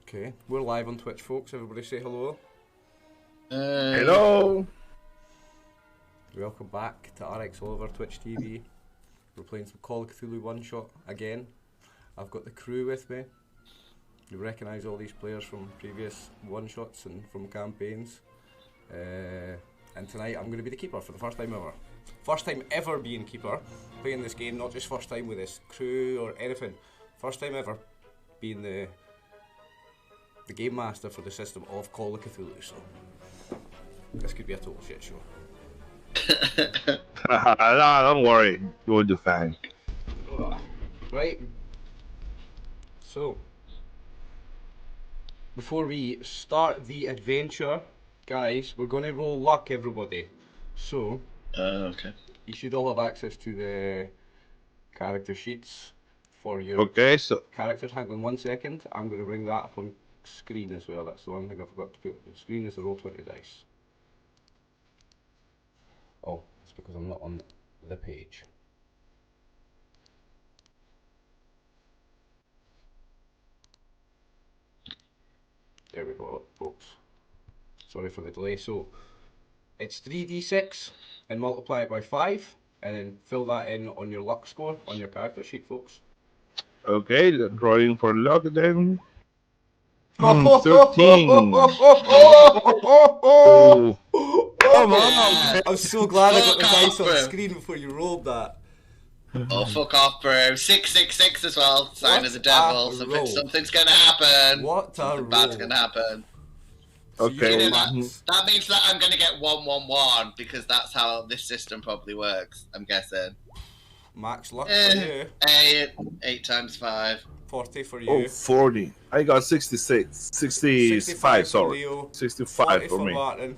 Okay, we're live on Twitch, folks. Everybody say hello. Hello. Welcome back to RxOliver Twitch TV. We're playing some Call of Cthulhu one-shot again. I've got the crew with me. You recognise all these players from previous one-shots and from campaigns. And tonight I'm going to be the keeper for the first time ever. First time ever being keeper, playing this game, not just first time with this crew or anything. First time ever being the game master for the system of Call of Cthulhu, so this could be a total shit show. No, don't worry. You will do fine. Right. So, before we start the adventure, guys, we're going to roll luck, everybody. So, Okay. you should all have access to the character sheets for your Okay, so characters. Hang on 1 second. I'm going to bring that up on screen as well. That's the one thing I forgot to put on the screen is the roll20 dice. Oh, it's because I'm not on the page. There we go, folks. Sorry for the delay. So, it's 3d6 and multiply it by 5 and then fill that in on your luck score on your character sheet, folks. okay, drawing for luck then. 13. Oh, Come on. I'm so glad I got the Fuck dice off, on bro. screen before you rolled that. Oh, fuck off, bro. 666 as well. Sign What of the devil. a roll. Something's gonna happen. What a Something bad's roll. gonna happen. So Okay. you You know, know, that means that I'm gonna get 111 because that's how this system probably works, I'm guessing. max luck for you. 8 times 5. 40 for you. Oh, 40. I got 66. 65, for sorry. Leo. 65 40 for for me. Martin.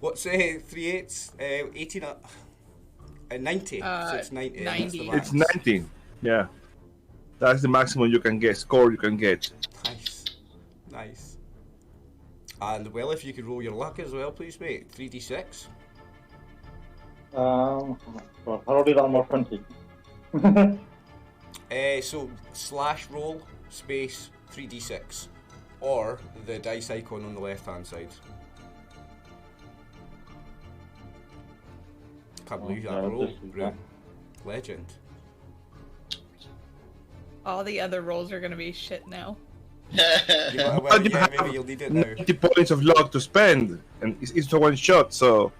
What's 3 8s? 18 and 90. So it's 90. That's the 90. max. It's 19. Yeah. That's the maximum you can get, score you can get. Nice. Nice. And well, if you could roll your luck as well, please, mate. 3d6. Well, I rolled it on more 20. So slash roll space 3d6 or the dice icon on the left hand side. Can't believe that yeah, roll, this is bro. that. Legend. All the other rolls are gonna be shit now. You got But you yeah, have maybe you'll need it now. 90 points of luck to spend, and it's a one shot, so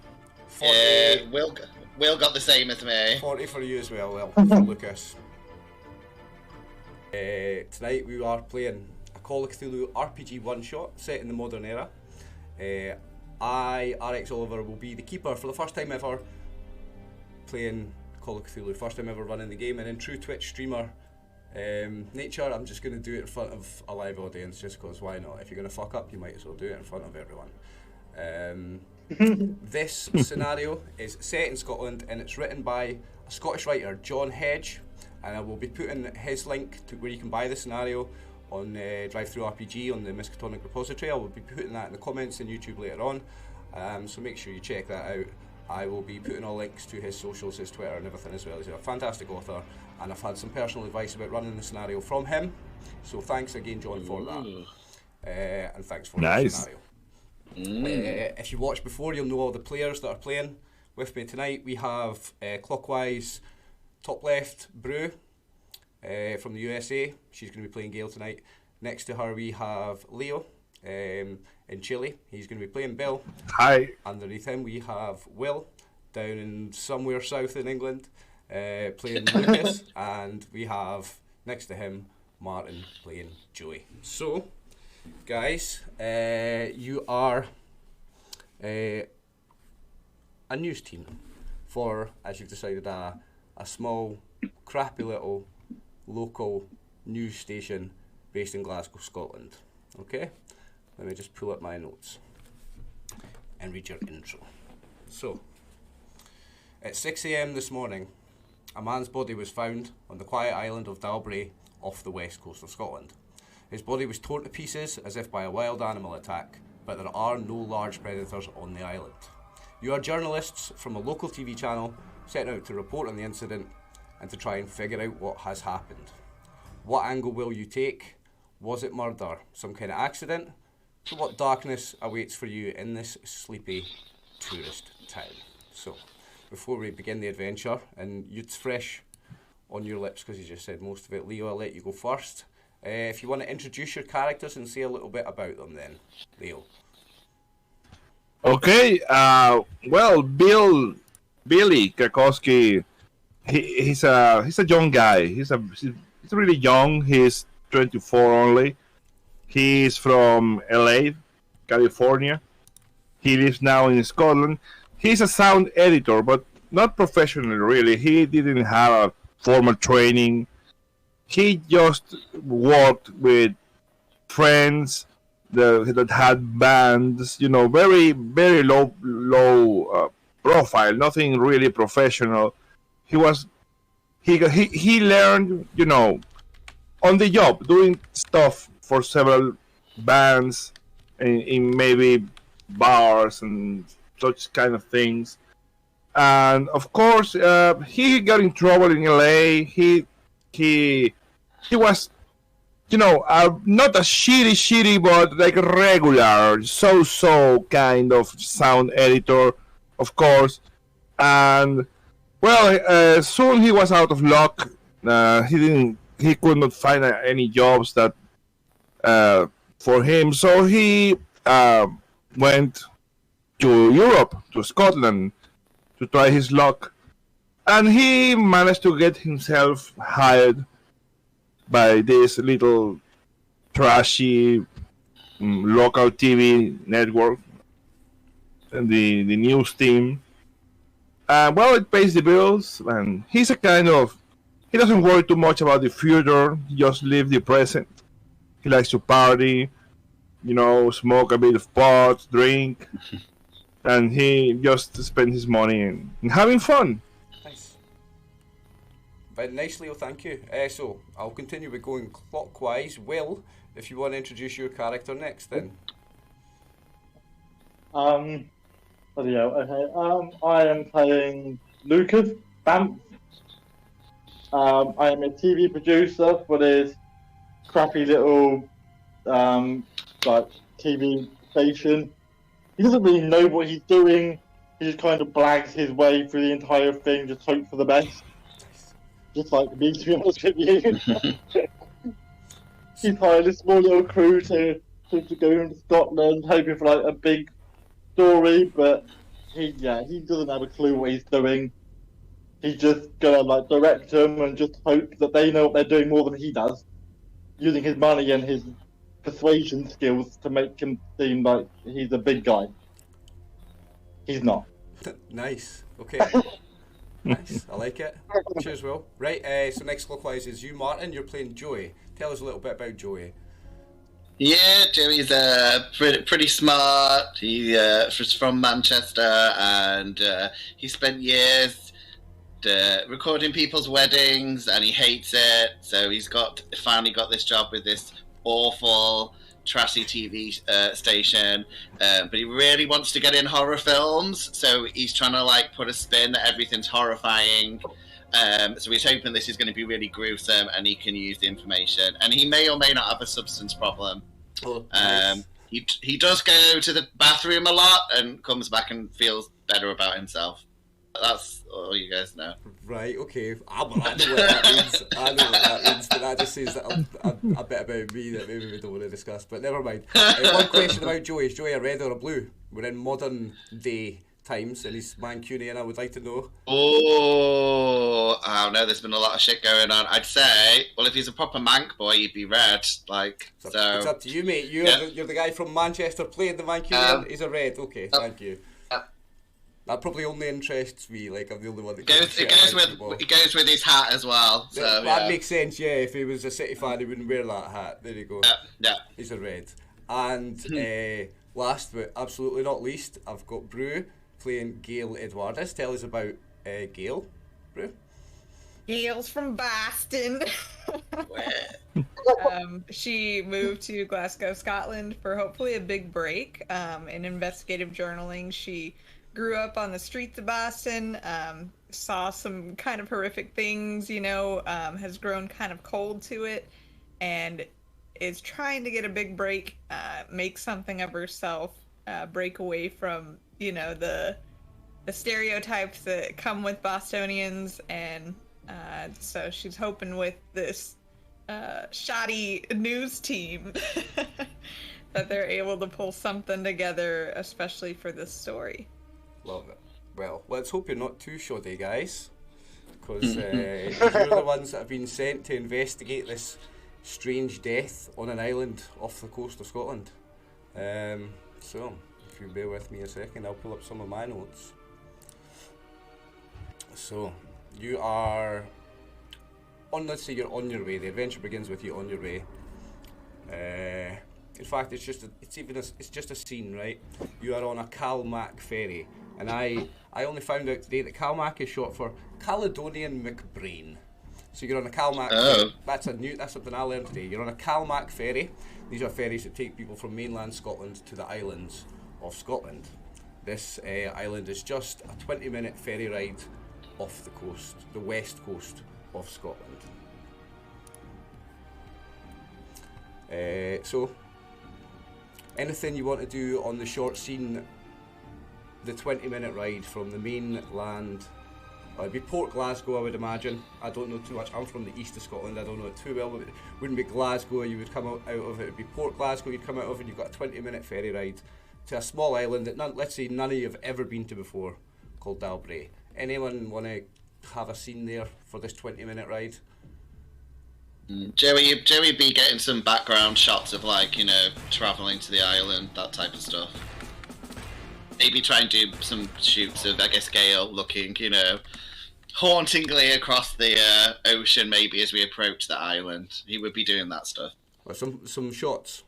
40, Will got the same as me. 40 for you as well, for Lucas. Tonight we are playing a Call of Cthulhu RPG one-shot set in the modern era. I, RxOliver, will be the keeper for the first time ever playing Call of Cthulhu, first time ever running the game, and in true Twitch streamer nature, I'm just going to do it in front of a live audience just because why not? If you're going to fuck up, you might as well do it in front of everyone. This scenario is set in Scotland and it's written by a Scottish writer, John Hedge, and I will be putting his link to where you can buy the scenario on DriveThruRPG on the Miskatonic repository. I will be putting that in the comments on YouTube later on, so make sure you check that out. I will be putting all links to his socials, his Twitter and everything as well. He's a fantastic author and I've had some personal advice about running the scenario from him, so thanks again, John, for that. And thanks for the scenario. If you watched before, you'll know all the players that are playing with me tonight. We have clockwise top left Brew from the USA. She's going to be playing Gale tonight. Next to her we have Leo in Chile. He's going to be playing Bill. hi. Underneath him we have Will down in somewhere south in England playing Lucas, and we have next to him Martin playing Joey. So guys, you are a news team for, as you've decided, a small, crappy little local news station based in Glasgow, Scotland. Okay? Let me just pull up my notes and read your intro. So, at 6 AM this morning, a man's body was found on the quiet island of Dalbray off the west coast of Scotland. His body was torn to pieces as if by a wild animal attack, but there are no large predators on the island. You are journalists from a local TV channel set out to report on the incident and to try and figure out what has happened. What angle will you take? Was it murder? Some kind of accident? So what darkness awaits for you in this sleepy tourist town? So, before we begin the adventure, and it's fresh on your lips because you just said most of it, Leo, I'll let you go first. If you want to introduce your characters and say a little bit about them then, Leo. Okay, well, Billy Krakowski, he's a young guy. He's really young. He's 24 only. He's from LA, California. He lives now in Scotland. He's a sound editor, but not professional really. He didn't have a formal training. He just worked with friends that had bands, very very low profile, nothing really professional. He learned, on the job, doing stuff for several bands in maybe bars and such kind of things. And of course, he got in trouble in LA. He was, not a shitty, but like a regular, so kind of sound editor, of course. And well, soon he was out of luck. He could not find any jobs that for him. So he went to Europe, to Scotland, to try his luck, and he managed to get himself hired by this little trashy local TV network and the news team. Well, it pays the bills, and he doesn't worry too much about the future. He just live the present. He likes to party, smoke a bit of pot, drink, and he just spends his money and having fun. Nice. Very nice, Leo, thank you. So, I'll continue with going clockwise. Will, if you want to introduce your character next, then. Okay. I am playing Lucas Bamp. I am a TV producer for this crappy little TV station. He doesn't really know what he's doing. He just kind of blags his way through the entire thing, just hope for the best. Just like me, to be honest with you. He's hired a small little crew to go into Scotland, hoping for like a big story, but he doesn't have a clue what he's doing. He's just gonna direct them and just hope that they know what they're doing more than he does, using his money and his persuasion skills to make him seem like he's a big guy. He's not. Nice. Okay. Nice. I like it. Cheers, Will. Right. So next clockwise is you, Martin. You're playing Joey. Tell us a little bit about Joey. Yeah, Joey's pretty smart. He's from Manchester, and he spent years recording people's weddings, and he hates it. So he's finally got this job with this awful, trashy TV station, but he really wants to get in horror films. So he's trying to put a spin that everything's horrifying. So he's hoping this is going to be really gruesome, and he can use the information. And he may or may not have a substance problem. Oh, nice. He does go to the bathroom a lot and comes back and feels better about himself. That's all you guys know. Right, okay. I know what that means. But that just says that a bit about me that maybe we don't want to discuss. But never mind. One question about Joey. Is Joey a red or a blue? We're in modern day times, and he's Mancunian. I would like to know. I don't know. There's been a lot of shit going on. I'd say, well, if he's a proper Manc boy, he'd be red. It's up to you, mate. You're the guy from Manchester playing the Mancunian. He's a red. Okay, thank you. That probably only interests me. I'm the only one that it goes with his hat as well. So that makes sense. Yeah, if he was a City fan, he wouldn't wear that hat. There you go. Yeah. He's a red. And last but absolutely not least, I've got Brew playing Gail Edwardis. Tell us about Gail, Brew. Gail's from Boston. She moved to Glasgow, Scotland for hopefully a big break in investigative journaling. She grew up on the streets of Boston, saw some kind of horrific things, has grown kind of cold to it, and is trying to get a big break, make something of herself, break away from, you know, the stereotypes that come with Bostonians, and so she's hoping with this shoddy news team that they're able to pull something together, especially for this story. Love it. Well, let's hope you're not too shoddy, guys, because you're the ones that have been sent to investigate this strange death on an island off the coast of Scotland. So, if you bear with me a second, I'll pull up some of my notes. So, you are let's say you're on your way. The adventure begins with you on your way. In fact, it's just a scene, right? You are on a Calmac ferry, and I only found out today that Calmac is short for Caledonian McBrain. So you're on a Calmac. Oh. That's something I learned today. You're on a Calmac ferry. These are ferries that take people from mainland Scotland to the islands of Scotland. This island is just a 20-minute ferry ride off the coast, the west coast of Scotland. So, anything you want to do on the short scene, the 20-minute ride from the mainland, it'd be Port Glasgow, I would imagine. I don't know too much. I'm from the east of Scotland. I don't know it too well, but it wouldn't be Glasgow you would come out of. It would be Port Glasgow you'd come out of, and you've got a 20-minute ferry ride to a small island that let's say none of you have ever been to before, called Dalbray. Anyone want to have a scene there for this 20-minute ride? Joey be getting some background shots of, like, you know, travelling to the island, that type of stuff. Maybe try and do some shoots of, I guess, Gale looking, you know, hauntingly across the ocean, maybe, as we approach the island. He would be doing that stuff. Or some shots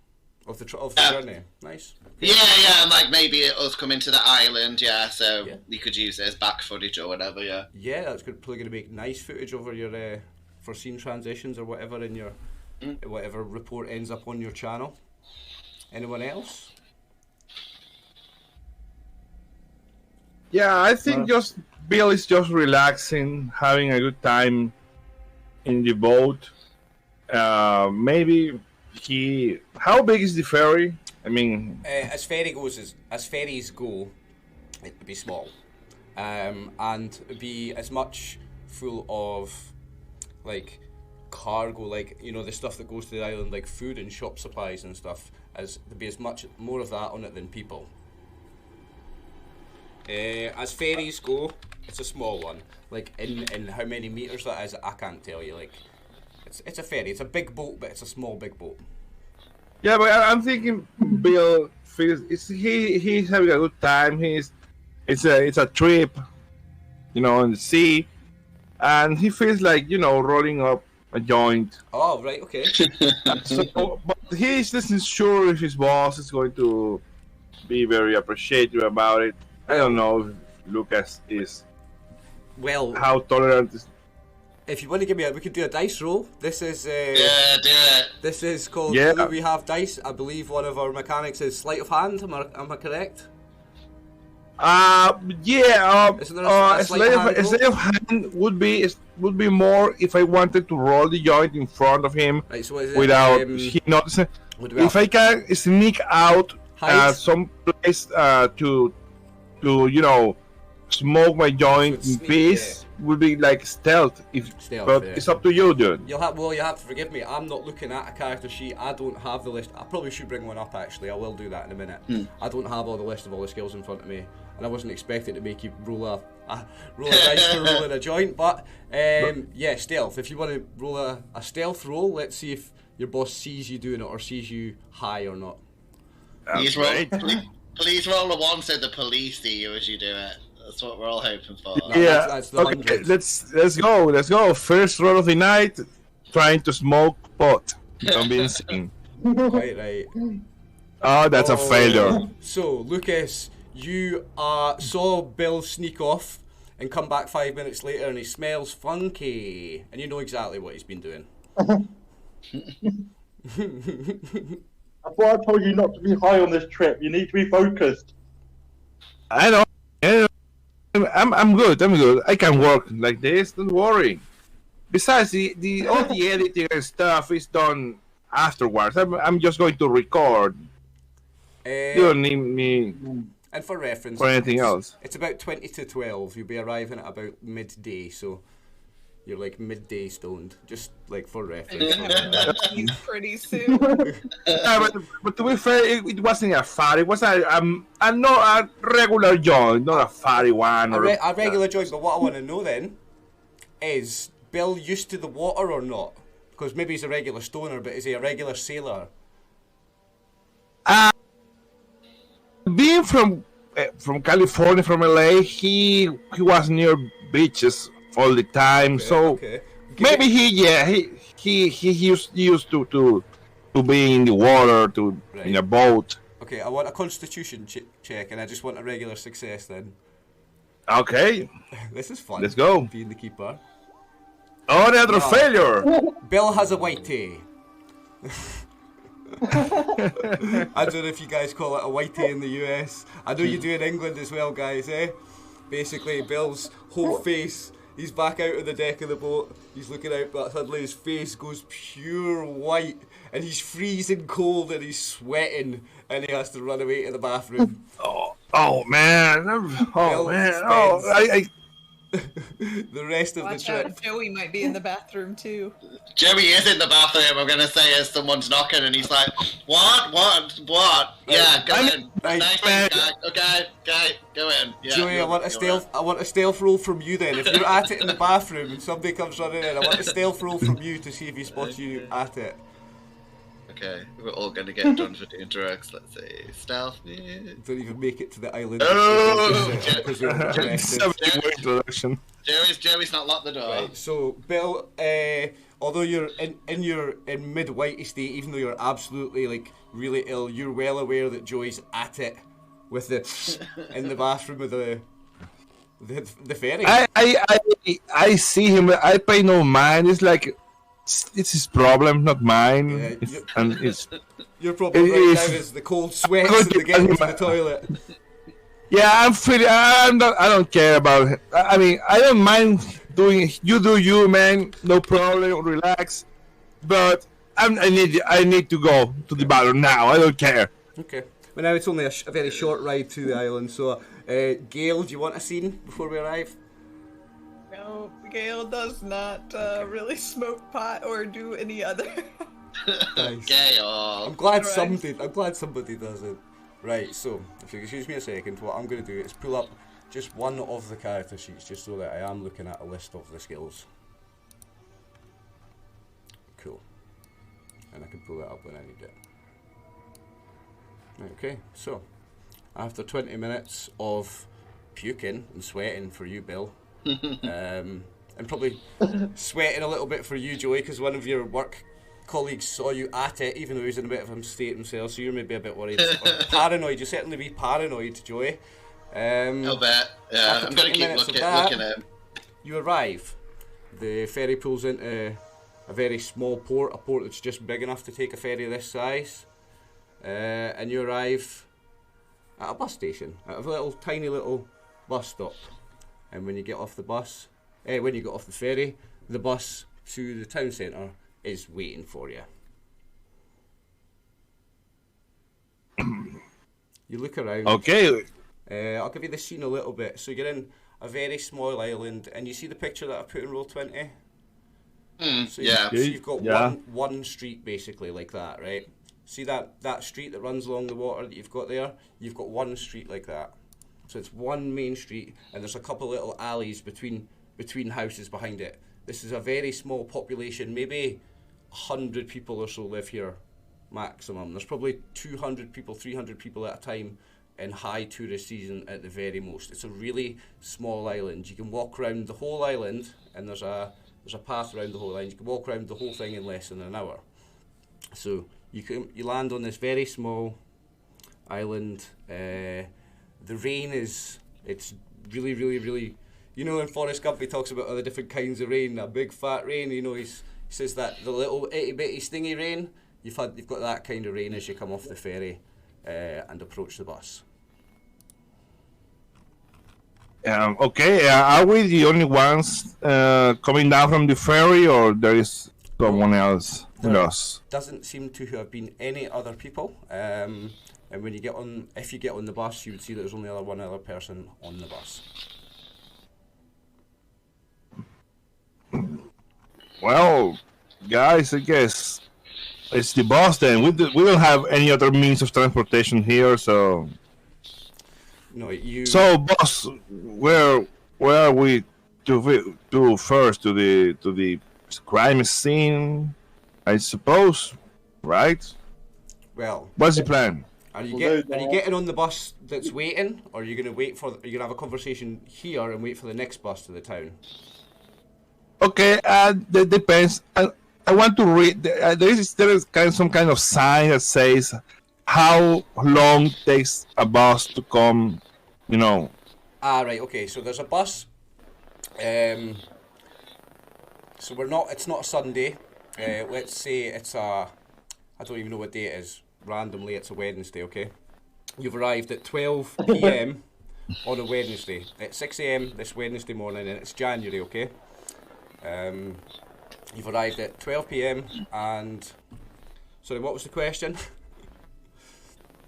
of the journey. Nice. Yeah, and like maybe us coming to the island, so you could use it as back footage or whatever, Yeah, that's probably going to make nice footage over your for scene transitions or whatever in your whatever report ends up on your channel. Anyone else? Yeah, I think just Bill is just relaxing, having a good time in the boat. Maybe how big is the ferry? I mean, as ferries go, it'd be small, and it'd be as much full of like cargo, like, you know, the stuff that goes to the island, like food and shop supplies and stuff, as there'd be as much more of that on it than people. As ferries go, it's a small one. Like in how many meters that is, I can't tell you. Like it's a ferry. It's a big boat, but it's a small big boat. Yeah, but I'm thinking Bill feels he's having a good time. It's a trip, you know, on the sea, and he feels like, you know, rolling up a joint. Oh, right, okay. So, but he isn't sure if his boss is going to be very appreciative about it. I don't know if Lucas is. Well, how tolerant is. If you want to give me we could do a dice roll. This is do it. This is called We Have Dice. I believe one of our mechanics is sleight of hand. Am I correct? Sleight of hand would be more if I wanted to roll the joint in front of him, right, so is it, without he noticing. If I can sneak out some place to you know, smoke my joint in peace, would be like stealth. But it's up to you, dude. You have to forgive me. I'm not looking at a character sheet. I don't have the list. I probably should bring one up, actually. I will do that in a minute. I don't have all the list of all the skills in front of me, and I wasn't expecting to make you roll a dice for rolling a joint. But yeah, stealth. If you want to roll a stealth roll, let's see if your boss sees you doing it or sees you high or not. Please roll a 1 so the police see you as you do it. That's what we're all hoping for. Yeah. That's okay. Let's go. First roll of the night. Trying to smoke pot. Don't be insane. Right. Oh, that's a failure. So, Lucas, you saw Bill sneak off and come back 5 minutes later, and he smells funky, and you know exactly what he's been doing. I thought I told you not to be high on this trip. You need to be focused. I know. I'm good. I can work like this. Don't worry. Besides, all the editing and stuff is done afterwards. I'm just going to record. You don't need me And for reference, for anything else. it's about 20 to 12. You'll be arriving at about midday, so you're like midday stoned. Just like for reference. Pretty soon. But to be fair, it wasn't a fat. It was not a regular joint, not a fatty one. A regular joint, but what I want to know then is Bill used to the water or not? Because maybe he's a regular stoner, but is he a regular sailor? Being from California, from LA, he was near beaches all the time. Okay, so okay. maybe he used to be in the water, in a boat. Okay, I want a constitution check, and I just want a regular success then. Okay, This is fun. let's go. Being the keeper. Oh, another failure. Bill has a whitey. I don't know if you guys call it a whitey in the US. I know you do in England as well, guys, eh? Basically, Bill's whole face, he's back out on the deck of the boat, he's looking out, but suddenly his face goes pure white, and he's freezing cold, and he's sweating, and he has to run away to the bathroom. Oh man. Bill spends the rest of Watch the trip. out, Joey might be in the bathroom too. Joey is in the bathroom, I'm going to say, as someone's knocking, and he's like, what? Yeah, go in. Right. Nice one, guy. Okay, go in. Yeah, Joey, I want a stealth roll from you then. If you're at it in the bathroom and somebody comes running in, I want a stealth roll from you to see if he spots you at it. Okay, we're all going to get done for doing drugs. Let's see. Stealth. Don't even make it to the island. Oh! Because you're arrested. Introduction. Joey's not locked the door. Right, so Bill, although you're in mid-whitey state, even though you're absolutely like really ill, you're well aware that Joey's at it with the in the bathroom with the fairy. I see him. I pay no mind. It's like it's his problem, not mine. Yeah, your problem right now is the cold sweats and the getting to the toilet. Yeah, I don't care about it. I mean, I don't mind doing. You do you, man. No problem. Relax. But I need to go to the bathroom now. I don't care. Okay. Well, now it's only a very short ride to the island. So, Gail, do you want a scene before we arrive? No, Gail does not really smoke pot or do any other. Nice. Gail. I'm glad Right. somebody does it. Right, so if you excuse me a second, what I'm going to do is pull up just one of the character sheets, just so that I am looking at a list of the skills. Cool. And I can pull that up when I need it. Okay, so after 20 minutes of puking and sweating for you, Bill, and probably sweating a little bit for you, Joey, because one of your work colleagues saw you at it, even though he's in a bit of a state himself, so you're maybe a bit worried. Or paranoid, you'll certainly be paranoid, Joey. I'll bet. Yeah, I'm going to keep looking at him. You arrive. The ferry pulls into a very small port, a port that's just big enough to take a ferry this size. And you arrive at a bus station, at a tiny little bus stop. And when you get off the bus, when you get off the ferry, the bus to the town centre is waiting for you. You look around. Okay. I'll give you the scene a little bit. So you're in a very small island, and you see the picture that I put in roll 20? So yeah. you've got Yeah. one street basically like that, right? See that street that runs along the water that you've got there? You've got one street like that. So it's one main street, and there's a couple little alleys between houses behind it. This is a very small population, maybe 100 people or so live here maximum. There's probably 200 people, 300 people at a time in high tourist season at the very most. It's a really small island. You can walk around the whole island, and there's a path around the whole island. You can walk around the whole thing in less than an hour. So you land on this very small island. The rain it's really, really, really, you know, in Forrest Gump he talks about all the different kinds of rain. A big fat rain, you know, he says that the little itty bitty stingy rain, you've got that kind of rain as you come off the ferry and approach the bus. Okay, are we the only ones coming down from the ferry, or there is someone else? Yes. doesn't seem to have been any other people. And when you get on, if you get on the bus, you would see that there's only one other person on the bus. Well, guys, I guess it's the bus then. We don't have any other means of transportation here, so. No, you. So, boss, where are we to first to the crime scene? I suppose, right? Well, What's the plan? are you getting on the bus that's waiting, or are you going to wait for? Are you going to have a conversation here and wait for the next bus to the town? Okay, that depends. I want to read. There is some kind of sign that says how long takes a bus to come. You know. Right. Okay. So there's a bus. So we're not. It's not a Sunday. Let's say it's a. I don't even know what day it is. Randomly, it's a Wednesday. Okay. You've arrived at 12 p.m. on a Wednesday. At 6 a.m. this Wednesday morning, and it's January. Okay. You've arrived at 12 p.m. and sorry, what was the question?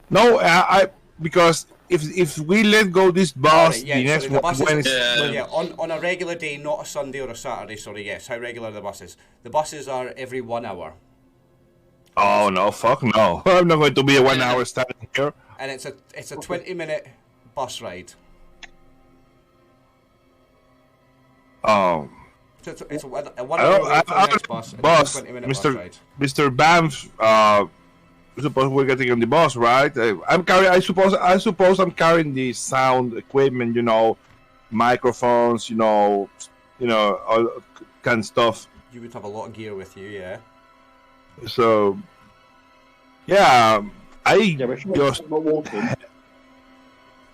No, I because if we let go this bus, Right, yeah, the next sorry, the one buses, Wednesday. on a regular day, not a Sunday or a Saturday. Sorry, yes. How regular are the buses? The buses are every 1 hour, Oh no, fuck no! I'm not going to be a 1 hour standing here. and it's a 20-minute bus ride. Oh. So it's a 1 I hour don't, ride for the next bus, and boss, a 20-minute bus ride. Mr. Banff. I suppose we're getting on the bus, right? I'm carrying. I suppose I'm carrying the sound equipment. You know, microphones. You know, all kind of stuff. You would have a lot of gear with you, yeah. So, yeah, Yeah, but sure, just not walking.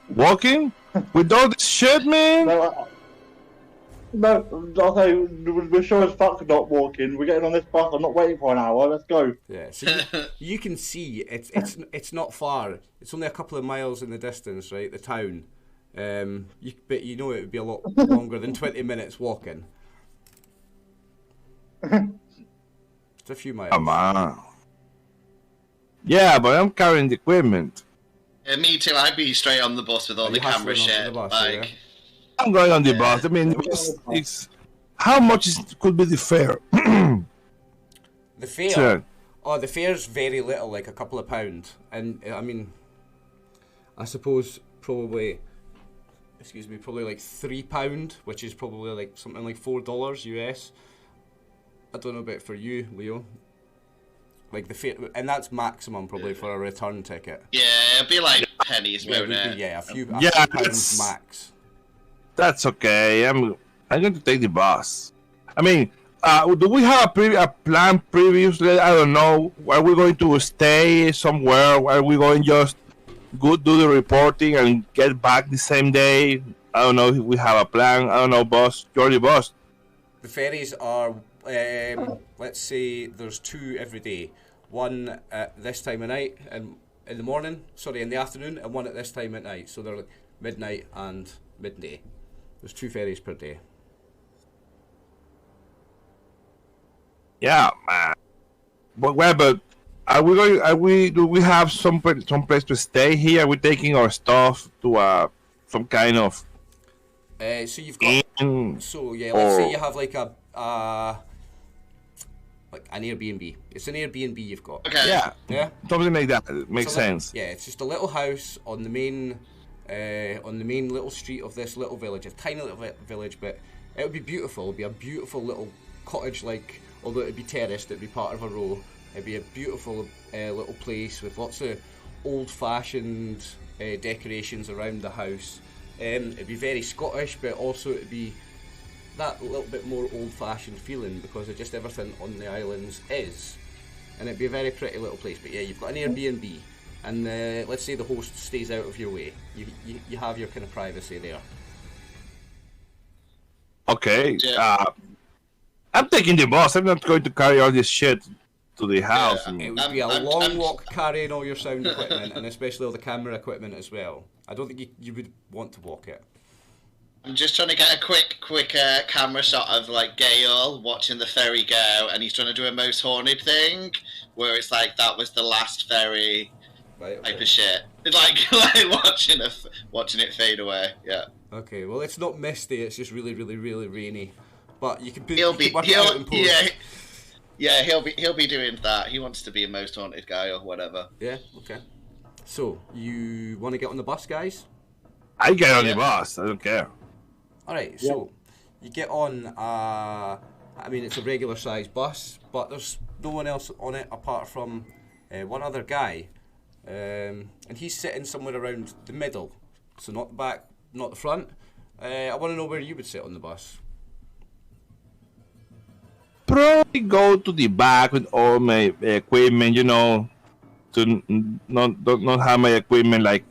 walking with all this shit, man. No, I'll say we're sure as fuck not walking. We're getting on this bus. I'm not waiting for an hour. Let's go. Yeah, so you can see it's not far. It's only a couple of miles in the distance, right? The town. But you know it would be a lot longer than 20 minutes walking. It's a few miles. Come on. Yeah, but I'm carrying the equipment. Me too. I'd be straight on the bus with all Are the you camera hustling onto shit. the bus, Like, yeah? I'm going on the bus. I mean, it's how much could be the fare? The fare. Sure. Oh, the fare's very little, like a couple of pounds, and I mean, I suppose probably like £3, which is probably like something like $4 US. I don't know about for you, Leo. Like the fare, and that's maximum probably for a return ticket. yeah, it'd be like pennies, Yeah, it wouldn't would be, it? yeah, a few Yeah, pounds that's- max. That's okay. I'm going to take the bus. I mean, do we have a plan previously? I don't know. Are we going to stay somewhere? Are we going just go do the reporting and get back the same day? I don't know if we have a plan. I don't know, boss. You're the boss. The ferries are, let's say there's 2 every day. One at this time of night and in the afternoon, and one at this time at night. So they're like midnight and midday. There's 2 ferries per day. Yeah, man. But are we going? Do we have some place to stay here? Are we taking our stuff to some kind of So you've got. inn? So yeah, let's say you have like like an Airbnb. It's an Airbnb you've got. Okay. Yeah, Yeah. something like that. It makes It's a sense. Yeah, it's just a little house on the main little street of this little village. A tiny little village, but it would be beautiful. It would be a beautiful little cottage, like, although it'd be terraced, it'd be part of a row. It'd be a beautiful little place with lots of old-fashioned decorations around the house. It'd be very Scottish, but also it'd be that little bit more old-fashioned feeling because of just everything on the islands is. And it'd be a very pretty little place. But yeah, you've got an Airbnb, and let's say the host stays out of your way. You have your kind of privacy there. Okay. Yeah. I'm taking the bus. I'm not going to carry all this shit to the house. Yeah. It would be a I'm- long I'm- walk carrying all your sound equipment, and especially all the camera equipment as well. I don't think you would want to walk it. I'm just trying to get a quick camera shot of like Gale watching the ferry go, and he's trying to do a most haunted thing, where it's like that was the last ferry Right. type of shit. It's like watching it fade away. Yeah. Okay. Well, it's not misty. It's just really, really, really rainy. But you can He'll be work it out in post. yeah he'll be doing that. He wants to be a most haunted guy or whatever. Yeah. Okay. So you want to get on the bus, guys? I get on the bus. I don't care. All right. So you get on. I mean, it's a regular sized bus, but there's no one else on it apart from one other guy, and he's sitting somewhere around the middle. So not the back, not the front. I want to know where you would sit on the bus. Probably go to the back with all my equipment, you know, to not have my equipment like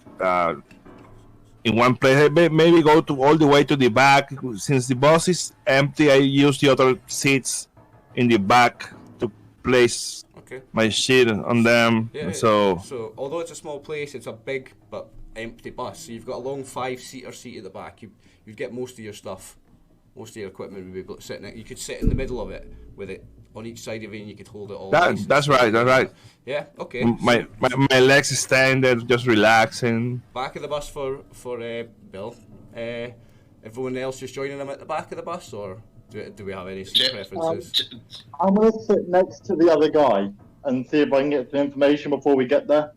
in one place. Maybe go to all the way to the back. Since the bus is empty, I use the other seats in the back to place my shit on them. Yeah, so although it's a small place, it's a big but empty bus. So you've got a long 5-seater seat at the back. You'd get most of your stuff. Most of your equipment would be able to sit in it. You could sit in the middle of it with it on each side of it, and you could hold it all. That's right. Yeah. Okay. My legs stand there, just relaxing. Back of the bus for Bill. Everyone else just joining him at the back of the bus, or do we have any seat preferences? I'm going to sit next to the other guy and see if I can get some information before we get there.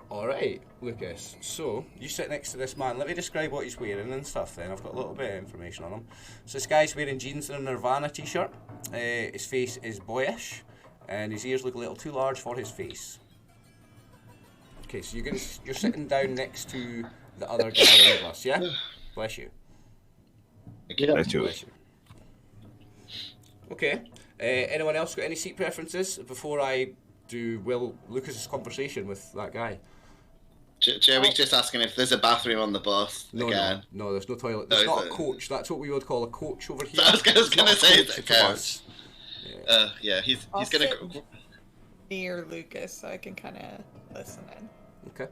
All right, Lucas. So you sit next to this man. Let me describe what he's wearing and stuff. Then I've got a little bit of information on him. So this guy's wearing jeans and a Nirvana t-shirt. His face is boyish, and his ears look a little too large for his face. Okay, so you're sitting down next to the other guy on the bus. Yeah. Bless you. Bless you. Bless you. Okay. Anyone else got any seat preferences before I do Lucas's conversation with that guy? Joey's just asking if there's a bathroom on the bus. No, again. no, there's no toilet. There's not a coach. That's what we would call a coach over here. I was gonna say it's a coach. Yeah. He's I'll gonna sit near Lucas so I can kind of listen in. Okay.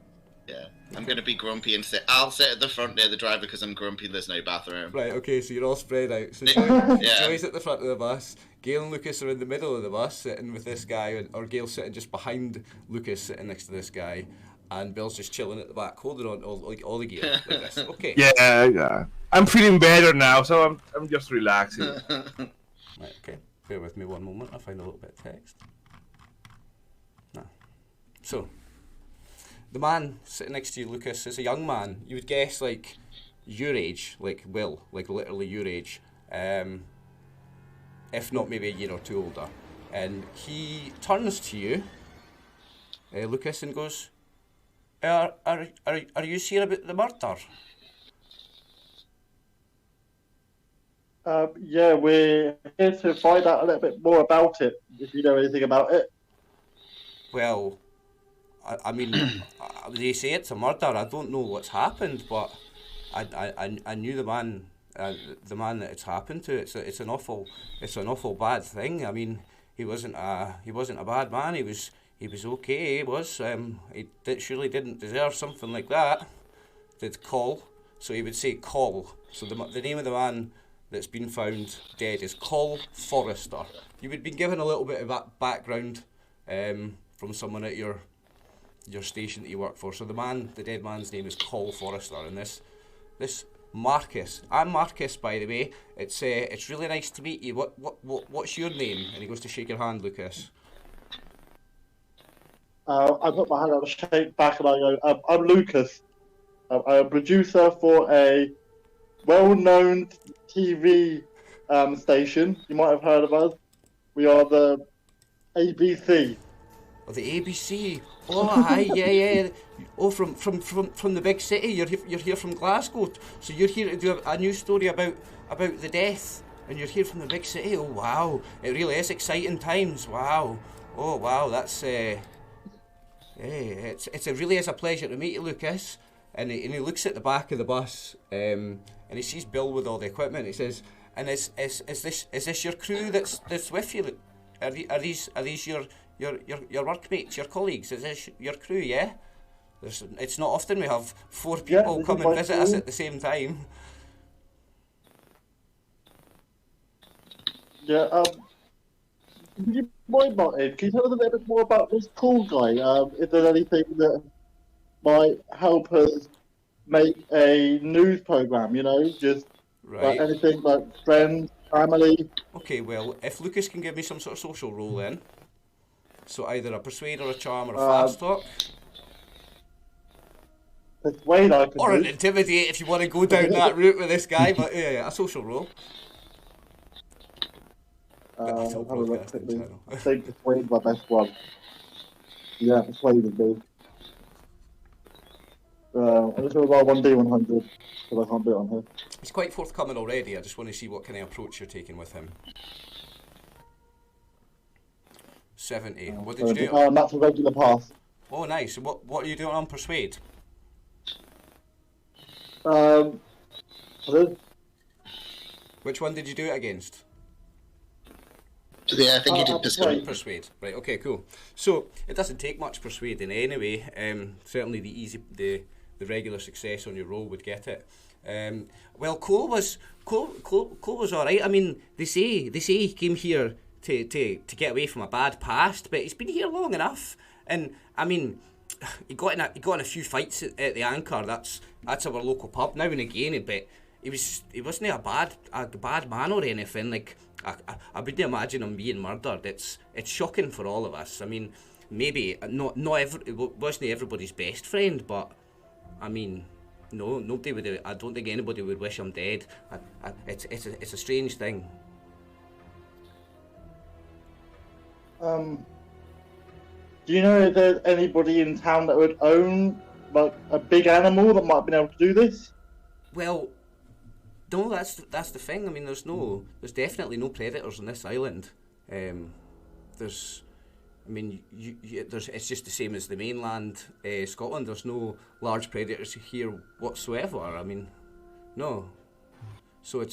Yeah, I'm gonna be grumpy and I'll sit at the front near the driver because I'm grumpy. There's no bathroom. Right. Okay. So you're all spread out. So Joey's at the front of the bus. Gail and Lucas are in the middle of the bus, sitting with this guy, or Gail sitting just behind Lucas, sitting next to this guy, and Bill's just chilling at the back, holding on all the gear like this. Okay. Yeah. I'm feeling better now, so I'm just relaxing. Right. Okay. Bear with me one moment. I'll find a little bit of text. No. So. The man sitting next to you, Lucas, is a young man. You would guess, like, your age, like Will, like literally your age, if not maybe a year or two older. And he turns to you, Lucas, and goes, Are you sure about the murder? Yeah, we're here to find out a little bit more about it, if you know anything about it. Well, I mean, they say it's a murder. I don't know what's happened, but I knew the man that it's happened to. It's an awful bad thing. I mean, he wasn't a bad man. He was okay. He was. He surely didn't deserve something like that. Did Call? So he would say Call. So the name of the man that's been found dead is Call Forrester. You would be given a little bit of that background from someone at your station that you work for. So the dead man's name is Call Forrester, and this Marcus. I'm Marcus, by the way. It's really nice to meet you. What's your name? And he goes to shake your hand, Lucas. I put my hand out to shake back, and I go, I'm Lucas. I'm a producer for a well-known TV station. You might have heard of us. We are the ABC. Oh, the ABC. Oh, hi, yeah. Oh, from the big city. You're here from Glasgow. So you're here to do a news story about the death, and you're here from the big city. Oh, wow. It really is exciting times. Wow. Oh, wow. That's it really is a pleasure to meet you, Lucas. And he looks at the back of the bus, and he sees Bill with all the equipment. He says, "And is this your crew that's with you? Are these your workmates, your colleagues? Is this your crew? Yeah. It's not often we have 4 people come and visit us at the same time." Yeah. Martin, can you tell us a little bit more about this cool guy? Is there anything that might help us make a news program? You know, just like Right. anything like friends, family. Okay, well, if Lucas can give me some sort of social role then, so either a persuade or a charm or a fast talk, Persuade I can or an do. intimidate if you want to go down that route with this guy, but yeah, a social role. But that's all Have a look podcasting quickly. channel. I think persuade's my best one. Yeah, persuade would be. I'm just gonna roll 1d100 because I can't do it on here. He's quite forthcoming already. I just want to see what kind of approach you're taking with him. 70. What did you do? That's a regular pass. Oh, nice. What are you doing on persuade? Pardon? Which one did you do it against? Yeah, I think he did persuade. Persuade. Right. Okay. Cool. So it doesn't take much persuading anyway. Certainly the regular success on your roll would get it. Well, Cole was all right. I mean, they say he came here to get away from a bad past, but he's been here long enough. And I mean, he got in a few fights at the Anchor. That's our local pub now and again. But he wasn't a bad man or anything. Like I wouldn't imagine him being murdered. It's shocking for all of us. I mean, maybe it wasn't everybody's best friend, but I mean, no, nobody would. I don't think anybody would wish him dead. It's a strange thing. Do you know if there's anybody in town that would own like a big animal that might have been able to do this? Well, no, that's the thing. I mean, there's definitely no predators on this island. It's just the same as the mainland, Scotland. There's no large predators here whatsoever. I mean, no. So I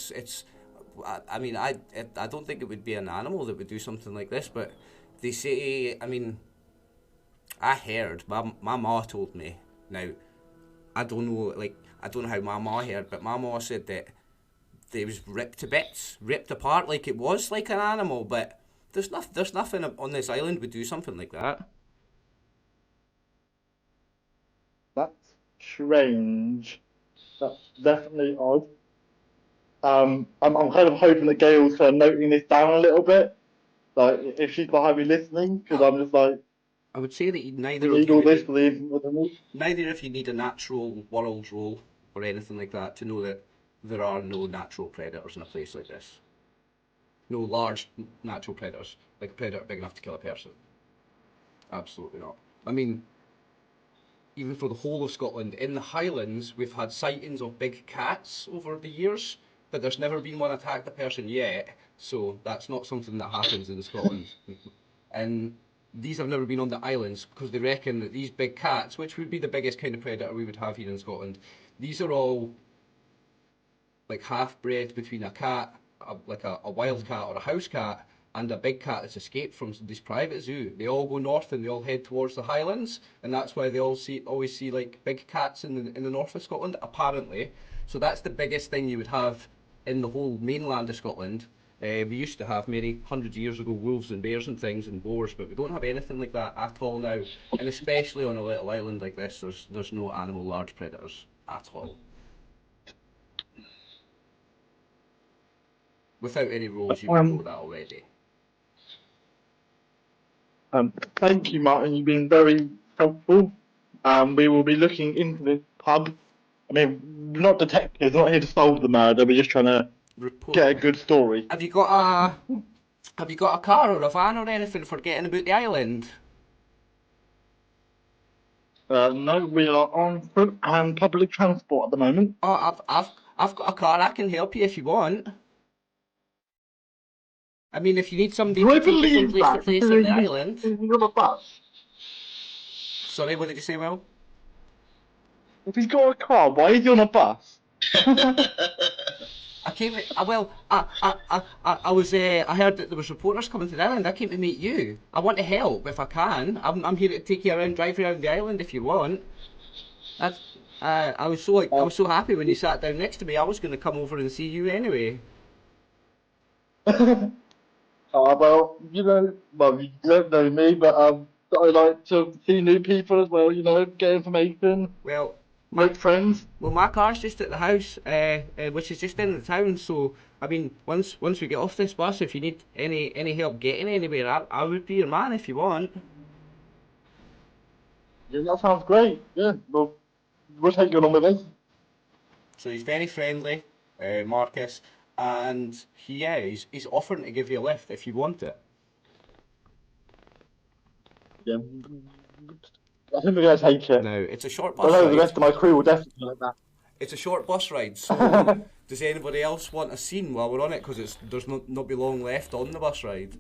don't think it would be an animal that would do something like this. But they say, I mean, I heard my ma told me. Now, I don't know how my ma heard, but my ma said that they was ripped to bits, ripped apart like it was like an animal, but there's nothing on this island would do something like that. That's strange. That's definitely odd. I'm kind of hoping that Gail's kind of noting this down a little bit, like if she's behind me listening, because I'm just like, I would say that neither of you need a natural world roll or anything like that to know that there are no natural predators in a place like this. No large natural predators, like a predator big enough to kill a person. Absolutely not. I mean, even for the whole of Scotland, in the Highlands, we've had sightings of big cats over the years, but there's never been one attack the person yet, so that's not something that happens in Scotland. And these have never been on the islands because they reckon that these big cats, which would be the biggest kind of predator we would have here in Scotland, these are all like half-bred between a cat, like a wild cat or a house cat, and a big cat that's escaped from this private zoo. They all go north and they all head towards the Highlands, and that's why they always see like big cats in the north of Scotland, apparently. So that's the biggest thing you would have in the whole mainland of Scotland. We used to have maybe hundreds of years ago wolves and bears and things and boars, but we don't have anything like that at all now. And especially on a little island like this, there's no animal large predators at all. Without any rules, you would know that already. Thank you, Martin. You've been very helpful. We will be looking into this pub. I mean, we're not detectives, we're not here to solve the murder. We're just trying to get a good story. Have you got a car or a van or anything for getting about the island? No, we are on foot and public transport at the moment. Oh, I've got a car. I can help you if you want. I mean, if you need somebody to take you from place to place on the island. You're on a bus. Sorry, what did you say, Will? If he's got a car, why is he on a bus? I came. I heard that there was reporters coming to the island. I came to meet you. I want to help if I can. I'm here to take you around, drive you around the island if you want. I was so happy when you sat down next to me. I was going to come over and see you anyway. Well, you don't know me, but I like to see new people as well. Get information, Well, make friends. my car's just at the house, which is just in the town. So I mean, once we get off this bus, if you need any help getting anywhere, I would be your man if you want. Yeah, that sounds great. Yeah, well, we'll take you along with us. So he's very friendly, Marcus, and he's offering to give you a lift if you want it. Yeah. I think we're going to take it. Now it's a short I bus know the ride. rest of my crew will definitely like that. It's a short bus ride. So does anybody else want a scene while we're on it? Because there's not be long left on the bus ride.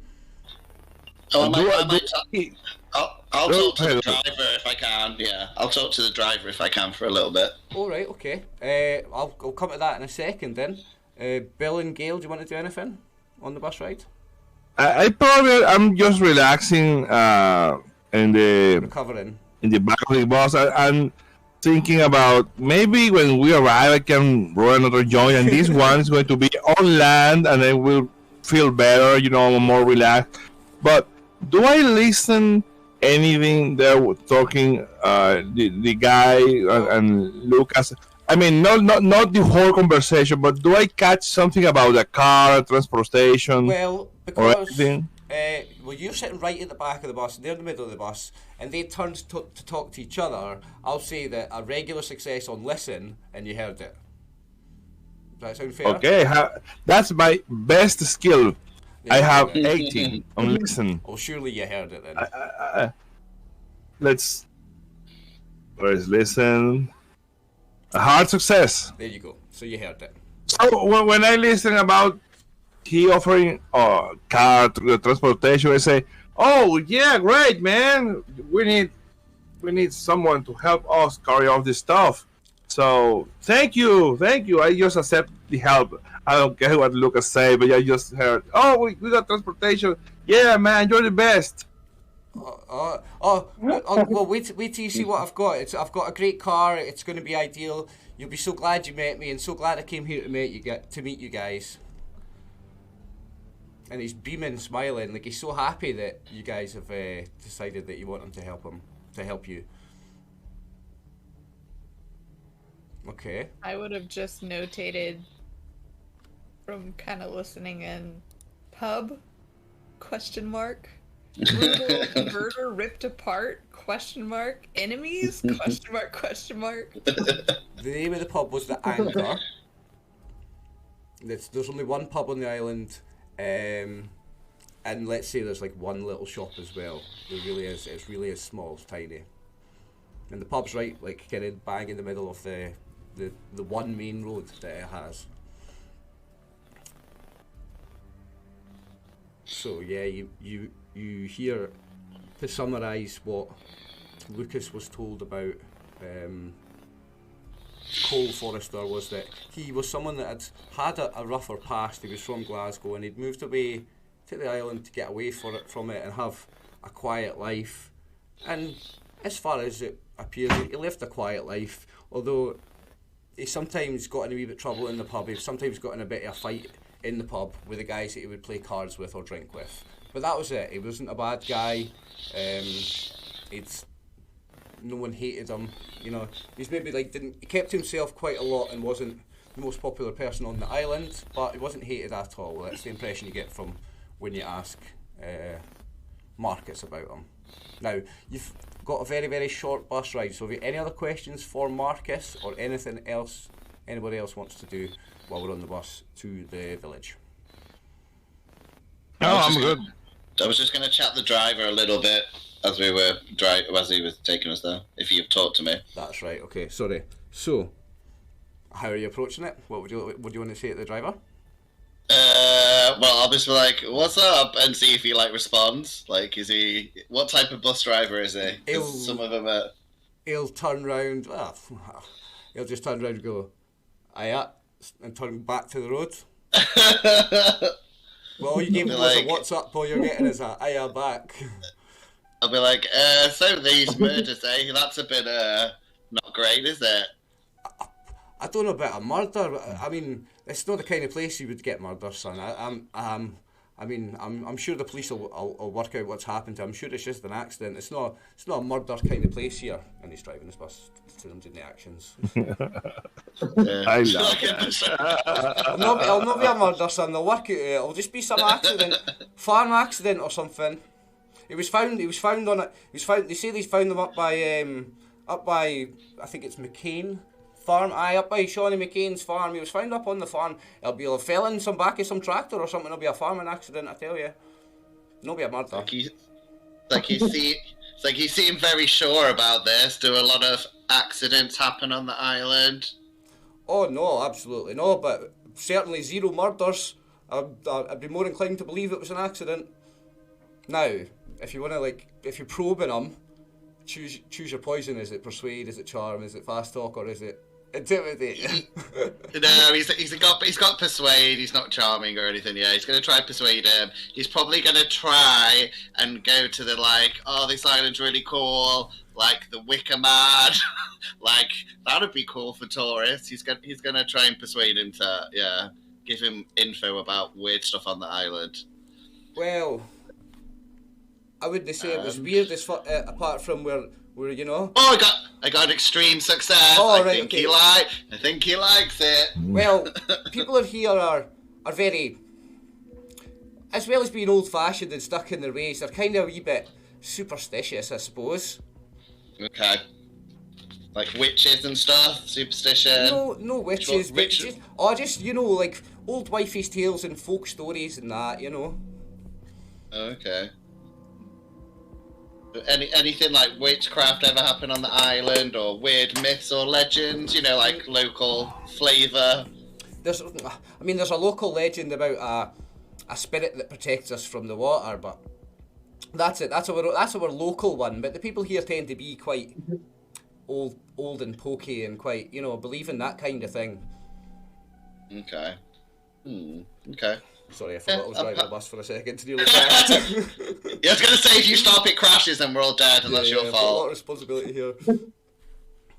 Oh, Do I- I might do- I'll Oh, talk to the hello. driver if I can. Yeah, I'll talk to the driver if I can for a little bit. All right, okay. I'll come to that in a second then. Bill and Gail, do you want to do anything on the bus ride? I'm just relaxing in the Recovering. back of the bus. I'm thinking about maybe when we arrive, I can roll another joint, and this one is going to be on land, and then we'll feel better, more relaxed. But do I listen anything they're talking? The guy and Lucas. I mean, not the whole conversation, but do I catch something about the car, transportation, Well, or because anything? you're sitting right at the back of the bus, and they're in the middle of the bus, and they turned to talk to each other. I'll say that a regular success on listen, and you heard it. Does that sound fair? Okay, that's my best skill. Yeah, I have yeah. 18 on listen. Oh, surely you heard it then. Where's listen? A hard success. There you go. So you heard it. So when I listen about he offering car transportation, I say, oh yeah, great man. We need someone to help us carry off this stuff. So thank you. I just accept the help. I don't care what Lucas say, but I just heard, oh, we got transportation. Yeah, man, you're the best. Well, wait till you see what I've got. I've got a great car. It's going to be ideal. You'll be so glad you met me, and so glad I came here to meet you guys. And he's beaming, smiling, like he's so happy that you guys have decided that you want him to help you. Okay. I would have just notated from kind of listening in pub ? Brutal converter ripped apart ? Enemies ? ? The name of the pub was the Anchor. There's only one pub on the island, and let's say there's like one little shop as well. There really is. It's really small, it's tiny. And the pub's right, like kind of bang in the middle of the one main road that it has. So yeah, you hear, to summarise what Lucas was told about Cole Forrester, was that he was someone that had a rougher past. He was from Glasgow and he'd moved away to the island to get away from it and have a quiet life. And as far as it appears, he lived a quiet life, although he sometimes got in a wee bit of trouble in the pub. He sometimes got in a bit of a fight in the pub with the guys that he would play cards with or drink with. But that was it. He wasn't a bad guy. No one hated him. He's maybe he kept to himself quite a lot and wasn't the most popular person on the island, but he wasn't hated at all. That's the impression you get from when you ask Marcus about him. Now, you've got a very, very short bus ride, so have you any other questions for Marcus or anything else anybody else wants to do while we're on the bus to the village? No, I'm good. I was just going to chat the driver a little bit as he was taking us there, if you've talked to me. That's right, okay, sorry. So, how are you approaching it? What do you want to say to the driver? Well, I'll just be like, what's up? And see if he, responds. What type of bus driver is he? 'Cause some of them are... He'll turn round, he'll just turn round and go, "Aye," and turn back to the road. Well, all you gave him was a "what's up," all you're getting is a "aye, back." I'll be like, so these murders, that's a bit, not great, is it? I don't know about a murder, but I mean, it's not the kind of place you would get murder, son. I'm I mean, I'm sure the police will work out what's happened to him. I'm sure it's just an accident. It's not a murder kind of place here. And he's driving his bus to them doing the actions. I love that. It'll not be a murder, son. They'll work it out. It'll just be some accident, farm accident or something. He was found on it. They say they found them up by I think it's McCain farm. Up by Shawnee McCain's farm. He was found up on the farm. It'll be fell in some back of some tractor or something. It'll be a farming accident, I tell you. It'll be a murder. It's like he seemed very sure about this. Do a lot of accidents happen on the island? Oh no, absolutely no. But certainly 0 murders. I'd be more inclined to believe it was an accident. Now, if you want to if you're probing him, choose your poison. Is it persuade? Is it charm? Is it fast talk? Or is it intimidate? No, he's got persuade. He's not charming or anything. Yeah, he's gonna try persuade him. He's probably gonna try and go to the this island's really cool, like the Wicker Man. That would be cool for tourists. He's gonna try and persuade him to give him info about weird stuff on the island. Well, I wouldn't say it was weird apart from where you know. Oh, I got extreme success. Oh, I think he likes it. Well, people of here are very, as well as being old-fashioned and stuck in their ways, they're kind of a wee bit superstitious, I suppose. Okay. Like witches and stuff, superstition. No witches, but just you know, like old wifey's tales and folk stories and that, you know. Okay. Anything like witchcraft ever happen on the island, or weird myths or legends? You know, like local flavour. There's a local legend about a spirit that protects us from the water, but that's it. That's our local one. But the people here tend to be quite old and pokey and quite, you know, believe in that kind of thing. Okay. Okay. Sorry, I forgot I was driving the bus for a second to nearly crash. Yeah, I was going to say, if you stop it crashes, then we're all dead, and that's your fault. A lot of responsibility here.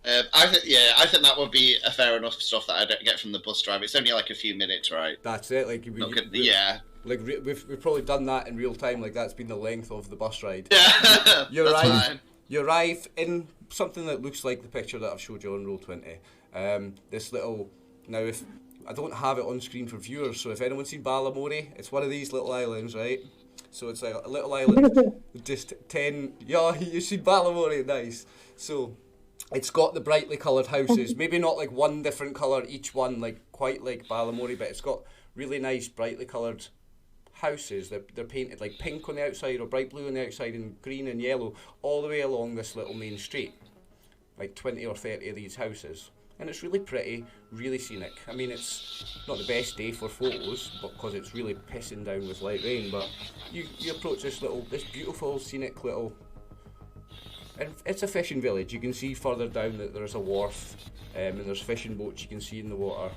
I think that would be a fair enough stuff that I get from the bus driver. It's only like a few minutes, right? That's it. We've probably done that in real time. Like that's been the length of the bus ride. Yeah, you arrive in something that looks like the picture that I've showed you on Roll20. This little if I don't have it on screen for viewers, so if anyone's seen Balamori, it's one of these little islands, right? So it's like a little island, just 10. Yeah, you've seen Balamori, nice. So it's got the brightly coloured houses, maybe not like one different colour each one, like quite like Balamori, but it's got really nice brightly coloured houses. They're painted like pink on the outside or bright blue on the outside and green and yellow all the way along this little main street. Like 20 or 30 of these houses. And it's really pretty, really scenic. I mean, it's not the best day for photos because it's really pissing down with light rain, but you approach this beautiful, scenic little... And it's a fishing village. You can see further down that there's a wharf and there's fishing boats you can see in the water.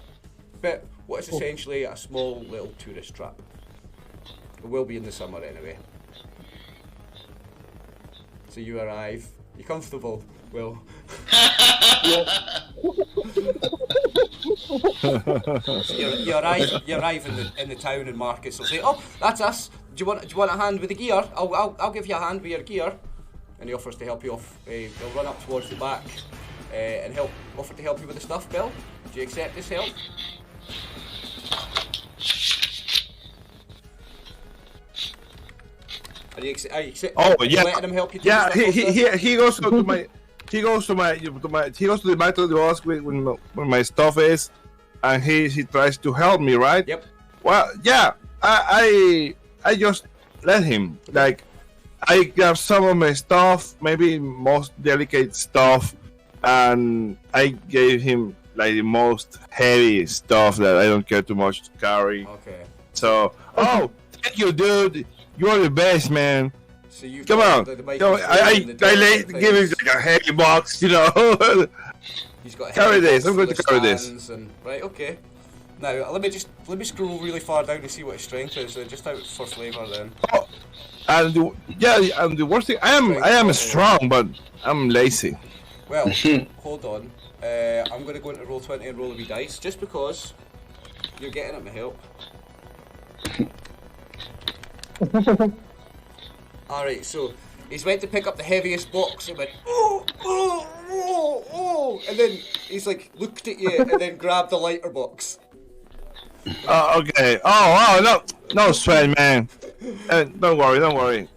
But what is essentially a small little tourist trap. It will be in the summer anyway. So you arrive. You comfortable? Well... So you arrive in the town and markets will say, "Oh, that's us. Do you want a hand with the gear? I'll give you a hand with your gear." And he offers to help you off. He'll run up towards the back and offer to help you with the stuff. Bill, do you accept this help? Are you letting him help you? Yeah, he goes to my. He goes to the back of the bus where my stuff is, and he tries to help me, right? Yep. Well, yeah, I just let him. Like, I grab some of my stuff, maybe most delicate stuff, and I gave him like the most heavy stuff that I don't care too much to carry. Okay. So, thank you, dude. You're the best, man. So you come on. I give him like a heavy box, you know. He's got carry this. I'm going to carry this. Right, okay. Now let me scroll really far down to see what his strength is, just out for flavour then. Oh, and the worst thing, I am strong, but I'm lazy. Well, hold on. I'm going to go into Roll20 and roll a wee dice, just because you're getting at my help. Alright, so he's went to pick up the heaviest box and went, oh, and then he's like looked at you and then grabbed the lighter box. Okay. Oh, no sweat, man. Don't worry.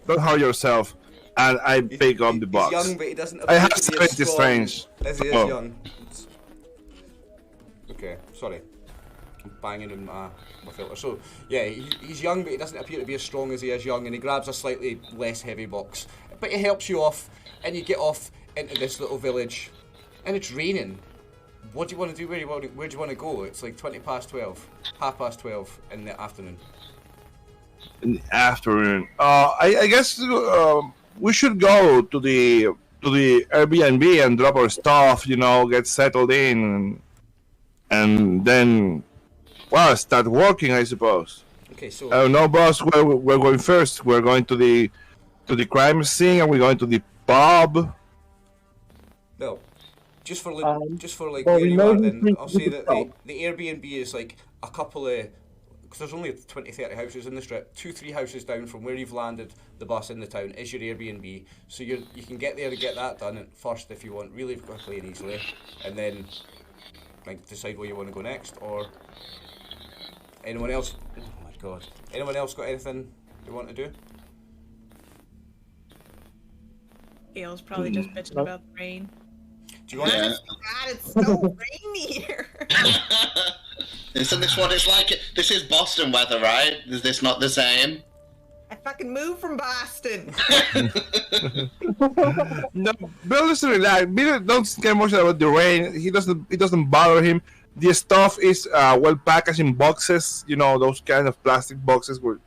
Don't hurt yourself. And I pick up the box. He's young, but he doesn't I have appear to be as 70 strong strange. as he is young. Okay, sorry. I'm banging in my filter. So, yeah, he's young, but he doesn't appear to be as strong as he is young, and he grabs a slightly less heavy box. But it helps you off, and you get off into this little village, and it's raining. What do you want to do? Where do you want to go? It's like 12:30 in the afternoon. In the afternoon. I guess we should go to the Airbnb and drop our stuff. Get settled in, and then, well, start working, I suppose. Okay, so. No, boss. We're going first. We're going to the crime scene, and we're going to the pub. No. Just for well, where you are, then we I'll say can that stop. the Airbnb is like a couple of, because there's only 20-30 houses in the strip. 2-3 houses down from where you've landed the bus in the town is your Airbnb. So you can get there to get that done at first if you want, really quickly and easily, and then like decide where you want to go next. Or anyone else? Oh my god! Anyone else got anything they want to do? Gail's probably just bitching no. about the rain. Do you want Yeah. to? God, it's so rainy here. Isn't this what it's like? This is Boston weather, right? Is this not the same? I fucking moved from Boston. No, Bill is relaxed. Bill don't care much about the rain. It doesn't bother him. The stuff is well packaged in boxes. Those kind of plastic boxes where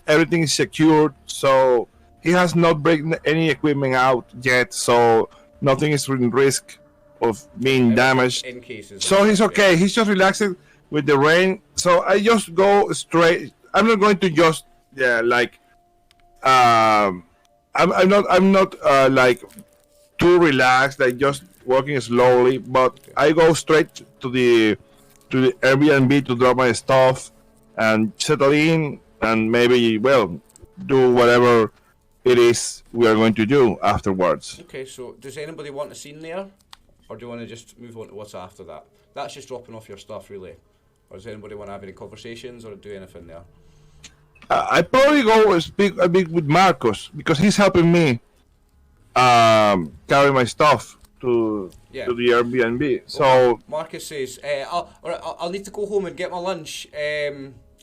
everything is secured. So he has not breaking any equipment out yet. So nothing is in risk of being damaged. In cases. So he's okay. He's just relaxing with the rain. So I just go straight. I'm not going to just I'm not like too relaxed, like just walking slowly. But I go straight to the Airbnb to drop my stuff and settle in, and maybe do whatever it is we are going to do afterwards. Okay, so does anybody want a scene there? Or do you want to just move on to what's after that? That's just dropping off your stuff, really. Or does anybody want to have any conversations or do anything there? I probably go speak a bit with Marcos because he's helping me carry my stuff to the Airbnb. So Marcus says, I'll need to go home and get my lunch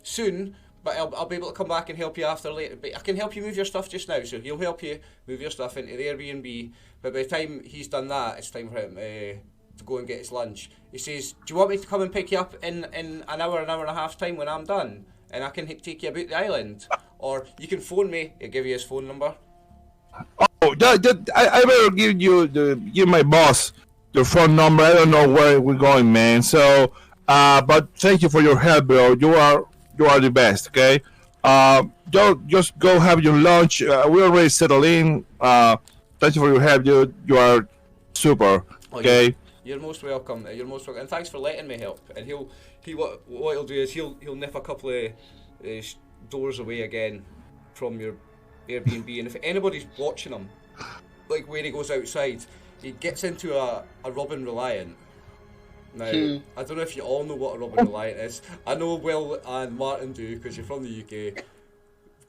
soon, but I'll be able to come back and help you after later. But I can help you move your stuff just now, so he'll help you move your stuff into the Airbnb. But by the time he's done that, it's time for him to go and get his lunch. He says, do you want me to come and pick you up in an hour and a half time when I'm done? And I can take you about the island? Or you can phone me, he'll give you his phone number. I better give my boss your phone number. I don't know where we're going, man. So, but thank you for your help, bro. You are the best. Okay. Just go have your lunch. We already settled in. Thank you for your help. You are super. Okay. You're most welcome. You're most welcome, and thanks for letting me help. And what he'll do is he'll nip a couple of doors away again from your Airbnb, and if anybody's watching him, like where he goes outside, he gets into a Robin Reliant. Now, I don't know if you all know what a Robin Reliant is. I know Will and Martin do because you're from the UK.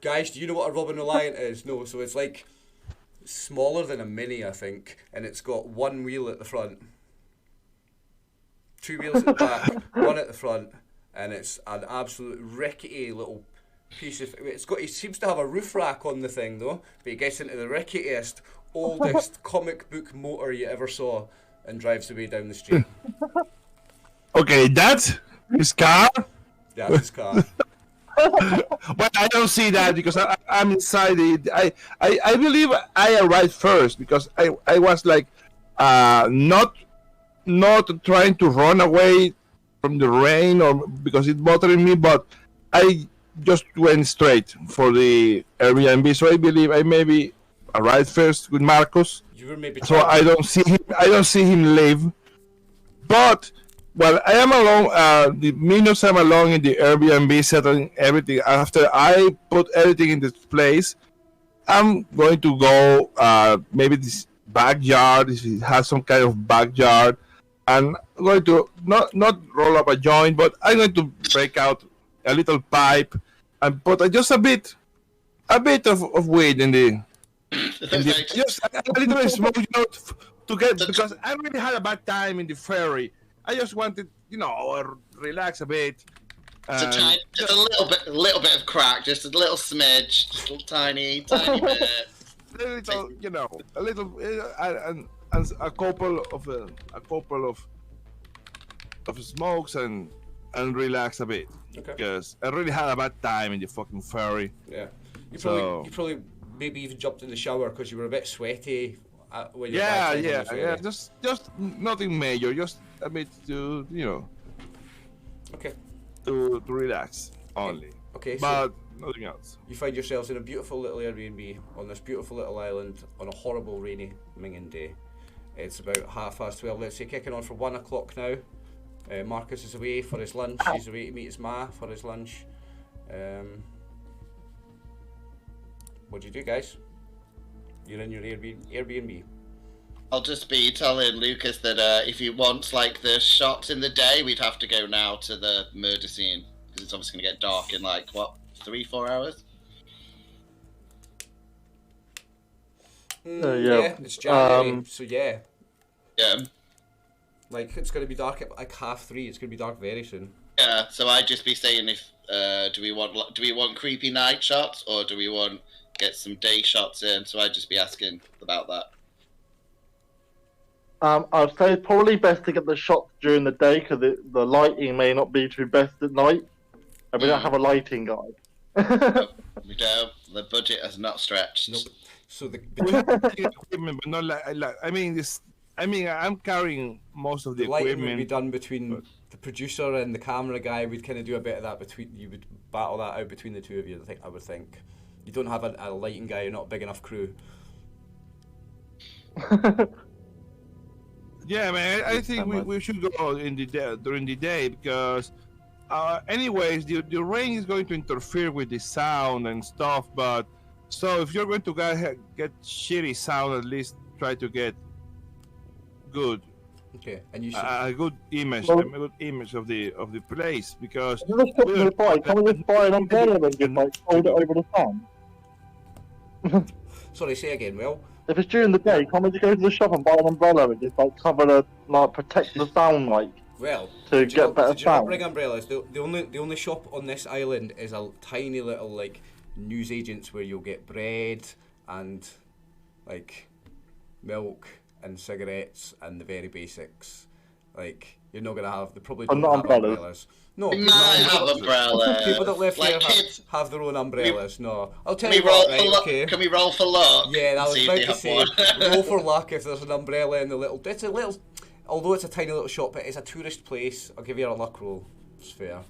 Guys, do you know what a Robin Reliant is? No, so it's like smaller than a Mini, I think, and it's got one wheel at the front, 2 wheels at the back, one at the front, and it's an absolute rickety little piece of. It seems to have a roof rack on the thing though, but he gets into the ricketiest, oldest comic book motor you ever saw and drives away down the street. Okay, that's his car. Yeah, his car. But I don't see that because I'm inside it. I believe I arrived first because I was like not trying to run away from the rain or because it bothering me, but I just went straight for the Airbnb. So I believe I maybe arrived first with Marcos. You were maybe so I don't see him leave. But well, I am alone. The minutes I'm alone in the Airbnb setting everything. After I put everything in this place, I'm going to go maybe this backyard if it has some kind of backyard, and I'm going to not roll up a joint, but I'm going to break out a little pipe and put just a bit of weed in the just a little smoke, to get, because I really had a bad time in the ferry. I just wanted, relax a bit. Just a little bit of crack, just a little smidge, just a little tiny bit. A little, and a couple of smokes and relax a bit. Okay. Because I really had a bad time in the fucking ferry. Yeah. You probably maybe even jumped in the shower because you were a bit sweaty. When Yeah. Just nothing major. Just a bit to Okay. to relax only. Okay. But nothing else. You find yourselves in a beautiful little Airbnb on this beautiful little island on a horrible rainy minging day. It's about 12:30. Let's say kicking on for 1 o'clock now. Marcus is away for his lunch. He's away to meet his ma for his lunch. What do you do, guys? You're in your Airbnb. I'll just be telling Lucas that if he wants like the shots in the day, we'd have to go now to the murder scene because it's obviously going to get dark in 3-4 hours. Yeah. It's January, so yeah. Yeah. It's going to be dark at 3:30. It's going to be dark very soon. Yeah. So I'd just be saying if do we want creepy night shots or do we want get some day shots in? So I'd just be asking about that. I'd say it's probably best to get the shots during the day because the lighting may not be too best at night, and we don't have a lighting guide. We don't. The budget has not stretched. Nope. So Equipment, but not I'm carrying most of the lighting equipment. would be done between the producer and the camera guy. We'd kind of do a bit of that you would battle that out between the two of you. I would think. You don't have a lighting guy. You're not a big enough crew. Yeah, man. I think we should go in the day, during the day because, anyways, the rain is going to interfere with the sound and stuff. But so if you're going to get shitty sound, at least try to get good. Okay, and you should a good image, a good image of the place because. Can we just buy an umbrella and just hold it over the sun? Sorry, say again, Will. If it's during the day, can't we just go to the shop and buy an umbrella and just cover protect the sound Well, to get better did you not sound? bring umbrellas? The only shop on this island is a tiny little newsagents where you'll get bread and milk and cigarettes and the very basics. You're not gonna have. They probably don't have umbrellas. No, we might have umbrellas. People that live here have their own umbrellas. No, I'll tell you what. Okay. Can we roll for luck? Yeah, I was about to say, roll for luck if there's an umbrella in the little. It's a little. Although it's a tiny little shop, it is a tourist place. I'll give you a luck roll. It's fair.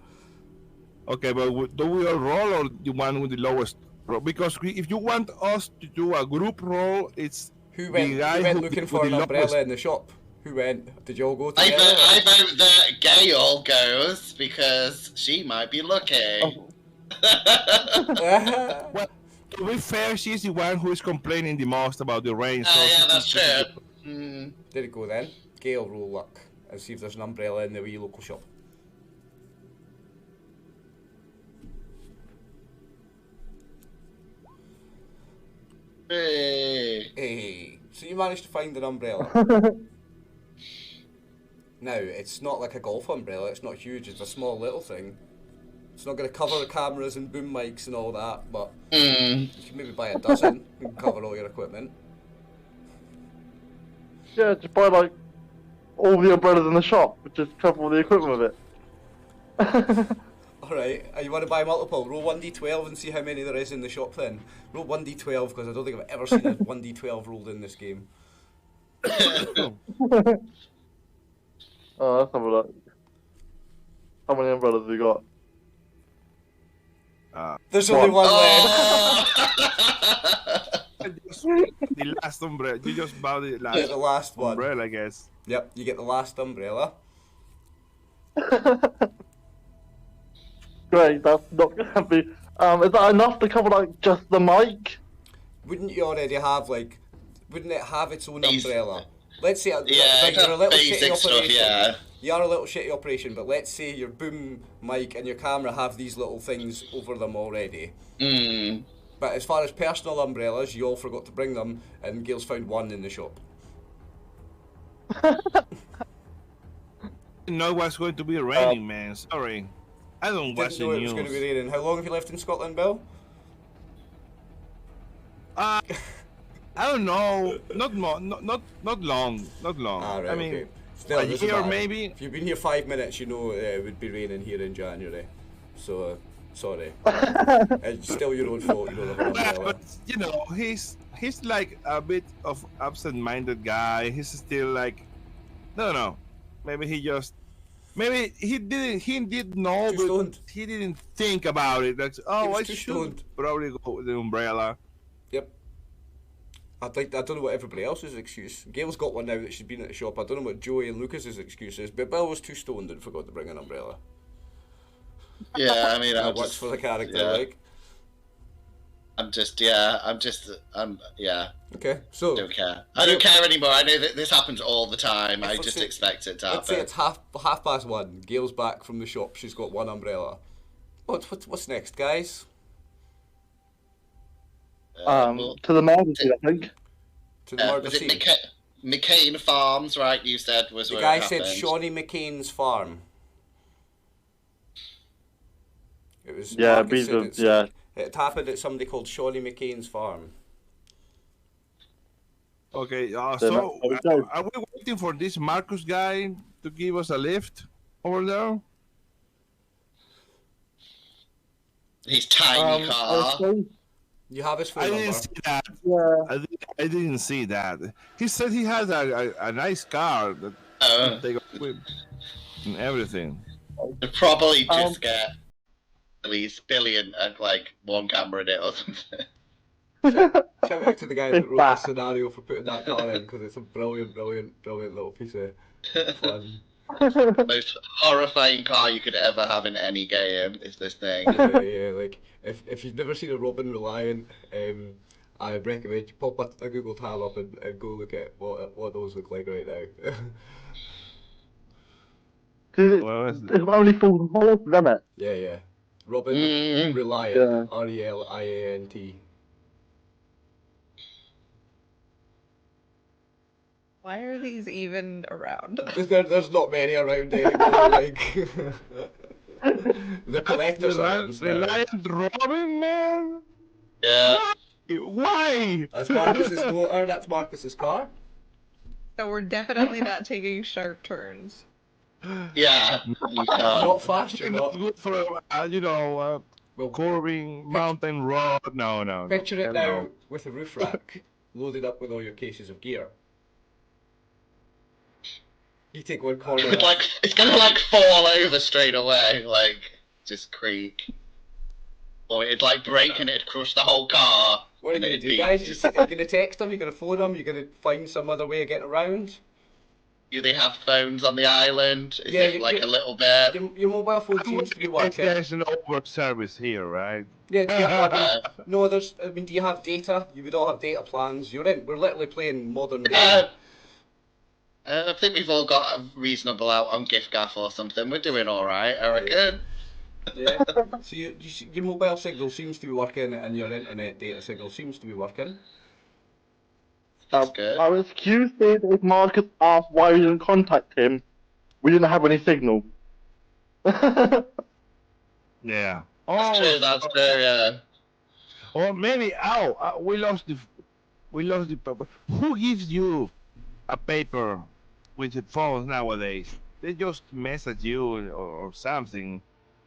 Okay, but do we all roll or the one with the lowest roll? Because if you want us to do a group roll, it's who went looking for an umbrella in the shop. Who went? Did you all go together? I vote that Gail goes because she might be looking. Well, to be fair, she's the one who is complaining the most about the rain. Yeah, that's true. There you go then. Gail, roll luck and see if there's an umbrella in the wee local shop. Hey. So you managed to find an umbrella. Now, it's not like a golf umbrella, it's not huge, it's a small little thing. It's not going to cover the cameras and boom mics and all that, but you can maybe buy a dozen and cover all your equipment. Yeah, just buy all the umbrellas in the shop, just cover all the equipment with it. Alright, you want to buy multiple? Roll 1d12 and see how many there is in the shop then. Roll 1d12 because I don't think I've ever seen a 1d12 rolled in this game. Oh, let's have a look. How many umbrellas have we got? There's only one left. The last umbrella. You just bought the last The last one. umbrella, I guess. Yep, you get the last umbrella. Great, that's not gonna be. Is that enough to cover like just the mic? Wouldn't you already have like? Wouldn't it have its own Base- umbrella? Let's say Yeah, like, you're a little shitty basic stuff, operation. yeah. You are a little shitty operation, but let's say your boom mic and your camera have these little things over them already. Mm. But as far as personal umbrellas, you all forgot to bring them, and Gail's found one in the shop. You know what's going to be raining, man. Sorry. I don't watch Didn't know the it was going to be news. raining. How long have you left in Scotland, Bill? I don't know. Not long. Not long. Ah, right, I mean, okay. Still, a doesn't year matter. maybe. If you've been here 5 minutes, you know it would be raining here in January. So, sorry. It's still your own fault. You don't have an Yeah, umbrella. but you know, he's like a bit of absent-minded guy. He's still like, I don't know. Maybe he did know, Too but stoned. he didn't think about it. Like, oh, was I too should stoned. probably go with the umbrella. Yep. I don't know what everybody else's excuse. Gail's got one now that she's been at the shop. I don't know what Joey and Lucas's excuse is, but Bill was too stoned and forgot to bring an umbrella. Yeah, I mean, That I'm works just for the character, yeah. like. Yeah. Okay, so Don't care. I don't care anymore. I know that this happens all the time. I let's just say- expect it to let's say happen. it's half past one. Gail's back from the shop. She's got one umbrella. What's next, guys? Well, To the magazine, I think. To the murder was it scene. McCain Farms, right? You said was The where guy it said happened. Shawnee McCain's farm. It was Yeah, Marcus said Beaver, yeah. It happened at somebody called Shawnee McCain's farm. Okay, Then so there we go. are we waiting for this Marcus guy to give us a lift over there? His tiny I car. would say, You have his phone I number. didn't see that. yeah. I didn't see that. He said he has a nice car that they got with and everything. They'll probably Um, just get at least billion and like one camera in it or something. Shout out to the guy that It's wrote back. the scenario for putting that car in because it's a brilliant little piece of fun. Most horrifying car you could ever have in any game is this thing. Yeah, like if you've never seen a Robin Reliant, I recommend you pop a Google tab up and go look at what those look like right now. Because Well, it's only full horse, isn't it? yeah. Robin Mm. Reliant, Yeah. Reliant. Why are these even around? There's not many around anymore, like the collector's items now. Reliant Robin, man. Yeah. Why? That's Marcus's motor, that's Marcus's car. So we're definitely not taking sharp turns. Yeah. You can't. Not fast, you're Not not. good for Well, curving mountain road. No. picture it hell now no. with a roof rack loaded up with all your cases of gear. You take one corner. It's gonna like fall over straight away, like just creak. Or it'd like break and it'd crush the whole car. What are you and gonna it'd do, be- guys? You're gonna text them? You're gonna phone them? You're gonna find some other way of getting around? Do they have phones on the island? Is Yeah, it like a little bit? Your mobile phone seems to be working. There's an over service here, right? Yeah, do you have, no, there's. I mean, do you have data? You would all have data plans. We're literally playing modern day. I think we've all got a reasonable out on GiftGaff or something. We're doing all right, I reckon. Yeah. So your mobile signal seems to be working, and your internet data signal seems to be working. That's good. Our excuse is if Marcus asked why we didn't contact him, we didn't have any signal. Yeah. That's true. That's true. Yeah. Or maybe we lost the paper. Who gives you a paper with the phones nowadays? They just message you or something,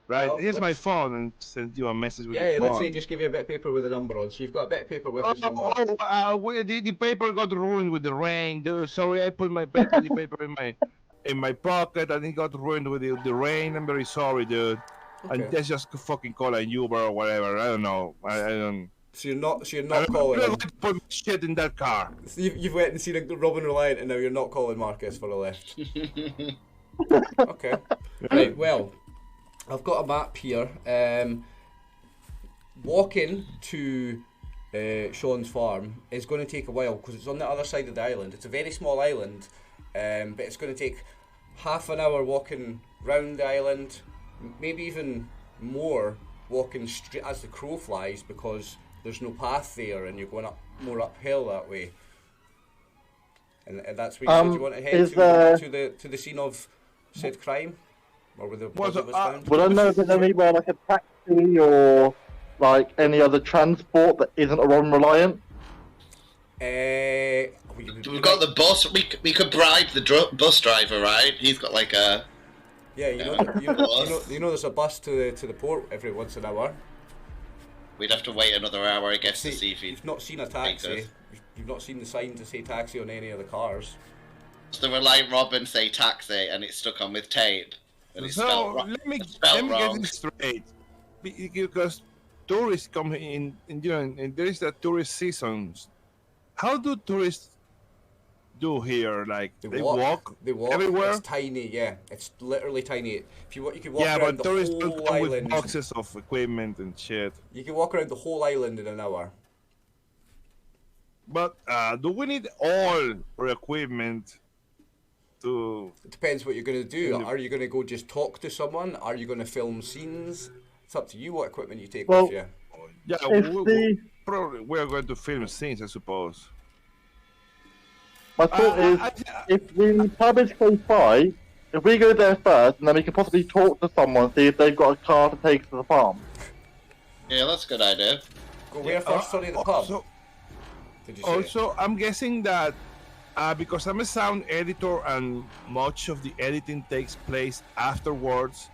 right? Well, Here's my phone and send you a message with Yeah, the let's phone. say just give you a bit of paper with a number on. So you've got a bit of paper with his number. The paper got ruined with the rain. Dude, sorry, I put the paper in my pocket and it got ruined with the rain. I'm very sorry, dude. Okay. And let's just fucking call an Uber or whatever. I don't know. I don't. So you're not I'm calling him. not going to put my shit in that car. So you've went and seen a Robin Reliant, and now you're not calling Marcus for a lift. Okay. Right, well, I've got a map here. Walking to Sean's farm is going to take a while because it's on the other side of the island. It's a very small island, but it's going to take half an hour walking round the island, maybe even more walking straight as the crow flies because there's no path there and you're going up more uphill that way. And that's where you said you want to head to the scene of said crime, or where the body was found. Would I know if there's anywhere like a taxi or like any other transport that isn't Ron reliant? We've got the bus. We could bribe the bus driver, right? He's got like a. Yeah, you know, there's a bus to the port every once in an hour. We'd have to wait another hour, I guess, to see if you've not seen a taxi. You've not seen the sign to say taxi on any of the cars. So we're like Robin say taxi, and it's stuck on with tape. And it's spelled wrong. Let me get this straight, because tourists come in, and there is the tourist seasons. How do tourists do here? Like they walk everywhere. It's tiny, yeah. It's literally tiny. If you could walk around but the tourists whole don't come island. with boxes of equipment and shit. You can walk around the whole island in an hour. But do we need all our equipment to? It depends what you're going to do. Are you going to go just talk to someone? Are you going to film scenes? It's up to you what equipment you take with you. Yeah, probably we're going to film scenes, I suppose. My thought is, if the pub is close by, if we go there first, and then we can possibly talk to someone, see if they've got a car to take to the farm. Yeah, that's a good idea. Go where first? Sorry, the pub. Also, I'm guessing that because I'm a sound editor and much of the editing takes place afterwards,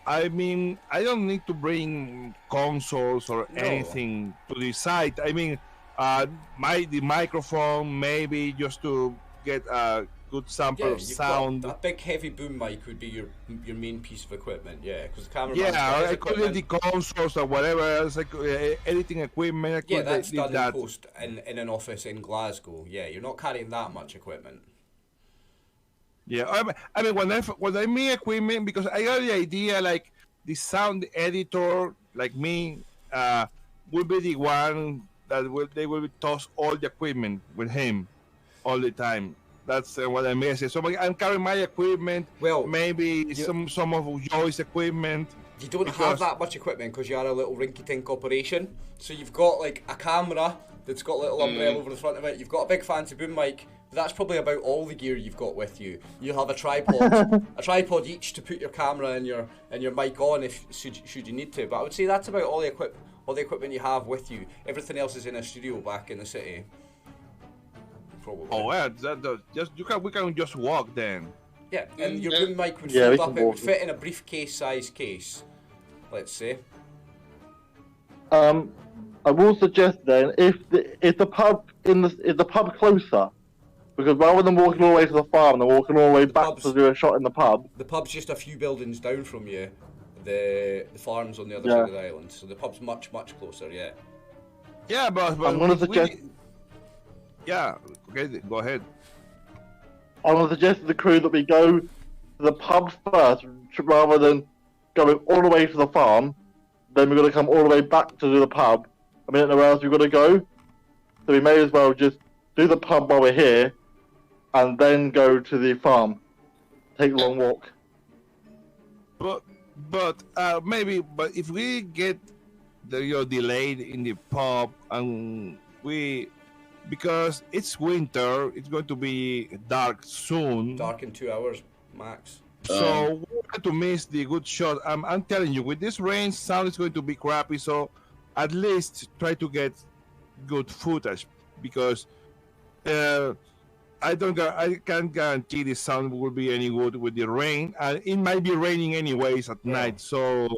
I mean, I don't need to bring consoles or anything to the site. I mean, the microphone, maybe just to get a good sample of sound. A big heavy boom mic would be your main piece of equipment, because the camera. Yeah, I could get the consoles or whatever else, like editing equipment. That's done in post in an office in Glasgow. Yeah, you're not carrying that much equipment. Yeah, I mean when I mean equipment, because I got the idea like the sound editor, like me, will be the one that they will toss all the equipment with him all the time. That's what I mean. So I'm carrying my equipment. Well, maybe some of Joy's equipment. You don't have that much equipment because you are a little rinky-tink operation. So you've got like a camera that's got a little umbrella over the front of it. You've got a big fancy boom mic. But that's probably about all the gear you've got with you. You'll have a tripod each to put your camera and your mic on if should you need to. But I would say that's about all the equipment you have with you. Everything else is in a studio back in the city. Probably. Oh yeah, we can just walk then. Yeah, and your boom mic would fold up. It would fit in a briefcase-sized case. Let's say. I will suggest then is the pub closer? Because rather than walking all the way to the farm, they're walking all the way back to do a shot in the pub. The pub's just a few buildings down from you. The farm's on the other side of the island, so the pub's much closer. Yeah. Yeah, but I'm gonna suggest. Yeah. Okay, go ahead. I want to suggest to the crew that we go to the pub first, rather than going all the way to the farm. Then we're gonna come all the way back to do the pub. I mean, where else we've got to go. So we may as well just do the pub while we're here, and then go to the farm. Take a long walk. But if we get delayed in the pub and because it's winter, it's going to be dark soon. Dark in 2 hours max. So we're going to miss the good shot. I'm telling you, with this rain, sound is going to be crappy. So at least try to get good footage, because I can't guarantee the sound will be any good with the rain, and it might be raining anyways at night. So,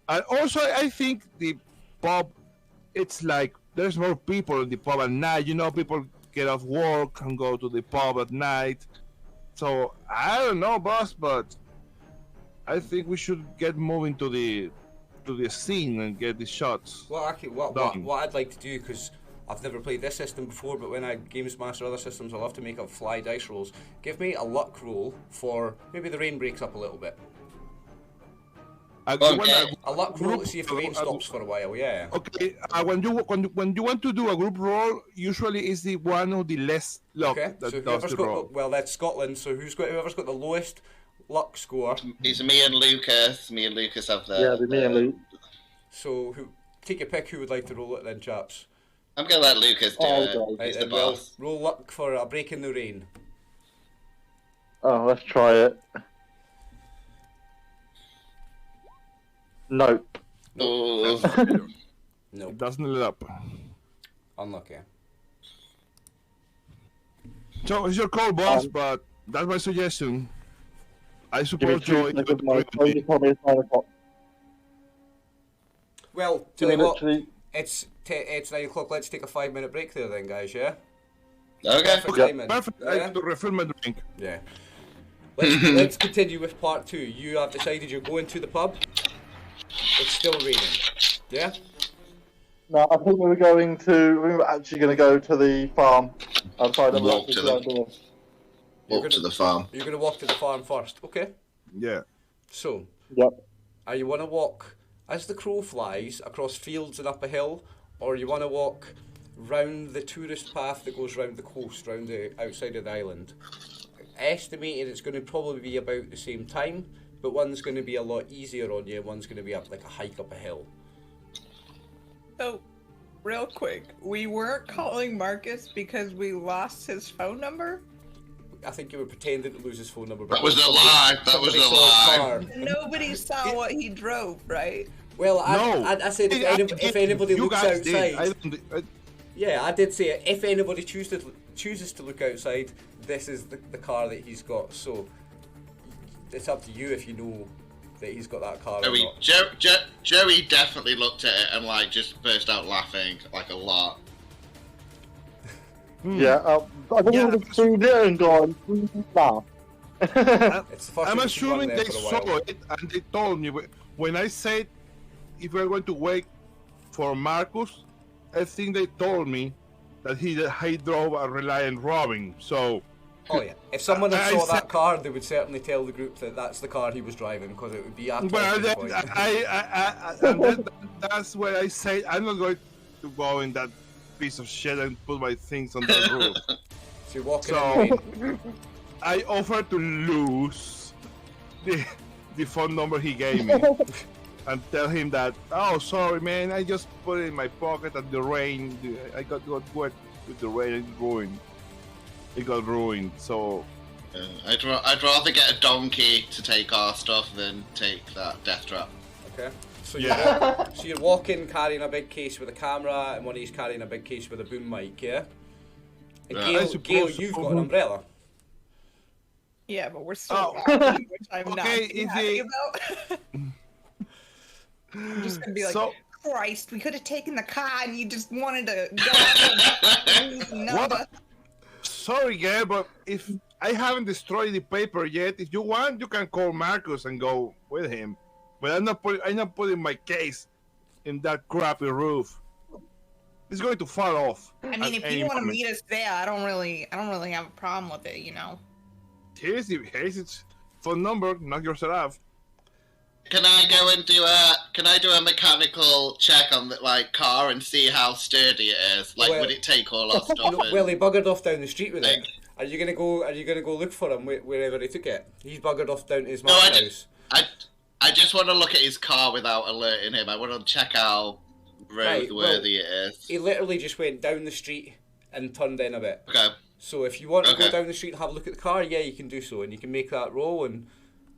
also I think the pub, it's like there's more people in the pub at night. People get off work and go to the pub at night. So I don't know, boss, but I think we should get moving to the scene and get the shots. Well, actually, what I'd like to do, because I've never played this system before, but when I games master other systems, I love to make up fly dice rolls. Give me a luck roll for maybe the rain breaks up a little bit. A luck roll to see if the rain stops for a while. Yeah. Okay. When you want to do a group roll, usually is the one of the less luck. Okay. So whoever's got well, that's Scotland. So whoever's got the lowest luck score? It's me and Lucas. Me and Lucas have the. Yeah, me and Luke. So take a pick. Who would like to roll it then, chaps? I'm gonna let Lucas do it. He's the boss. Roll luck for a break in the rain. Oh, let's try it. Nope. Oh. No. It doesn't lit up. Unlucky. So it's your call, boss, but that's my suggestion. I suppose Give me 2 seconds, Mike. Oh, you told me it's 9 o'clock. Well, tell you what, it's 9 o'clock. Let's take a 5-minute break there then, guys, yeah? Okay. Perfect. I have to refill my drink. Yeah. Let's continue with part 2. You have decided you're going to the pub. It's still raining. Yeah? No, I think we were actually going to go to the farm outside of Walk to the farm. You're going to walk to the farm first, okay? Yeah. So, Yep. are you want to walk as the crow flies across fields and up a hill, or you want to walk round the tourist path that goes round the coast, round the outside of the island? Estimated it's going to probably be about the same time, but one's going to be a lot easier on you, and one's going to be up like a hike up a hill. So, real quick, we weren't calling Marcus because we lost his phone number? I think you were pretending to lose his phone number. But That was a lie. That was a lie. Nobody saw what he drove, right? Well, I said if anybody looks outside... Yeah, I did say it. If anybody chooses to look outside, this is the car that he's got. So it's up to you if you know that he's got that car or not. Joey definitely looked at it and like just burst out laughing like a lot. Yeah, I think I would have seen it and gone, nah. I'm assuming they saw it and they told me when I said if we're going to wait for Marcus, I think they told me that he drove a Reliant Robin. So. Oh yeah. If someone had saw that car, they would certainly tell the group that that's the car he was driving because it would be absolutely. Well, that's where I say I'm not going to go in that piece of shit and put my things on the roof. So you're walking in the rain. I offered to lose the phone number he gave me and tell him that, oh, sorry, man, I just put it in my pocket and the rain, I got wet with the rain and ruined. It got ruined, so... I'd rather get a donkey to take our stuff than take that death trap. Okay. So you're walking carrying a big case with a camera and one of you's carrying a big case with a boom mic, yeah? And Gail, you've got an umbrella. Yeah, but we're still walking, which I'm not happy about. I'm just gonna be like, Christ, we could have taken the car and you just wanted to go. What? Sorry, Gail, but if I haven't destroyed the paper yet, if you want, you can call Marcus and go with him. But I'm not putting my case in that crappy roof. It's going to fall off. I mean, if you want to meet us there, I don't really have a problem with it, you know. Here's its phone number. Knock yourself. Can I go and do a mechanical check on the car and see how sturdy it is? Would it take all our stuff? Well, he buggered off down the street with it. Are you gonna go look for him wherever he took it? He's buggered off down to his mom's house. I just want to look at his car without alerting him. I want to check how roadworthy it is. He literally just went down the street and turned in a bit. Okay. So if you want to go down the street and have a look at the car, yeah, you can do so, and you can make that roll, and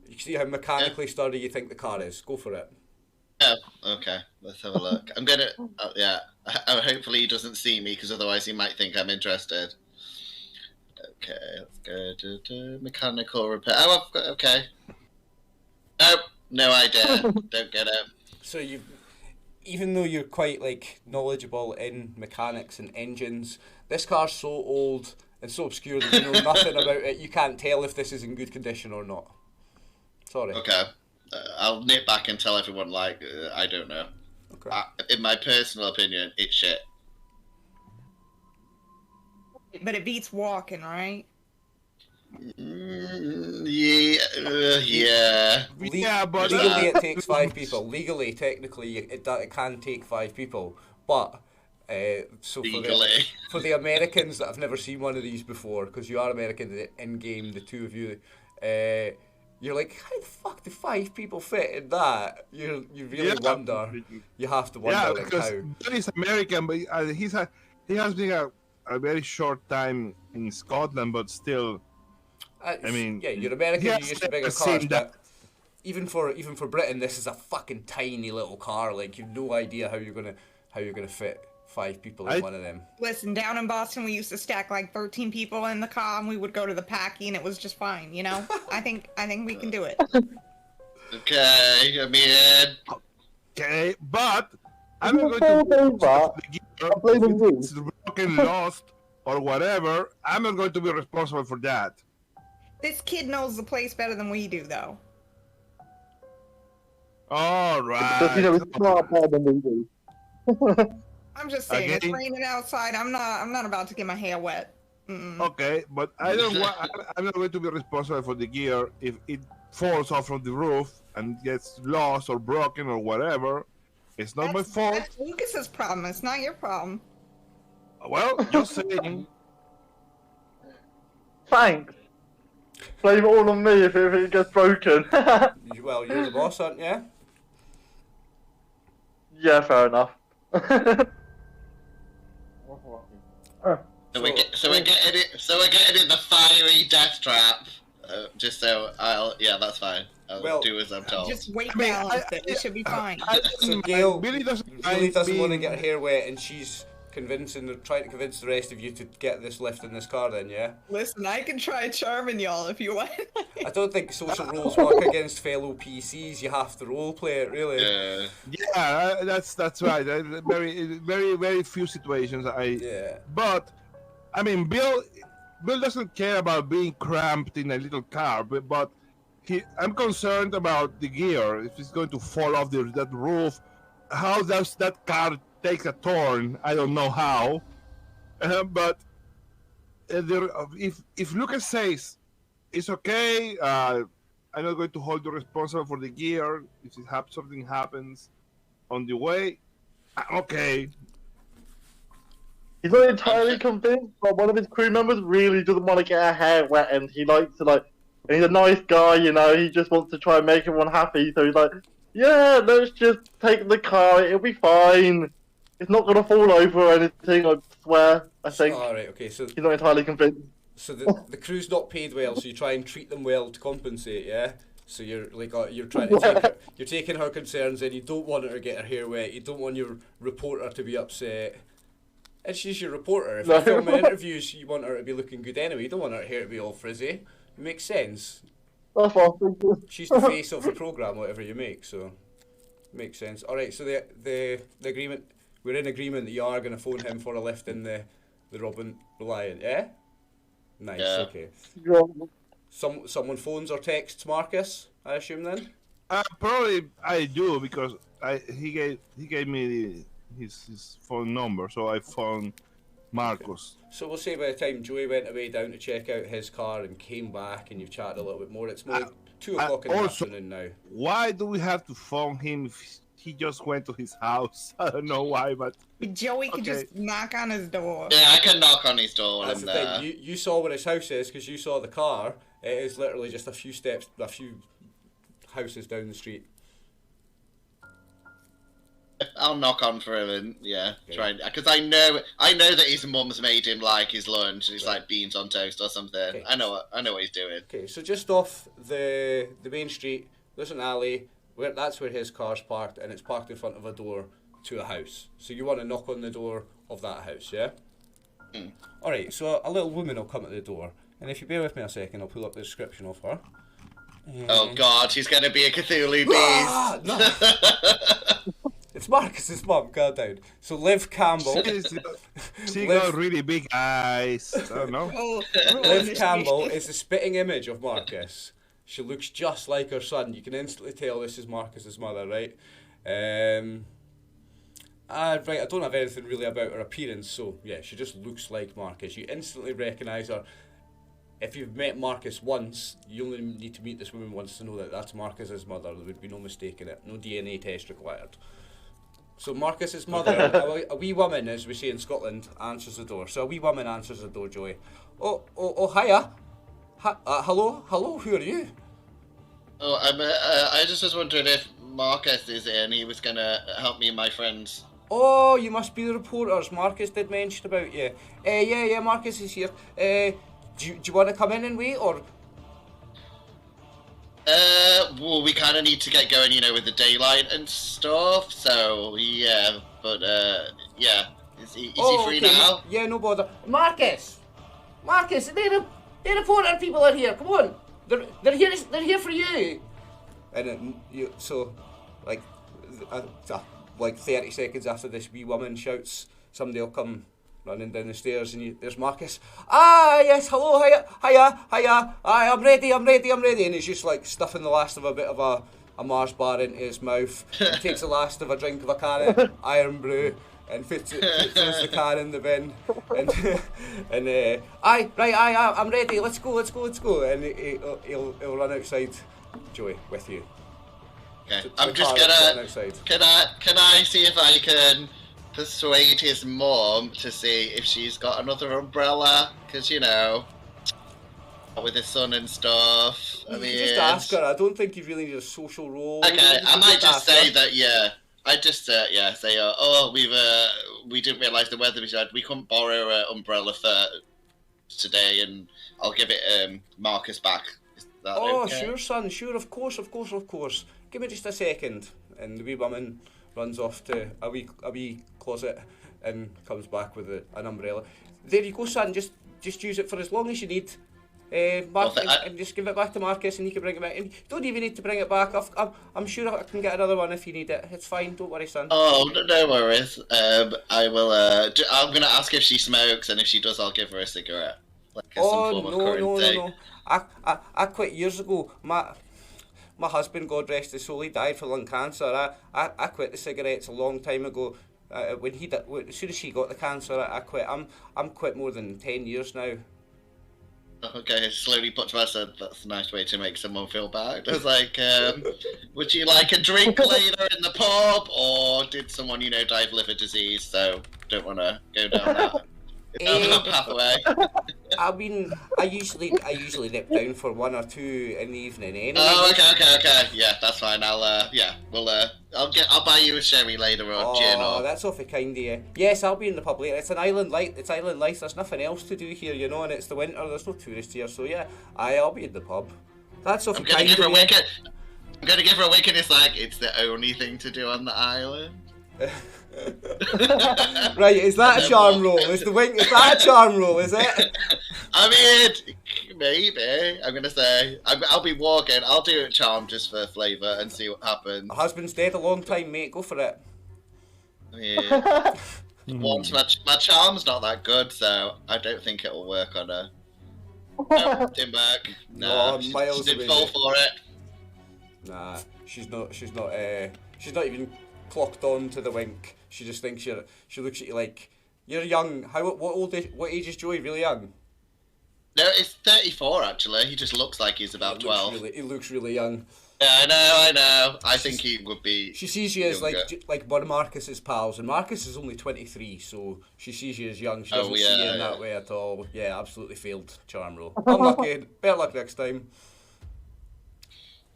you can see how mechanically sturdy you think the car is. Go for it. Yeah. Okay. Let's have a look. I'm gonna. Yeah. Hopefully he doesn't see me, because otherwise he might think I'm interested. Okay. Let's go to mechanical repair. Oh, okay. Nope. No idea. Don't get it. So even though you're quite knowledgeable in mechanics and engines, this car's so old and so obscure that you know nothing about it. You can't tell if this is in good condition or not. Sorry. Okay. I'll nip back and tell everyone I don't know. Okay. In my personal opinion, it's shit. But it beats walking, right? Yeah. Yeah, but Legally, it takes 5 people. Legally, technically, it can take 5 people. But so Legally. for the Americans that have never seen one of these before, because you are American in game, the two of you, you're like, how the fuck do 5 people fit in that? You really wonder. You have to wonder like because how. Bill is American, but he has been a very short time in Scotland, but still. I mean, yeah, you're American. yeah, You used to bigger I've cars, seen but even for Britain, this is a fucking tiny little car. Like you've no idea how you're gonna fit 5 people in one of them. Listen, down in Boston, we used to stack like 13 people in the car, and we would go to the Packy, and it was just fine. You know, I think we can do it. Okay, I mean. Okay, but I'm not If going you to fall over, I'm blaming you. it's broken, lost, or whatever. I'm not going to be responsible for that. This kid knows the place better than we do, though. All Because, you know, right. it's not better than we do. I'm just saying, it's Again- raining outside. I'm not about to get my hair wet. Mm-mm. Okay, but I don't want. I'm not going to be responsible for the gear if it falls off from the roof and gets lost or broken or whatever. It's not my fault. That's Lucas's problem. It's not your problem. Well, just saying. Thanks. Blame it all on me if it gets broken. Well, you're the boss, aren't you? Yeah, fair enough. So we're getting in the fiery death trap. Just so that's fine. I'll do as I'm told. Just weight I mean, balance it. We should be fine. So Gail Billy doesn't really doesn't want to being- get her hair wet, and she's trying to convince the rest of you to get this lift in this car. Then, yeah. Listen, I can try charming y'all if you want. I don't think social roles work against fellow PCs. You have to role play it, really. Yeah, that's right. Very few situations. Yeah. But I mean, Bill doesn't care about being cramped in a little car, but I'm concerned about the gear. If it's going to fall off that roof, how does that car take a turn? I don't know how. But if Lucas says it's okay, I'm not going to hold you responsible for the gear. If something happens on the way, I'm okay. He's not entirely convinced, but one of his crew members really doesn't want to get her hair wet, and he likes to, and he's a nice guy, you know, he just wants to try and make everyone happy, so he's like, yeah, let's just take the car, it'll be fine. It's not going to fall over or anything, I swear, I think. Alright, okay, so He's not entirely convinced. So the crew's not paid well, so you try and treat them well to compensate, yeah? So you're like you're trying to take her, you're taking her concerns in, you don't want her to get her hair wet, you don't want your reporter to be upset. And she's your reporter. If you're filming interviews, you want her to be looking good anyway. You don't want her hair to be all frizzy. It makes sense. That's awesome. She's the face of the programme, whatever you make, so makes sense. Alright, so the agreement, we're in agreement that you are going to phone him for a lift in the Robin Reliant, yeah? Nice, Yeah. okay. Yeah. Someone phones or texts Marcus, I assume then? Probably I do because he gave me his phone number, so I phoned Marcus. So we'll say by the time Joey went away down to check out his car and came back and you've chatted a little bit more, it's more like 2 o'clock in the also- afternoon now. Why do we have to phone him if he just went to his house? I don't know why, but Joey could Okay. just knock on his door. Yeah, I can knock on his door while That's I'm the there. thing, you saw where his house is because you saw the car. It is literally just a few houses down the street. I'll knock on for him and Okay. try because I know that his mum's made him like his lunch. It's like beans on toast or something. Okay. I know what he's doing. Okay, so just off the main street, there's an alley. That's where his car's parked, and it's parked in front of a door to a house. So you want to knock on the door of that house, yeah? Mm. Alright, so a little woman will come at the door, and if you bear with me a second, I'll pull up the description of her. Oh God, he's gonna be a Cthulhu Ah, beast. no. It's Marcus's mum, calm down. So Liv Campbell. she Liv- got really big eyes. I don't know. Oh, Liv Campbell is the spitting image of Marcus. She looks just like her son. You can instantly tell this is Marcus's mother, right? Right, I don't have anything really about her appearance, so yeah, she just looks like Marcus. You instantly recognise her. If you've met Marcus once, you only need to meet this woman once to know that that's Marcus's mother. There would be no mistaking it. No DNA test required. So Marcus's mother, a wee woman, as we say in Scotland, answers the door. So a wee woman answers the door, Joey. Oh, hiya. Hello, who are you? Oh, I just was wondering if Marcus is in. He was gonna help me and my friends. Oh, you must be the reporters. Marcus did mention about you. Yeah, Marcus is here. Do you want to come in and wait, or? Well, we kind of need to get going, with the daylight and stuff. So yeah, but yeah, is he free now? Yeah, no bother. Marcus, the reporter people are here. Come on, they're here. They're here for you. And then like 30 seconds after this wee woman shouts, somebody will come running down the stairs, and there's Marcus. Ah, yes, hello, hiya. Aye, I'm ready. And he's just like stuffing the last of a bit of a Mars bar into his mouth. He takes the last of a drink of a can of Iron Brew and throws the can in the bin. And I'm ready. Let's go. And he'll run outside, Joey, with you. Okay, I'm just gonna. Can I see if I can persuade his mom to see if she's got another umbrella? Because with his son and stuff. You just ask her. I don't think you really need a social role. Okay, I might just say that. Yeah, I just say we didn't realise the weather was bad. We couldn't borrow an umbrella for today, and I'll give it Marcus back. Is that okay? Sure, son. Sure, of course. Give me just a second. And the wee woman runs off to a wee closet and comes back with an umbrella. There you go, son. Just use it for as long as you need. And just give it back to Marcus, and he can bring it back. And you don't even need to bring it back. I'm sure I can get another one if you need it. It's fine. Don't worry, son. Oh, no worries. I will. I'm gonna ask if she smokes, and if she does, I'll give her a cigarette. No. I quit years ago. My husband, God rest his soul, he died for lung cancer. I quit the cigarettes a long time ago. As soon as she got the cancer, I quit. I'm quit more than 10 years now. Okay, slowly put to myself. That's a nice way to make someone feel bad. I was like, would you like a drink later in the pub, or did someone die of liver disease? So don't want to go down that. Pathway. I mean, I usually nip down for one or two in the evening anyway. Oh, okay. Yeah, that's fine. I'll buy you a sherry later or gin. Oh, that's awfully kind of you. Yes, I'll be in the pub later. It's island life. There's nothing else to do here, and it's the winter. There's no tourists here, so yeah, I'll be in the pub. That's awfully kind of you. I'm gonna give her a wink, and it's the only thing to do on the island. Right, is that a charm roll? Is that a charm roll, is it? I mean, maybe. I'm gonna say I'll be walking. I'll do a charm just for flavour and see what happens. My husband's dead a long time, mate. Go for it. Yeah. Once my charm's not that good, so I don't think it'll work on her. No, didn't work. No, she didn't fall for it. Nah, she's not even clocked on to the wink. She just thinks she looks at you like you're young. What age is Joey? Really young? No, it's 34 actually. He just looks like he's about 12. He looks really young. Yeah, I know. I think he would be. She sees you as like one of Marcus's pals, and Marcus is only 23, so she sees you as young. She doesn't see you in that way at all. Yeah, absolutely failed charm roll. Unlucky. Better luck next time.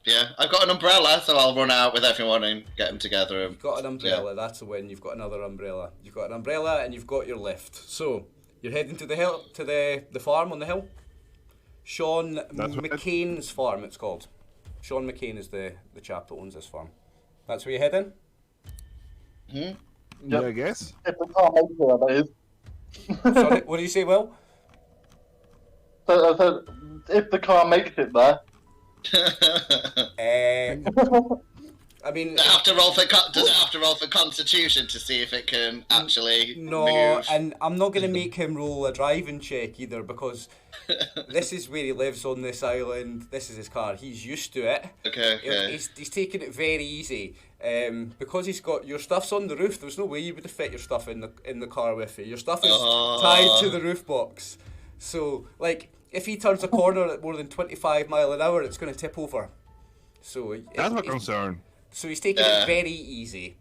Yeah, I've got an umbrella, so I'll run out with everyone and get them together. You've got an umbrella, that's a win. You've got another umbrella. You've got an umbrella and you've got your lift. So, you're heading to the farm on the hill. Sean McCain's farm, it's called. Sean McCain is the chap that owns this farm. That's where you're heading? Yeah, I guess. If the car makes it, that is. Sorry, what did you say, Will? So I said, if the car makes it there. I mean, does it have to roll for Constitution to see if it can actually no, move? And I'm not going to make him roll a driving check either, because This is where he lives on this island. This is his car. He's used to it. Okay. He's taking it very easy. Because he's got your stuff's on the roof. There's no way you would have fit your stuff in the car with you. Your stuff is tied to the roof box. So like if he turns a corner at more than 25 mile an hour, it's going to tip over. So That's a concern. So he's taking it very easy.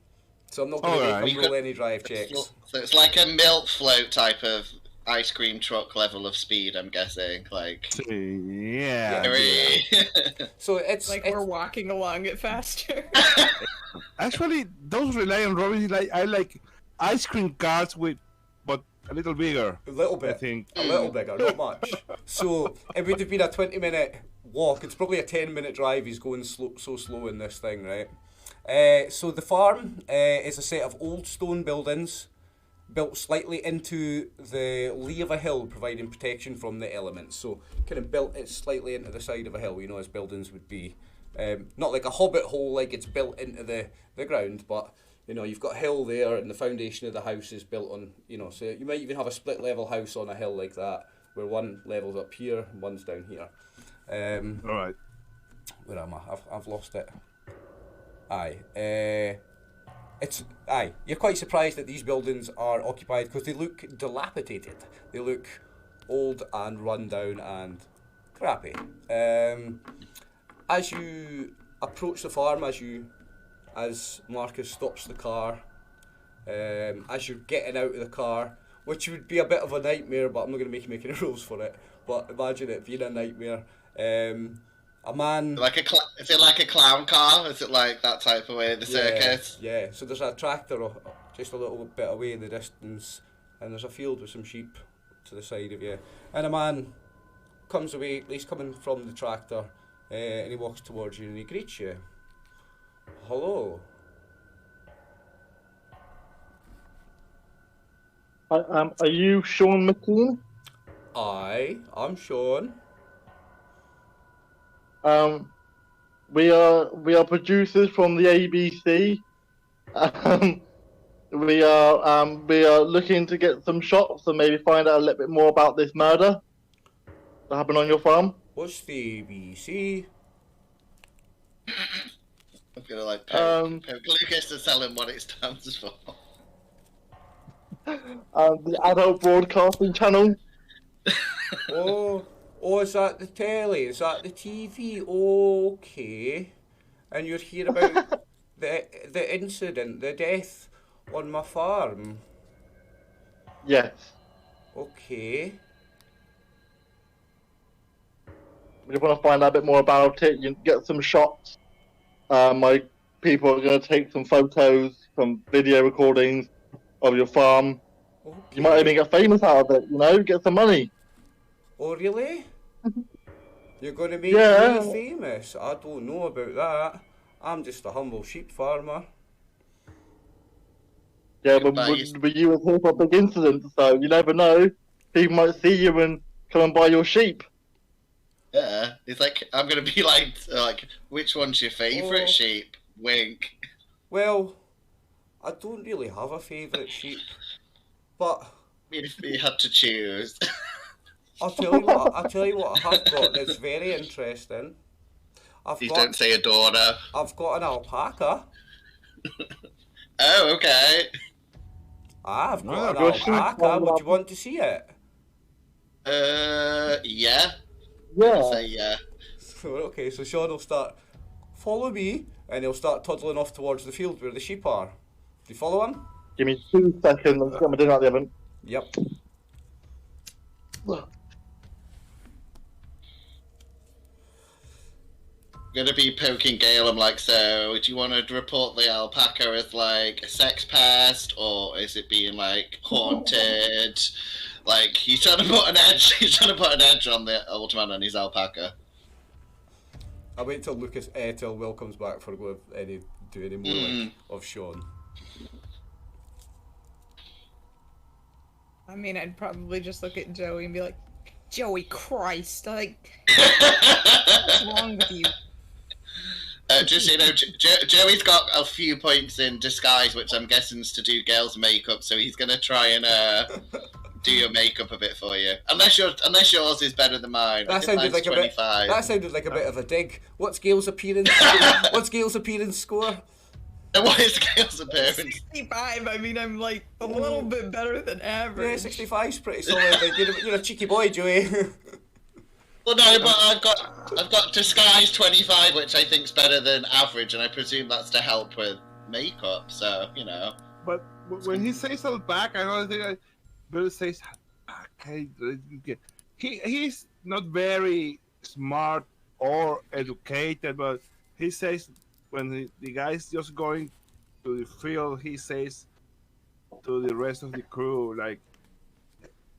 So I'm not going to make him roll any drive checks. So it's like a milk float type of ice cream truck level of speed, I'm guessing. Like, yeah. So it's like we're walking along it faster. Actually, those rely on Robin. I like ice cream carts but a little bigger. A little bit. I think. A little bigger, not much. So it would have been a 20-minute walk. It's probably a 10-minute drive. He's going so slow in this thing, right? So the farm is a set of old stone buildings built slightly into the lee of a hill, providing protection from the elements. So kind of built it slightly into the side of a hill, as buildings would be. Not like a hobbit hole, like it's built into the ground, but you've got a hill there and the foundation of the house is built on, so you might even have a split level house on a hill like that, where one level's up here and one's down here. Alright. Where am I? I've lost it. You're quite surprised that these buildings are occupied because they look dilapidated. They look old and run down and crappy. As you approach the farm, as Marcus stops the car, as you're getting out of the car, which would be a bit of a nightmare, but I'm not going to make you make any rules for it. But imagine it being a nightmare. A man... Is it like a clown car? Is it like that type of way, the circus? Yeah, so there's a tractor just a little bit away in the distance, and there's a field with some sheep to the side of you. And a man comes away, he's coming from the tractor, and he walks towards you and he greets you. Hello. Are you Sean McKean? I'm Sean. We are producers from the ABC. We are looking to get some shots and maybe find out a little bit more about this murder that happened on your farm. What's the ABC? I'm gonna poke Lucas to tell him what it stands for. The Adult Broadcasting Channel. Oh, is that the telly? Is that the TV? Okay. And you're here about the incident, the death on my farm? Yes. Okay. We just want to find out a bit more about it. You get some shots. My people are going to take some photos, some video recordings of your farm. Okay. You might even get famous out of it, get some money. Oh, really? You're going to make me famous? I don't know about that. I'm just a humble sheep farmer. Yeah, but you were here for a big incident, so you never know. People might see you and come and buy your sheep. Yeah, it's like, I'm going to be like, which one's your favourite sheep? Wink. Well, I don't really have a favourite sheep, but... If you had to choose... I'll tell you what I have got that's very interesting. Don't say a daughter. I've got an alpaca. Oh, okay. I've got an alpaca. Would you want to see it? Yeah. Yeah. Say yeah. Okay, so Sean will start, follow me, and he'll start toddling off towards the field where the sheep are. Do you follow him? Give me 2 seconds, I'll get my dinner out the oven. Yep. Gonna be poking Gale. I'm like, so do you want to report the alpaca as like a sex pest, or is it being like haunted? Like he's trying to put an edge. He's trying to put an edge on the old man and his alpaca. I'll wait till till Will comes back for do any more of Sean. I mean, I'd probably just look at Joey and be like, Joey Christ, like, what's wrong with you? Just so you know, Joey's got a few points in disguise, which I'm guessing is to do Gale's makeup, so he's gonna try and do your makeup a bit for you. Unless yours is better than mine. That sounded like 25. That sounded like a bit of a dig. What's Gail's appearance? What's Gail's appearance score? And what is Gail's appearance? 65. I mean, I'm like a little bit better than average. Yeah, 65's pretty solid. Like, you're a cheeky boy, Joey. Well, no, but I've got disguise 25, which I think's better than average, and I presume that's to help with makeup. So But when he says alpaca, I think Bill says alpaca. He's not very smart or educated, but he says when the guy's just going to the field, he says to the rest of the crew, like,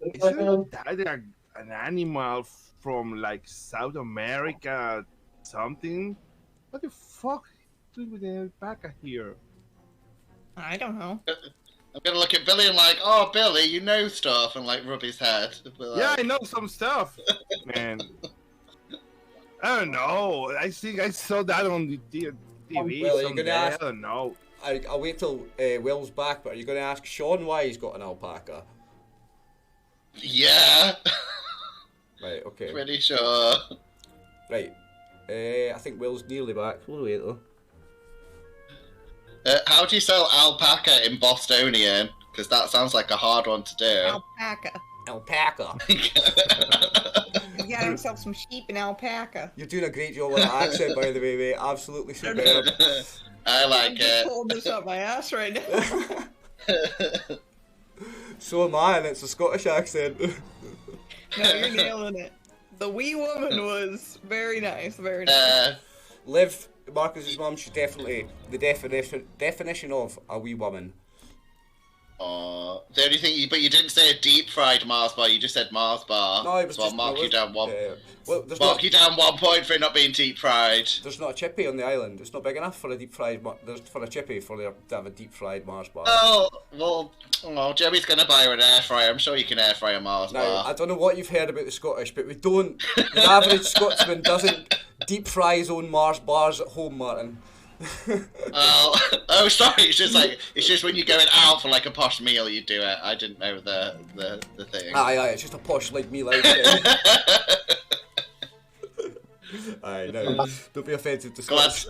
isn't that an animal from like South America, something? What the fuck is doing with the alpaca here? I don't know. I'm gonna look at Billy and like, oh, Billy, you know stuff, and like rub his head. Like, Yeah, I know some stuff, man. I don't know. I think I saw that on the TV. Well, you're someday. gonna ask- I don't know. I'll wait till Will's back, but are you going to ask Sean why he's got an alpaca? Yeah. Right, okay. Pretty sure. Right. I think Will's nearly back. We'll wait though. How do you spell alpaca in Bostonian? Because that sounds like a hard one to do. Alpaca. Alpaca. He got himself some sheep in alpaca. You're doing a great job with that accent, by the way, mate. Absolutely superb. I like I'm just it. pulling this up my ass right now. So am I, and it's a Scottish accent. No, you're nailing it. The wee woman was very nice, very nice. Liv, Marcus's mum, she's definitely the definition of a wee woman. the only thing, but you didn't say a deep fried Mars bar. You just said Mars bar. No, it was so just, I'll mark you down one. Well, You down 1 point for it not being deep fried. There's not a chippy on the island. It's not big enough for a deep fried. There's for a chippy for there to have a deep fried Mars bar. Oh well, Jerry's gonna buy her an air fryer. I'm sure you can air fry a Mars Now, bar. I don't know what you've heard about the Scottish, but we don't. The average Scotsman doesn't deep fry his own Mars bars at home, Martin. Oh, sorry. It's just when you're going out for like a posh meal, you do it. I didn't know the thing. Aye, it's just a posh like me like. Aye, no, don't be offended to Scots.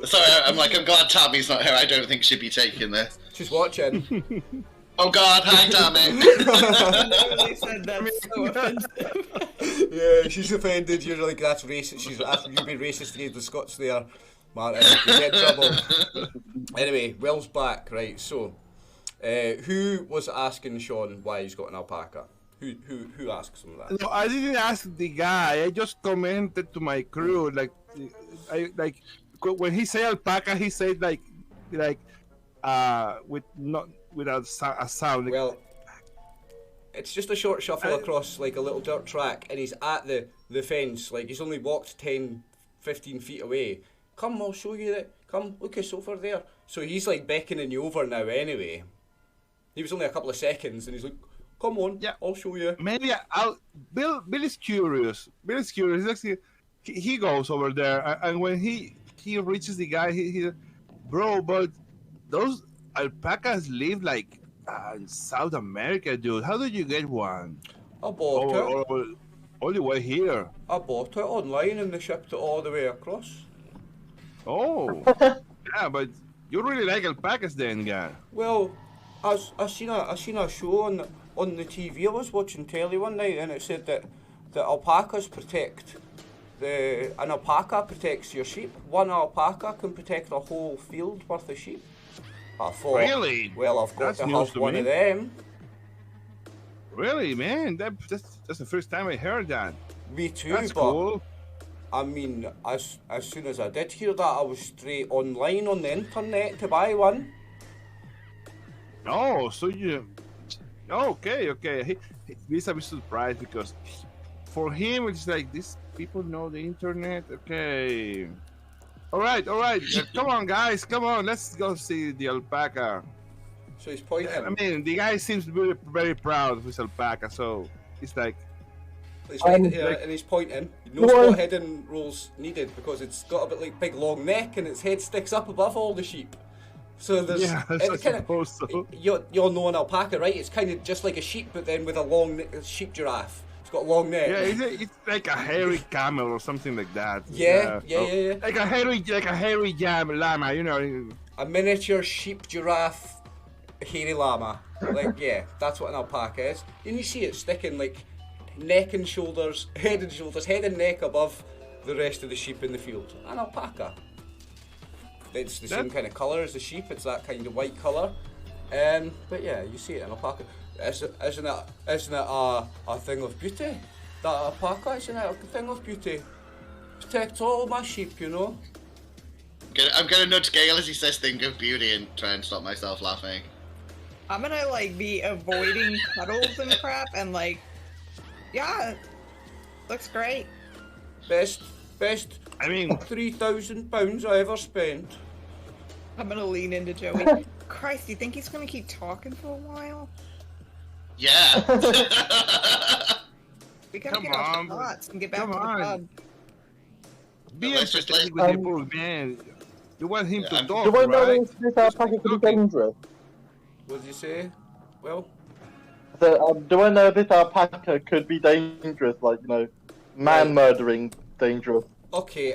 Sorry, I'm glad Tammy's not here. I don't think she'd be taking this. She's watching. Oh God, hi Tammy. They said that's so offensive. Yeah, she's offended. You're like, that's racist. You've been racist against the Scots there, Martin. You get in trouble. Anyway, Will's back, right? So, who was asking Sean why he's got an alpaca? Who asks him that? No, I didn't ask the guy. I just commented to my crew, when he said alpaca, he said without a sound. Well, it's just a short shuffle across like a little dirt track, and he's at the fence. Like he's only walked 10, 15 feet away. Come, I'll show you that. Come, look, it's over there. So he's like beckoning you over now. Anyway, he was only a couple of seconds, and he's like, "Come on, yeah, I'll show you." Maybe Bill is curious. Bill is curious. Actually, he goes over there, and when he reaches the guy, he bro, but those alpacas live like in South America, dude. How did you get one? I bought it. All the way here. I bought it online, and they shipped it all the way across. Oh, yeah, but you really like alpacas, then, guy. Well, I seen a show on the TV. I was watching telly one night, and it said that the alpacas protect an alpaca protects your sheep. One alpaca can protect a whole field worth of sheep. I thought, really? Well, I've got That's to news have to one me. of them. Really, man? That's the first time I heard that. Me too, That's but cool. I mean, as soon as I did hear that, I was straight online on the internet to buy one. Oh, so you... Okay. He's a bit surprised because for him, it's like, these people know the internet. Okay. All right. Come on, guys. Come on. Let's go see the alpaca. So he's pointing. I mean, the guy seems to be very proud of his alpaca, so it's like... He's right here, and he's pointing. No spot hidden rolls needed because it's got a bit like big long neck and its head sticks up above all the sheep. So there's Yeah, I it's kind suppose so. you'll know an alpaca, right? It's kind of just like a sheep, but then with a long sheep giraffe. It's got a long neck. Yeah, it's like a hairy camel or something like that. Yeah. Like a hairy llama, you know. A miniature sheep giraffe hairy llama. Like, yeah, that's what an alpaca is. And you see it sticking like neck and shoulders, head and neck above the rest of the sheep in the field. An alpaca. It's the same kind of colour as the sheep, it's that kind of white colour. But yeah, you see it in alpaca. Isn't it a thing of beauty? That alpaca, isn't it a thing of beauty? Protect all my sheep, you know? I'm gonna nudge Gale as he says thing of beauty and try and stop myself laughing. I'm gonna like be avoiding puddles and crap and like, yeah, looks great. Best I mean, £3,000 I ever spent. I'm gonna lean into Joey. Christ, you think he's gonna keep talking for a while? Yeah. We gotta Come get off on. the thoughts and get back Come to the on. pub. be let's just empathetic let- with the poor man. You want him to I'm- talk, Do I know right? this alpaca could be Okay. dangerous? What did you say? Well, So, do I know this alpaca could be dangerous, like, you know, man-murdering dangerous? okay,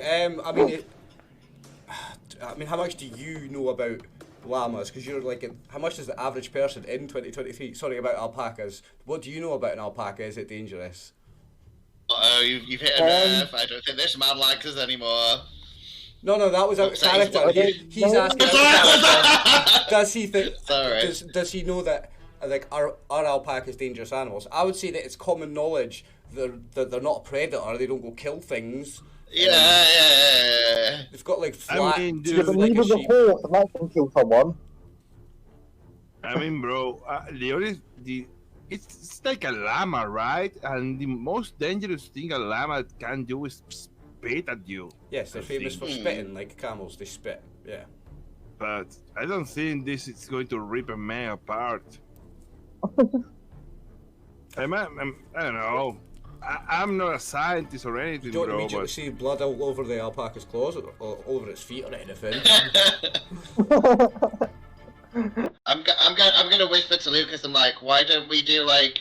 I mean, how much do you know about llamas? Because you're like, how much does the average person in 2023, sorry, about alpacas, what do you know about an alpaca? Is it dangerous? Oh, you've hit a nerve. I don't think this man likes us anymore. No, that was out of Oops, that is character. what- He's asking out of character. Does he think, Sorry. does he know that, like, are alpacas dangerous animals? I would say that it's common knowledge that they're not a predator, they don't go kill things. Yeah. They've got like I flat mean, teeth dude, But like a neither the sheep. horse and that can kill someone. I mean, bro, it's like a llama, right? And the most dangerous thing a llama can do is spit at you. Yes, they're I famous think. for spitting, like camels, they spit, yeah. But I don't think this is going to rip a man apart. I don't know. I'm not a scientist or anything, You don't bro. immediately But see blood all over the alpaca's claws or over its feet or anything. I'm gonna whisper to Lucas. I'm like, why don't we do like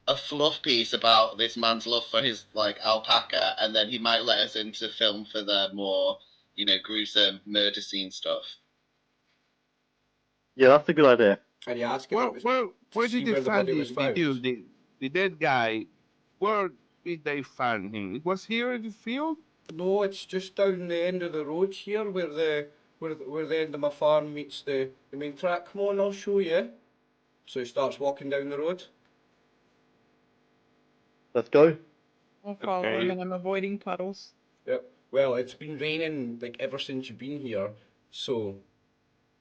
a fluff piece about this man's love for his like alpaca, and then he might let us into film for the more, gruesome murder scene stuff. Yeah, that's a good idea. And you ask him where see did they where the find body was found. the dead guy? Where did they find him? It was here in the field? No, it's just down the end of the road here where the end of my farm meets the main track. Come on, I'll show you. So he starts walking down the road. Let's go. I'll follow Okay. him and I'm avoiding puddles. Yep. Well, it's been raining like ever since you've been here, so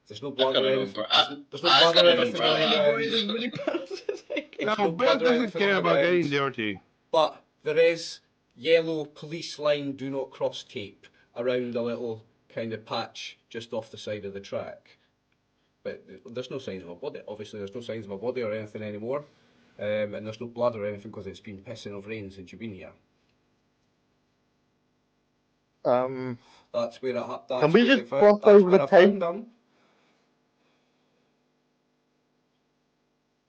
there's no blood got or an anything. umbrella. There's no I've blood or got an anything on umbrella. the Avoid as ground. many puddles as I can. No, no Beth blood or doesn't anything care on the about getting ground. dirty. But there is yellow police line do not cross tape around a little kind of patch just off the side of the track. But there's no signs of a body. Obviously, there's no signs of a body or anything anymore. And there's no blood or anything because it's been pissing of rain since you've been here. That's where it happened. Can we just cross over the tape?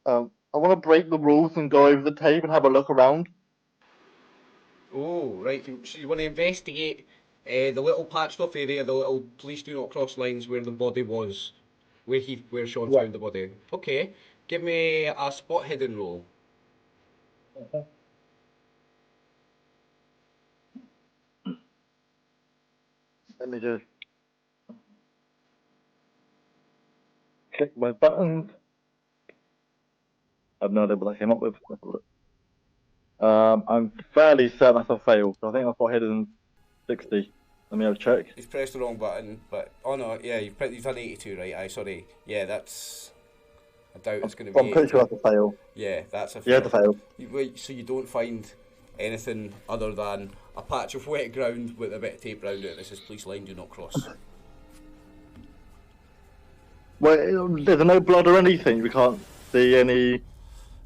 I want to break the rules and go over the tape and have a look around. Oh, right. So you want to investigate the little patched off area, the little police do not cross lines where the body was, where Sean Yeah. found the body. Okay, give me a spot hidden roll. Let me just click my buttons. I have no idea what I came up with. Let's have a look. I'm fairly certain that's a fail. So I think I've got hidden 60. Let me have a check. You've pressed the wrong button, but oh no, yeah, you've done 82, right? Aye, sorry. Yeah, that's. I doubt it's going to be. I'm pretty sure that's a fail. Yeah, that's a. Yeah, it's a fail. So you don't find anything other than a patch of wet ground with a bit of tape around it that says "Police line do not cross." Well, there's no blood or anything. We can't see any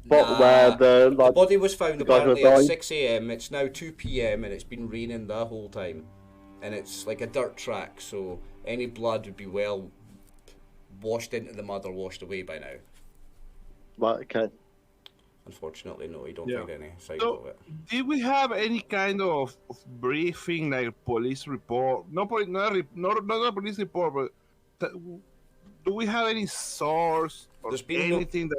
spot where the The body was found the guy who apparently at died. 6 a.m. It's now 2 p.m. and it's been raining the whole time, and it's like a dirt track, so any blood would be well washed into the mud or washed away by now. Right, okay. Unfortunately, no, you don't Yeah. find any signs So, of it. did we have any kind of briefing, like police report? Not a police report, but do we have any source or There's been no- anything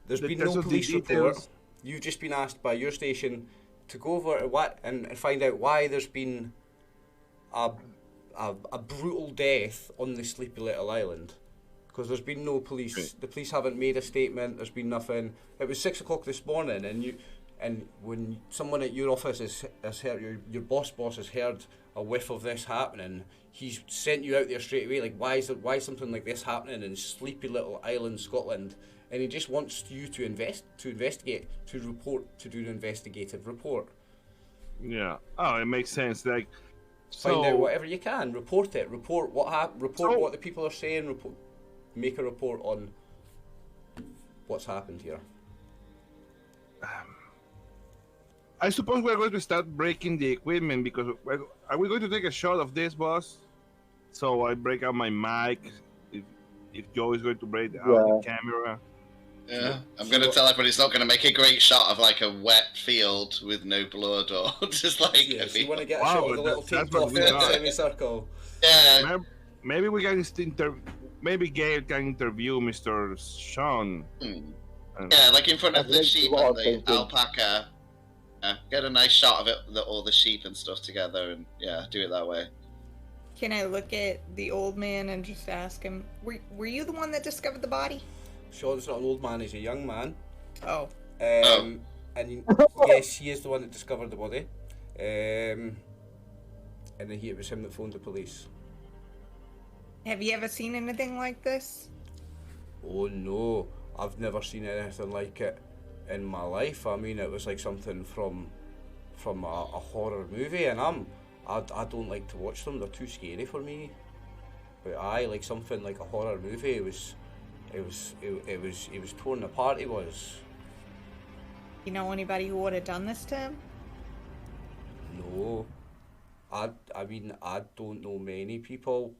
There's that been tells no us the police report. details? You've just been asked by your station to go over what and find out why there's been a brutal death on the Sleepy Little Island. Because there's been no police. Right. The police haven't made a statement. There's been nothing. It was 6 o'clock this morning, and when someone at your office has heard your boss has heard a whiff of this happening, he's sent you out there straight away. Like, why is something like this happening in Sleepy Little Island, Scotland? And he just wants you to investigate, to report, to do an investigative report. Yeah. Oh, it makes sense. Like, Find out whatever you can. Report it. Report what happened. Report So- what the people are saying. Make a report on what's happened here. I suppose we're going to start breaking the equipment because are we going to take a shot of this, boss? So I break out my mic. If Joe is going to break out the camera. Yeah, I'm going to tell everybody it's not going to make a great shot of like a wet field with no blood or just like Yeah, a so you field. want to get a Wow, shot of the but little that's tape what off we in the are. semicircle. Yeah, Maybe we can maybe Gail can interview Mr. Sean. yeah, like in front of the That's sheep what and I'm the thinking. alpaca. Get a nice shot of it, all the sheep and stuff together, and yeah, do it that way. Can I look at the old man and just ask him, were you the one that discovered the body? Sean's not an old man, he's a young man. Oh, And yes, he is the one that discovered the body. And then it was him that phoned the police. have you ever seen anything like this? Oh no, I've never seen anything like it in my life. I mean, it was like something from a horror movie, and I don't like to watch them. They're too scary for me. But like something like a horror movie. It was torn apart. He was. You know anybody who would have done this to him? No, I mean I don't know many people.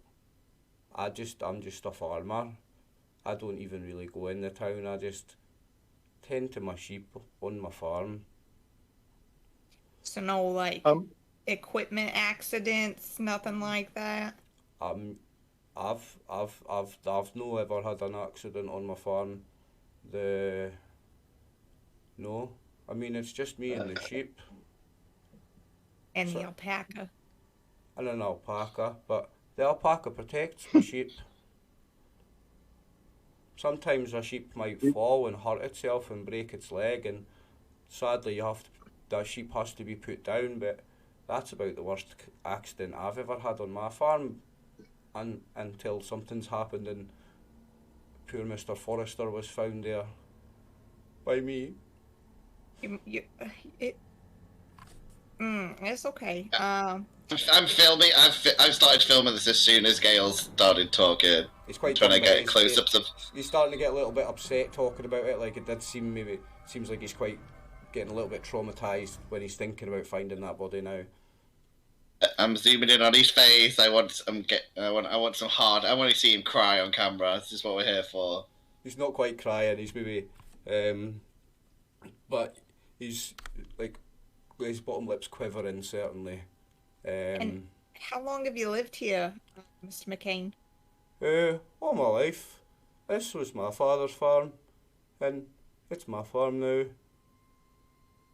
I'm just a farmer. I don't even really go in the town. I just tend to my sheep on my farm. So no, like, equipment accidents, nothing like that? I've no ever had an accident on my farm. No, I mean it's just me and the sheep And the alpaca? and an alpaca, but the alpaca protects the sheep. Sometimes a sheep might fall and hurt itself and break its leg, and sadly that sheep has to be put down, but that's about the worst accident I've ever had on my farm, and until something's happened and poor Mr. Forrester was found there by me. It's okay. I'm filming. I've started filming this as soon as Gail started talking. He's quite trying to dumb, but get close-ups of. He's starting to get a little bit upset talking about it. Like, it did seems like he's quite getting a little bit traumatized when he's thinking about finding that body now. I'm zooming in on his face. I want some hard. I want to see him cry on camera. This is what we're here for. He's not quite crying. He's maybe, but he's like his bottom lip's quivering certainly. And how long have you lived here, Mr. McCain? All my life. This was my father's farm, and it's my farm now.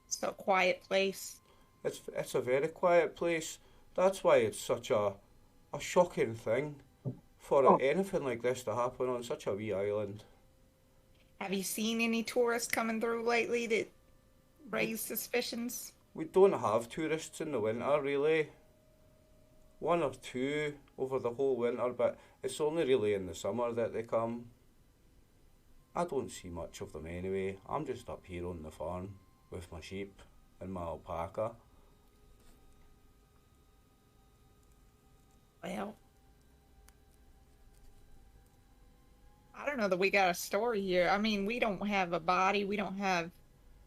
It's a quiet place. It's a very quiet place. That's why it's such a shocking thing for anything like this to happen on such a wee island. Have you seen any tourists coming through lately that raise suspicions? We don't have tourists in the winter, really. One or two over the whole winter, but it's only really in the summer that they come. I don't see much of them anyway. I'm just up here on the farm with my sheep and my alpaca. Well, I don't know that we got a story here. I mean, we don't have a body. We don't have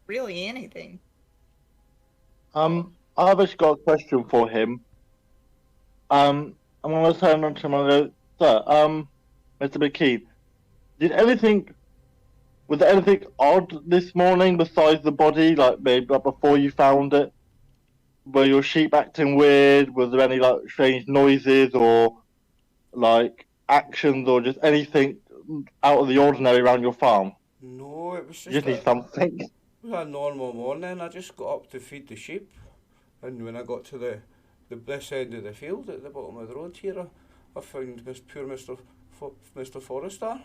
really anything. I've just got a question for him. I'm going to turn on to him and go, Sir, Mr. McKean, Did anything? Was there anything odd this morning besides the body? Like maybe like before you found it, were your sheep acting weird? Was there any like strange noises or like actions or just anything out of the ordinary around your farm? No, it was You just just need something. it was a normal morning. I just got up to feed the sheep, and when I got to this end of the field at the bottom of the road here, I found poor Mr. Forrester.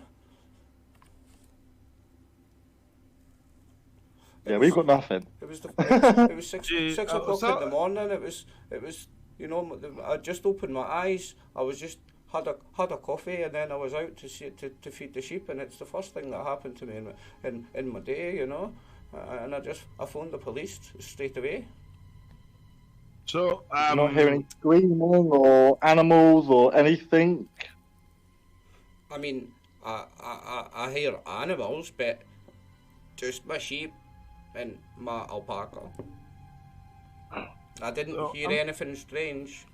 Yeah, we've got nothing. It was it was six o'clock so- in the morning. It was you know, I just opened my eyes. I was just had a coffee, and then I was out to to feed the sheep, and it's the first thing that happened to me in my day, you know. And I phoned the police straight away. So, You're not hearing any screaming or animals or anything. I mean, I hear animals, but just my sheep and my alpaca. I didn't hear anything strange.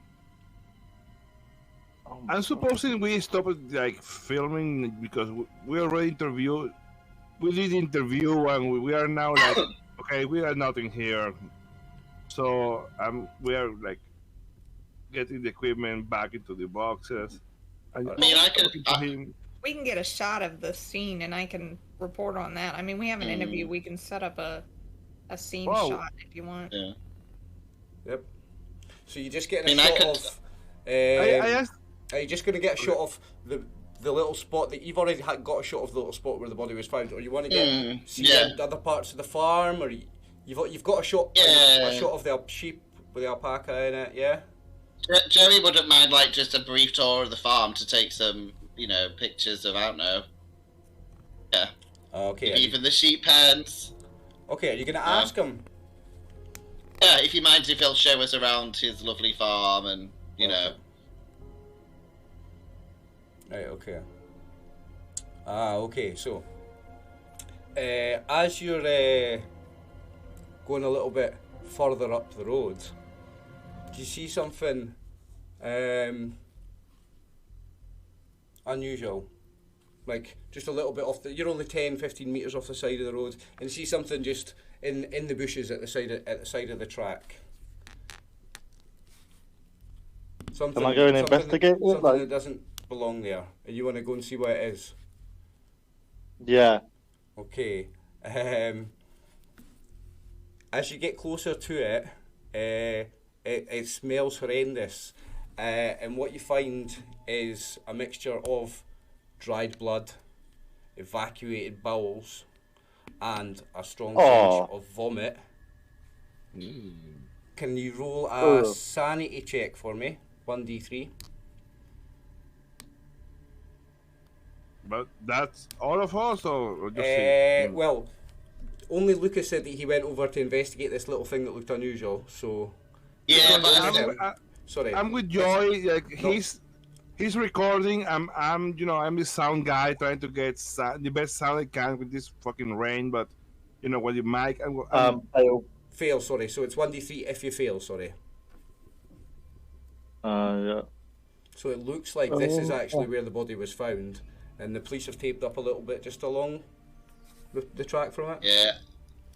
I'm supposing we stopped like filming because we already interviewed. We did interview and we are now like, okay, we are not in here. So we are like getting the equipment back into the boxes. And I mean, I could. talking to him. We can get a shot of the scene, and I can report on that. I mean, we have an interview. We can set up a scene Whoa. shot if you want. Yeah. Yep. So you're just getting I a mean, shot I of. I asked. Are you just going to get a shot of the little spot that you've already got a shot of the little spot where the body was found, or you want to get see the other parts of the farm, or you've got a shot a shot of the sheep with the alpaca in it, yeah? Jerry wouldn't mind like just a brief tour of the farm to take some, pictures of, I don't know. Yeah. Okay. Even the sheep pens. Okay, are you going to ask him? Yeah, if he minds if he'll show us around his lovely farm and, know. Right, okay. Okay, so as you're going a little bit further up the road, do you see something unusual? Like just a little bit off you're only 10-15 metres off the side of the road, and you see something just in the bushes at the side of the track. Something, Am I going to investigate it? Something Like, that doesn't belong there, and you want to go and see what it is. yeah. Okay. As you get closer to it, it smells horrendous, and what you find is a mixture of dried blood, evacuated bowels, and a strong tinge of vomit. Can you roll a sanity check for me? 1d3. But that's all of us, or just him? Well, only Lucas said that he went over to investigate this little thing that looked unusual. So Yeah, but sorry, I'm with Joy. Like he's recording. I'm the sound guy trying to get the best sound I can with this fucking rain. But with the mic, fail. Sorry, so it's 1d3 if you fail. Sorry. Yeah. So it looks like this is actually where the body was found, and the police have taped up a little bit just along the track from it. Yeah.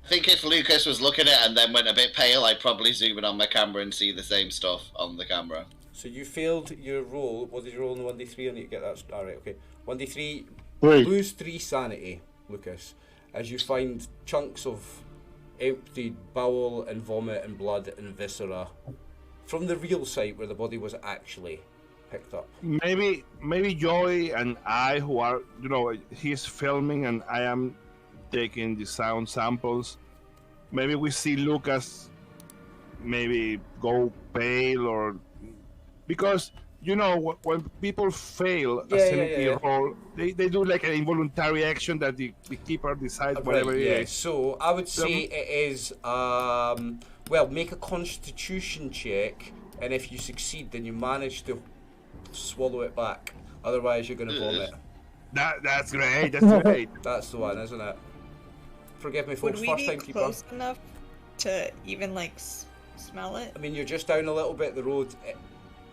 I think if Lucas was looking at it and then went a bit pale, I'd probably zoom in on my camera and see the same stuff on the camera. So you failed your roll. What did you roll in the 1d3? I need to get that. Alright, okay. 1d3, 3. lose 3 sanity, Lucas, as you find chunks of emptied bowel and vomit and blood and viscera from the real site where the body was actually picked up. maybe Joy and I, who are he's filming and I am taking the sound samples. Maybe we see Lucas maybe go pale, or because when people fail a sanity roll, they do like an involuntary action that the keeper decides whatever it is. So I would say it is make a constitution check, and if you succeed then you manage to swallow it back, otherwise you're going to vomit. That's great. That's great. That's the one, isn't it? Forgive me, Would folks. we First be time keeper. close enough to even smell it? I mean, you're just down a little bit the road.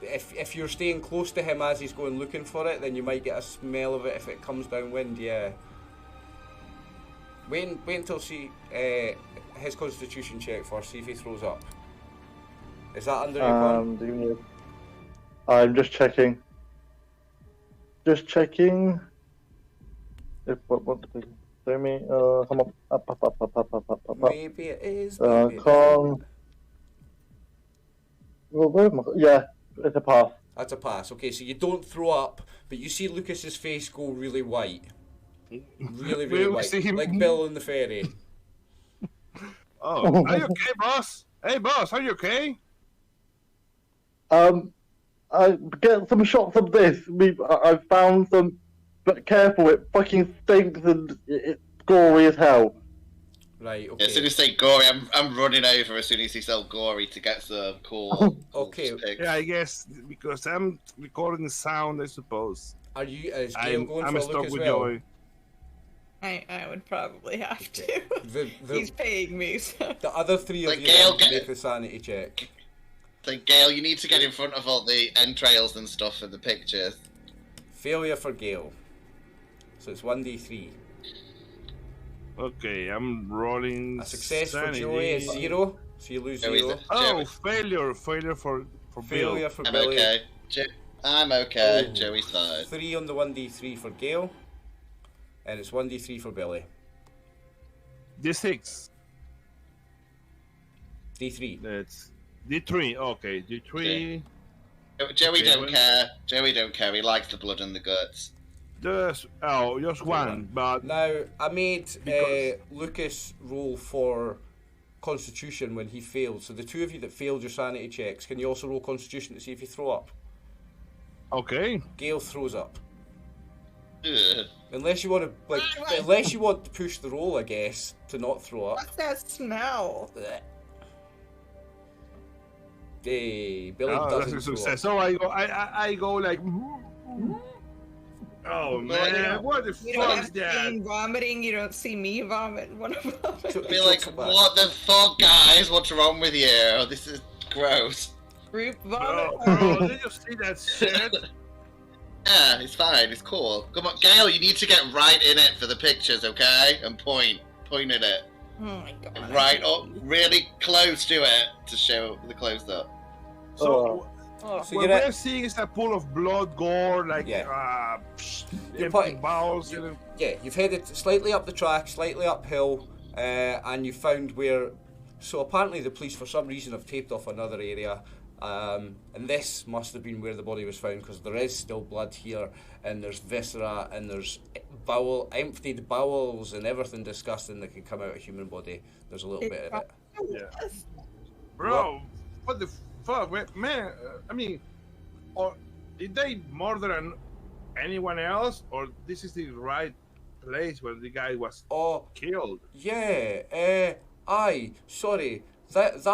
if you're staying close to him as he's going looking for it, then you might get a smell of it if it comes downwind. Yeah. Wait until see his constitution check first. See if he throws up. Is that under your gun? I'm just checking. Just checking. If what did they show me? Come on. Up. Maybe it is. Maybe Con. Well, where am I? Yeah, it's a pass. That's a pass. Okay, so you don't throw up, but you see Lucas's face go really white. Really, really white. Like Bill in the ferry. Oh, are you okay, boss? Hey, boss, are you okay? I get some shots of this. I found some, but careful, it fucking stinks and it's gory as hell. Right, okay. As soon as they say gory, I'm running over as soon as he says gory to get some cool. Okay. Yeah, I guess because I'm recording the sound, I suppose. Are you? Is Gail going I'm for a stuck look as with well? Joy. I would probably have Okay. to. He's paying me, so. The other three of Like you Gail, make the sanity check. So Gail, you need to get in front of all the entrails and stuff for the pictures. Failure for Gail. So it's 1d3. Okay, I'm rolling. A success sanity. for Joey is 0, so you lose Joey's 0. Oh, failure for Failure Bill. for I'm Billy. okay. I'm okay. Oh. Joey's fine. 3 on the 1d3 for Gail. And it's 1d3 for Billy. D6. D3. That's D3. Okay, D3. Joey Okay, don't well- care. Joey don't care. He likes the blood and the guts. Just one, but Now, I made Because- Lucas roll for Constitution when he failed. So the two of you that failed your sanity checks, can you also roll Constitution to see if you throw up? okay. Gail throws up. Ugh. Unless you want to, unless you want to push the roll, I guess, to not throw up. What's that smell? Blech. Hey, Billy Oh, that's doesn't a throw success. up. So I go like. Oh man, what the You don't fuck have is to that? see vomiting. You don't see me vomit. What about So- Be like, what the fuck, guys? What's wrong with you? This is gross. group vomit? Bro, did you see that shit? Yeah, it's fine. It's cool. Come on, Gail. You need to get right in it for the pictures, okay? And point at it. Oh my god. Right up, really close to it to show the close up. So, Oh. So what you're we're at, seeing is a pool of blood, gore, like Yeah. You're empty putting- bowels. yeah, you've headed slightly up the track, slightly uphill, and you found where. So apparently the police, for some reason, have taped off another area, and this must have been where the body was found because there is still blood here, and there's viscera, and there's emptied bowels, and everything disgusting that can come out of a human body. There's a little bit of it. Yeah. Bro, what the fuck, man? I mean, or did they murder anyone else, or this is the right place where the guy was Oh, killed? yeah. Aye. Sorry. That's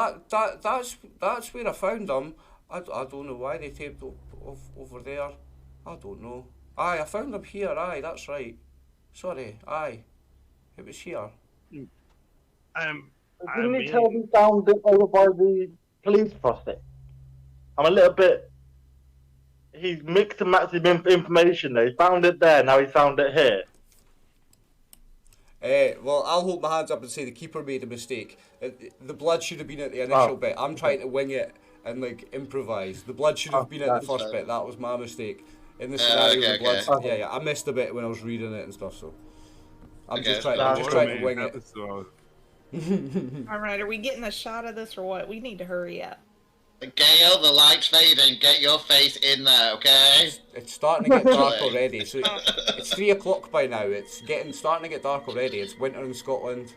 where I found them. I don't know why they taped over there. I don't know. Aye, I found them here. Aye, that's right. Sorry. Aye, it was here. Didn't I you mean- tell me found it over by the police prospect? I'm a little bit. He's mixed and matched information there. He found it there, now he found it here. Well, I'll hold my hands up and say the keeper made a mistake. The blood should have been at the initial bit. I'm trying to wing it and like improvise. The blood should have been at the first fair. bit. That was my mistake. In the scenario, okay, the blood. okay. Yeah, I missed a bit when I was reading it and stuff. So I'm Okay. just trying to wing it. All right, are we getting a shot of this or what? We need to hurry up. Gail, the light's fading. Get your face in there, okay? It's starting to get dark already. So it's 3 o'clock by now. It's starting to get dark already. It's winter in Scotland.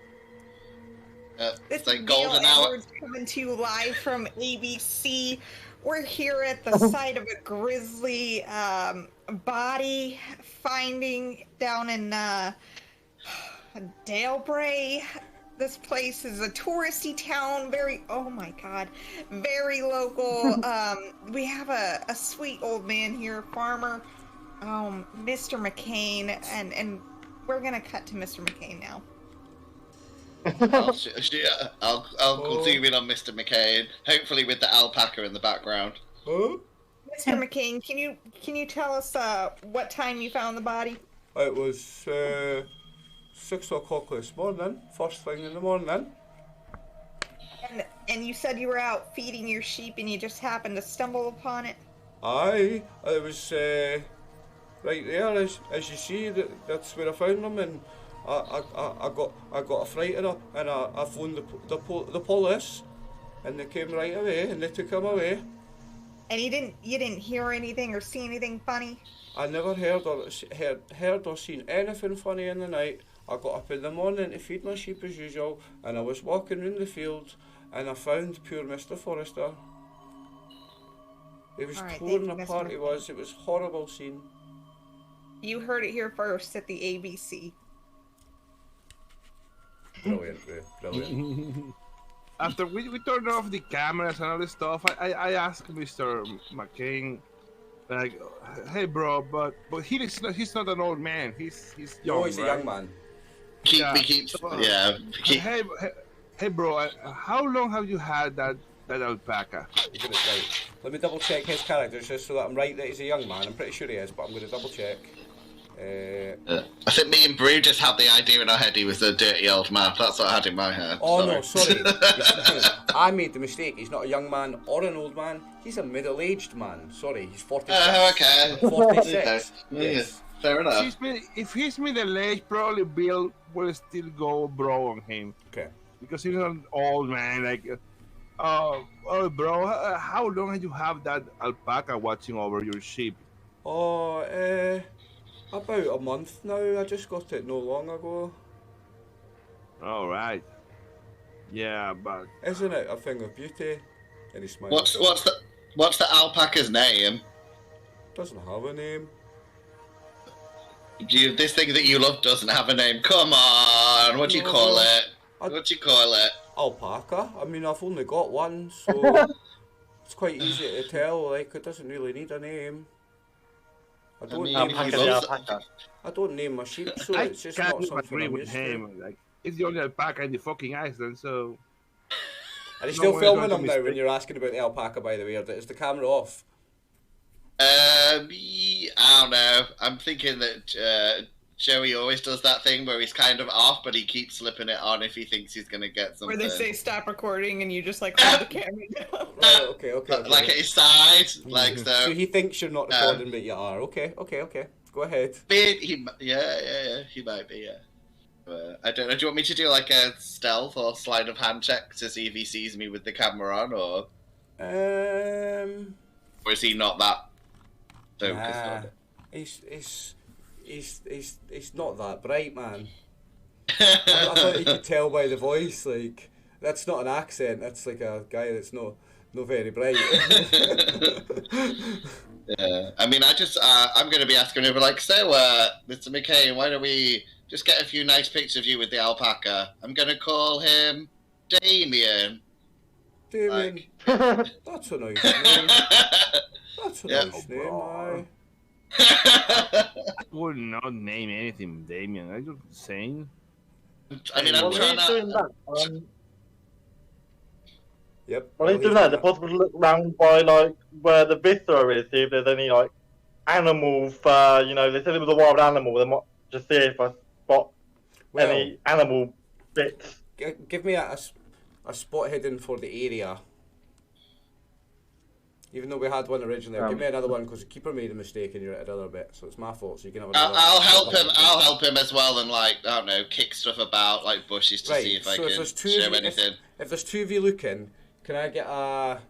This It's like is golden Gail hour. Edwards coming to you live from ABC. We're here at the site of a grisly body finding down in Dalebray. This place is a touristy town, oh my god, very local. We have a sweet old man here, farmer, Mr. McCain, and we're gonna cut to Mr. McCain now. I'll zoom in on Mr. McCain, hopefully with the alpaca in the background. Huh? Mr. McCain, can you tell us what time you found the body? It was 6 o'clock this morning, first thing in the morning. And you said you were out feeding your sheep and you just happened to stumble upon it? Aye, it was right there, as you see, that's where I found them, and I got a fright of it, and I phoned the police, and they came right away, and they took him away. And you didn't hear anything or see anything funny? I never heard or seen anything funny in the night. I got up in the morning to feed my sheep as usual, and I was walking round the field, and I found poor Mr. Forrester. He was torn apart, it was a horrible scene. You heard it here first at the ABC. Brilliant, Ray, brilliant. After we turned off the cameras and all this stuff, I asked Mr. McCain, like, hey bro, but he's not an old man. He's young. No, he's a young man. Hey bro, how long have you had that alpaca? You're gonna, right. Let me double check his character just so that I'm right that he's a young man. I'm pretty sure he is, but I'm gonna double check. I think me and Brew just had the idea in our head he was a dirty old man. That's what I had in my head. Oh no, sorry. I made the mistake. He's not a young man or an old man. He's a middle-aged man. Sorry, he's 46. Oh, okay. 46. Okay. Yes. Fair enough. If he's middle-aged, probably Bill will still go bro on him. Okay. Because he's an old man. Like, oh bro, how long have you have that alpaca watching over your sheep? Oh, about a month now. I just got it no long ago. All right. Yeah, but Isn't it a thing of beauty? And he smiles. What's the alpaca's name? Doesn't have a name. This thing that you love doesn't have a name. Come on, what do you call it? What do you call it? Alpaca. I mean, I've only got one, so it's quite easy to tell. Like, it doesn't really need a name. I don't name my sheep, so it's just not something agree I'm with used him. Like, it's the only alpaca in the fucking Iceland, so. Are you still filming them now when you're asking about the alpaca, by the way, or is the camera off? I don't know. I'm thinking that Joey always does that thing where he's kind of off, but he keeps slipping it on if he thinks he's going to get something. Where they say stop recording and you just like hold the camera down. Right, okay. Like at his side, like so. So he thinks you're not recording, but you are. Okay. Go ahead. Yeah, he might be, yeah. I don't know. Do you want me to do like a stealth or sleight of hand check to see if he sees me with the camera on, or is he not that focused on it? He's not that bright, man. I thought you could tell by the voice. Like, that's not an accent. That's like a guy that's not very bright. Yeah, I mean, I'm going to be asking him, like, so, Mr. McCain, why don't we just get a few nice pictures of you with the alpaca? I'm going to call him Damien. Damien. That's a nice name. That's a nice name, aye. I would not name anything Damien. Are you insane? I mean, I'm trying to. Yep. While he's doing that, is it possible to look around by like where the viscera is, see if there's any like animal fur? You know, they said it was a wild animal. They might just see if I spot any animal bits. Give me a spot hidden for the area. Even though we had one originally, give me another one because the keeper made a mistake and you're at another bit, so it's my fault. So you can have another. I'll help him. I'll help him as well, and like I don't know, kick stuff about like bushes to see if I can show anything. If there's two of you looking, can I get a?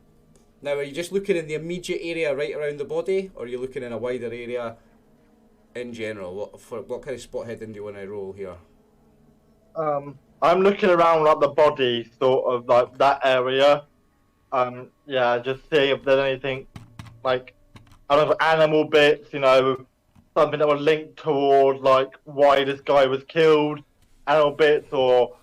Now, are you just looking in the immediate area right around the body, or are you looking in a wider area in general? What kind of spot hidden do you want to roll here? I'm looking around like the body, sort of like that area. Yeah, just see if there's anything like I don't know, animal bits, you know, something that would link toward like why this guy was killed, animal bits or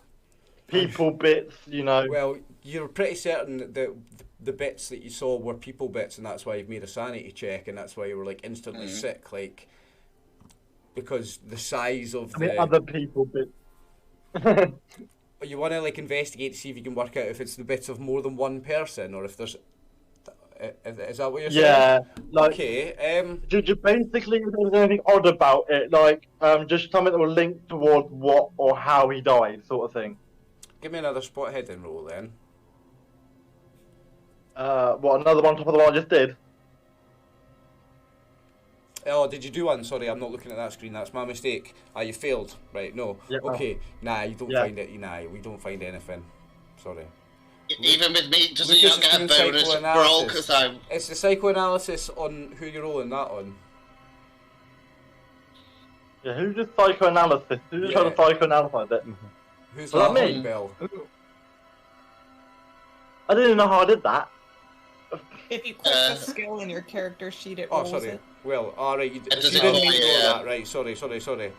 people bits, you know. Well, you're pretty certain that the bits that you saw were people bits, and that's why you've made a sanity check, and that's why you were like instantly sick, like because the size of the other people bits. You want to like investigate to see if you can work out if it's the bits of more than one person, or if there's Is that what you're saying? Yeah, like Okay. just basically, if there's anything odd about it, like just something that will link towards what or how he died, sort of thing. Give me another spot hidden roll then. What, another one on top of the one I just did? Oh, did you do one? Sorry, I'm not looking at that screen. That's my mistake. Ah, you failed. Right, no. Yeah, no. Okay. Nah, you don't Yeah. find it. Nah, we don't find anything. Sorry. Even with me, does Lucas he not is get a doing bonus roll psychoanalysis. because I'm... It's the psychoanalysis on who you're rolling that on. Yeah, who's just psychoanalysis? Who's just Yeah. trying to psychoanalyze it? Who's Was that that me? on, Bill? I didn't know how I did that. If you click the skill in your character sheet, it Oh, rolls sorry. it. Well, alright, you doesn't didn't roll, mean to roll yeah. that. Right, sorry. I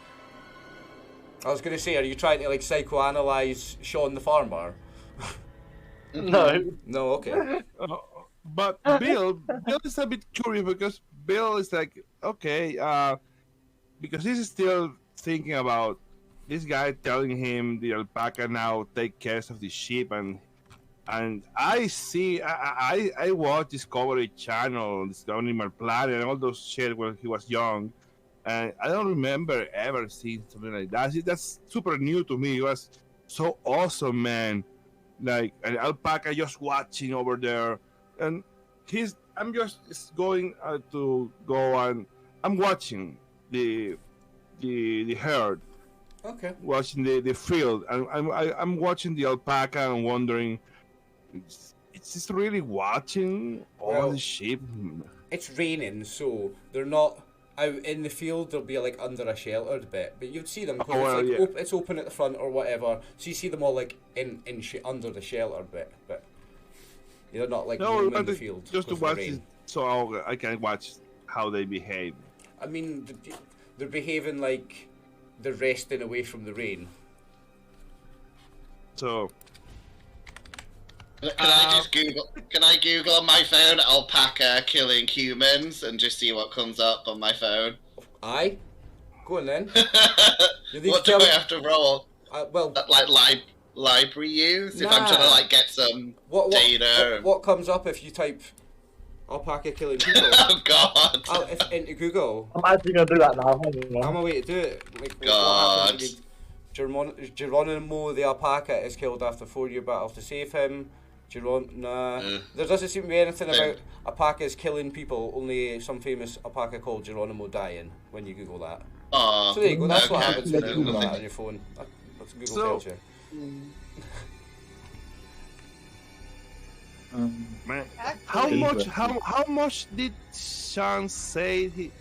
was going to say, are you trying to, like, psychoanalyze Sean the farmer? No. No, okay. But Bill is a bit curious because Bill is like, okay, because he's still thinking about this guy telling him the alpaca now take care of the sheep, and I see, I watch Discovery Channel, Discovery Animal Planet, and all those shit when he was young, and I don't remember ever seeing something like that. That's super new to me. It was so awesome, man. Like an alpaca just watching over there, and I'm just going to go and I'm watching the herd, Okay. watching the field, and I'm watching the alpaca and wondering, it's just really watching all Well, the sheep. It's raining, so they're not out in the field. They'll be like under a sheltered bit, but you'd see them because Oh, well, it's like yeah. it's open at the front or whatever. So you see them all like in under the sheltered bit, but they're not like roaming but the field. just to because of the watch rain. it, so I can watch how they behave. I mean, they're behaving like they're resting away from the rain. So Can I just Google? Can I Google on my phone alpaca killing humans and just see what comes up on my phone? Aye, go on then. You need What to do tell I me- have to roll? Well, Like library use? If I'm trying to Nah. like get some what data. what comes up if you type alpaca killing people? Oh God! Into Google. I'm actually going to do that now. Hang on. I'm a way to do it. Like, God. what happens when Geronimo the alpaca is killed after 4-year battle to save him. There doesn't seem to be anything about alpacas killing people, only some famous alpaca called Geronimo dying when you Google that. Oh, So there you go, that's what okay. happens when you Google Nothing. that on your phone. That's Google So- tells you. man, Actually, how much did Sean say the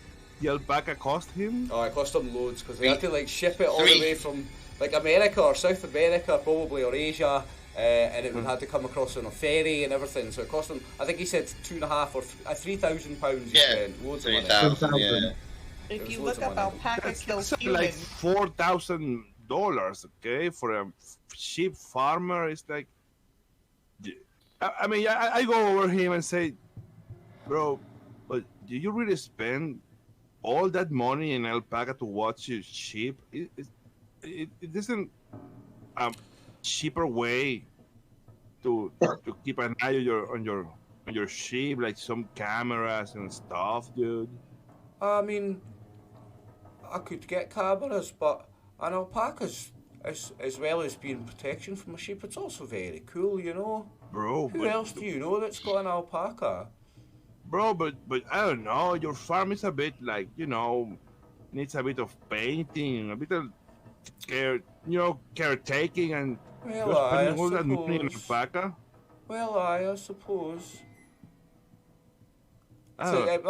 alpaca cost him? Oh, it cost them loads because they had to like ship it all the Three. way from like America or South America probably or Asia, and it would had to come across on a ferry and everything. So it cost them. I think he said £2,500 or £3,000. He Yeah, spent loads of money. 3,000. Yeah. It if was you loads look of up money. alpaca kills That's humans, like $4,000, okay, for a sheep farmer. It's like, I mean, I go over him and say, bro, but do you really spend all that money in alpaca to watch your sheep? It isn't a cheaper way to keep an eye on your sheep, like some cameras and stuff, dude. I mean, I could get cameras, but an alpaca's as well as being protection from a sheep, it's also very cool, you know. Bro, Who else do you know that's got an alpaca? Bro, but I don't know. Your farm is a bit like, you know, needs a bit of painting, a bit of caretaking, and Well, you're I spending all that money on suppose. alpaca. Well, I suppose. I So don't-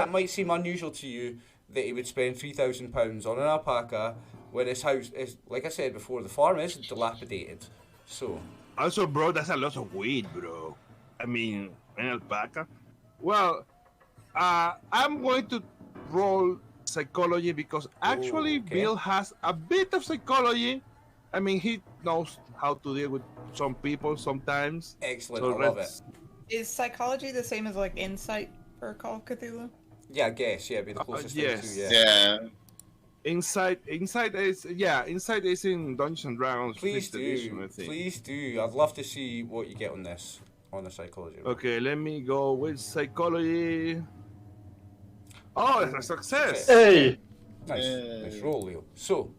it might seem unusual to you that he would spend £3,000 on an alpaca when his house is, like I said before, the farm is dilapidated. So, Also, bro, that's a lot of weed, bro. I mean, an alpaca. Well, I'm going to roll psychology because actually okay. Bill has a bit of psychology. I mean, he knows how to deal with some people sometimes. excellent, So I love it. let's- is psychology the same as like insight for Call of Cthulhu? Yeah, I guess, yeah, it'd be the closest yes. thing to, Yeah. Insight is Insight is in Dungeons and Dragons Please 5th edition, I do, think. please do. I'd love to see what you get on this. on a psychology roll. Okay, let me go with psychology. Oh, it's a success. Hey! Nice roll, Leo. So,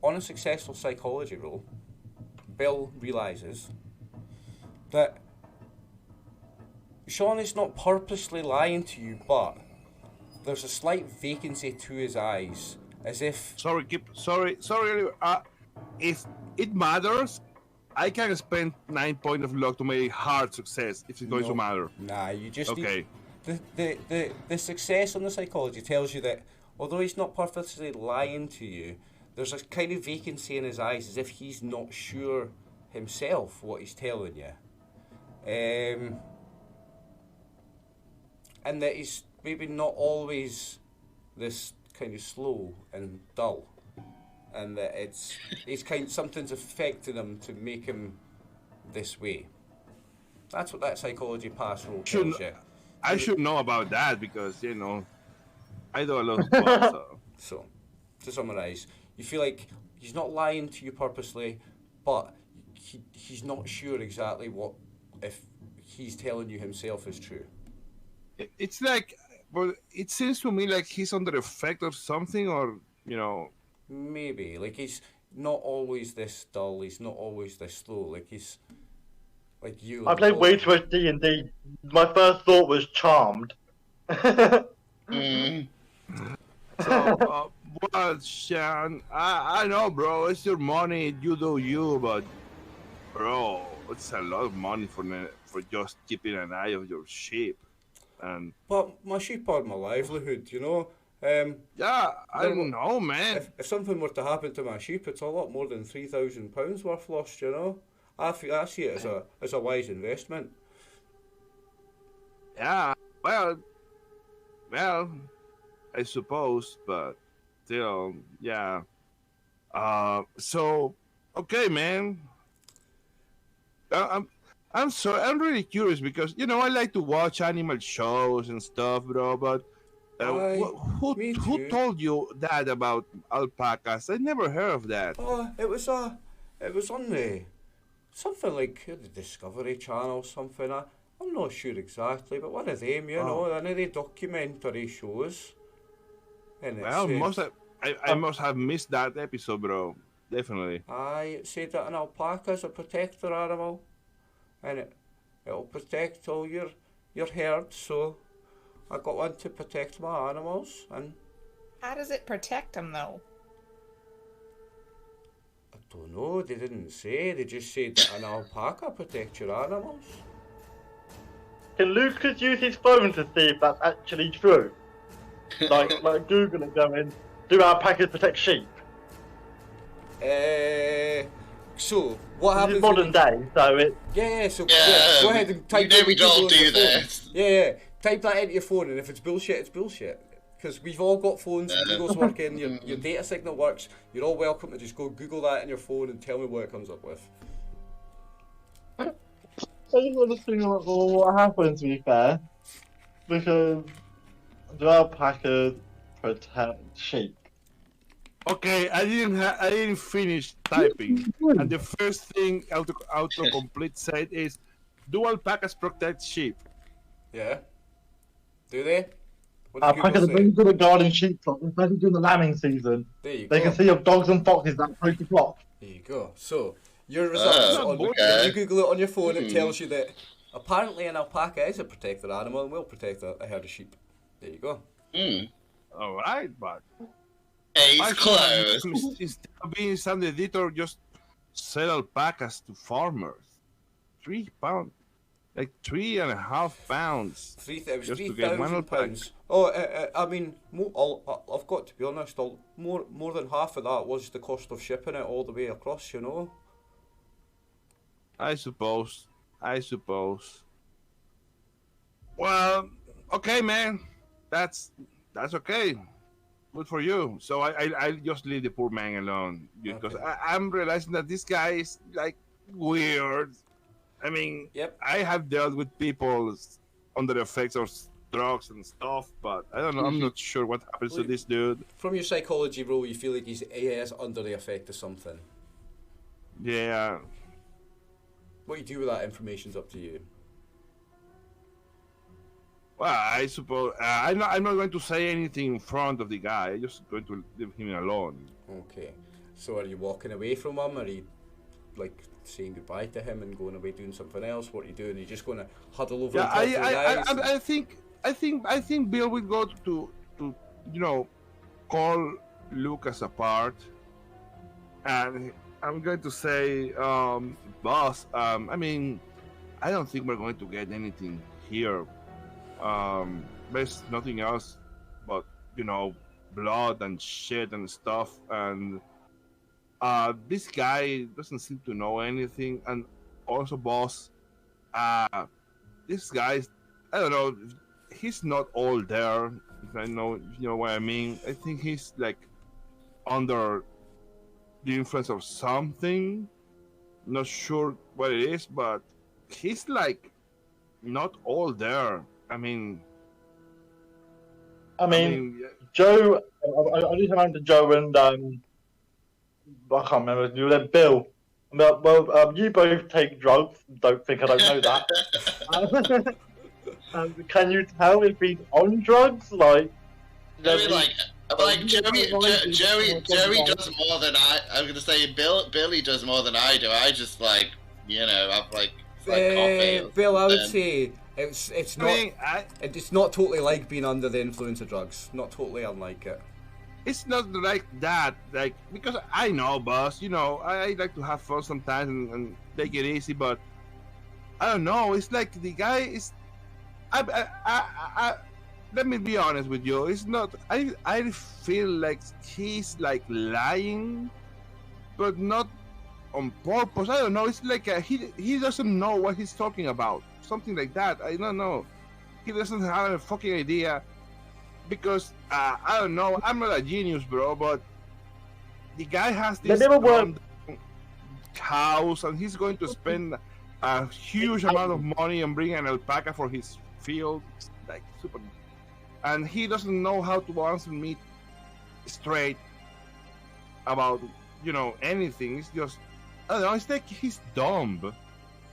on a successful psychology roll, Bill realizes that Sean is not purposely lying to you, but there's a slight vacancy to his eyes, as if... Sorry. If it matters, I can spend 9 points of luck to make hard success if it's going to matter. Nah, you just Okay. need... The success on the psychology tells you that, although he's not purposely lying to you, there's a kind of vacancy in his eyes, as if he's not sure himself what he's telling you. And that he's maybe not always this kind of slow and dull, and that something's affecting him to make him this way. That's what that psychology pass roll tells you. I should know about that because I do a lot of stuff. So, to summarise, you feel like he's not lying to you purposely, but he's not sure exactly what if he's telling you himself is true. It's like, but it seems to me like he's under effect of something, or Maybe like he's not always this dull. He's not always this slow. Like he's like you. I played way too much D&D. My first thought was charmed. So, well, Sean, I know, bro. It's your money. You do you, but bro, it's a lot of money for just keeping an eye on your sheep. And But my sheep are my livelihood, yeah, I don't know, man. If something were to happen to my sheep, it's a lot more than £3,000 worth lost, I see it as a wise investment. Yeah, well, I suppose, but still, yeah. So, okay, man. I'm sorry. I'm really curious because I like to watch animal shows and stuff, bro. But who told you that about alpacas? I never heard of that. Oh, it was on the something like the Discovery Channel, something. I'm not sure exactly, but one of them, one of the documentary shows. And Well, I must have missed that episode, bro. Definitely. It said that an alpaca is a protector animal, and it'll protect all your herd. So I got one to protect my animals. And How does it protect them, though? I don't know. They didn't say. They just said that an alpaca protects your animals. Can Lucas use his phone to see if that's actually true? like Google it going, do alpacas protect sheep? So what happens? It's modern day, so it. Yeah. So go ahead and type. We don't do this. Yeah. Type that into your phone, and if it's bullshit, it's bullshit. Because we've all got phones. Google's working. Your data signal works. You're all welcome to just go Google that in your phone and tell me what it comes up with. I just want to think about what happens, to be fair. Because do alpacas protect sheep? Okay, I didn't finish typing, and the first thing autocomplete said is, "Do alpacas protect sheep?" Yeah. Do they? What does Alpacas are Google very say? good at guarding sheep flocks, especially during the lambing season. There you They go. can see your dogs and foxes that approach the flock. There you go. So your results when you Google it on your phone, it tells you that apparently an alpaca is a protected animal and will protect a herd of sheep. There you go. All right, but Case closed. Instead of being some editor, just sell alpacas to farmers. £3, like 3.5 pounds. It was Just to get one £3,000. Oh, I mean, I've got to be honest. More than half of that was the cost of shipping it all the way across. I suppose. Well, okay, man. That's okay. Good for you. So I just leave the poor man alone because Okay. I'm realizing that this guy is like weird. I mean, Yep. I have dealt with people under the effects of drugs and stuff, but I don't know. I'm not sure what happens to this dude. From your psychology role, you feel like he is under the effect of something. Yeah. What you do with that information's up to you. Well, I suppose I'm not going to say anything in front of the guy. I'm just going to leave him alone. Okay. So are you walking away from him? Are you like saying goodbye to him and going away doing something else? What are you doing? Are you just going to huddle over and talk to the guys? I think Bill will go to call Lucas apart, and I'm going to say, boss. I mean, I don't think we're going to get anything here. There's nothing else but blood and shit and stuff, and this guy doesn't seem to know anything. And also, boss, this guy's, I don't know, he's not all there. If I know, you know what I mean. I think he's like under the influence of something. Not sure what it is, but he's like not all there. I mean, Joe. I need to hand to Joe and I can't remember. You then Bill. Well, you both take drugs. Don't think I don't know that. Can you tell if he's on drugs? Like Joey does more than I. I'm gonna say Billy does more than I do. I just I've coffee. Bill, I would say it's not. It's not totally like being under the influence of drugs. Not totally unlike it. It's not like that, because I know, boss. I like to have fun sometimes and take it easy, but I don't know. It's like the guy is. Let me be honest with you. It's not. I feel like he's like lying, but not on purpose. I don't know. It's like he doesn't know what he's talking about. Something like that. I don't know. He doesn't have a fucking idea. Because I don't know. I'm not a genius, bro. But the guy has this house, and he's going to spend a huge amount of money on bringing an alpaca for his field. It's like super. And he doesn't know how to answer me straight about anything. It's just I don't know. It's like he's dumb,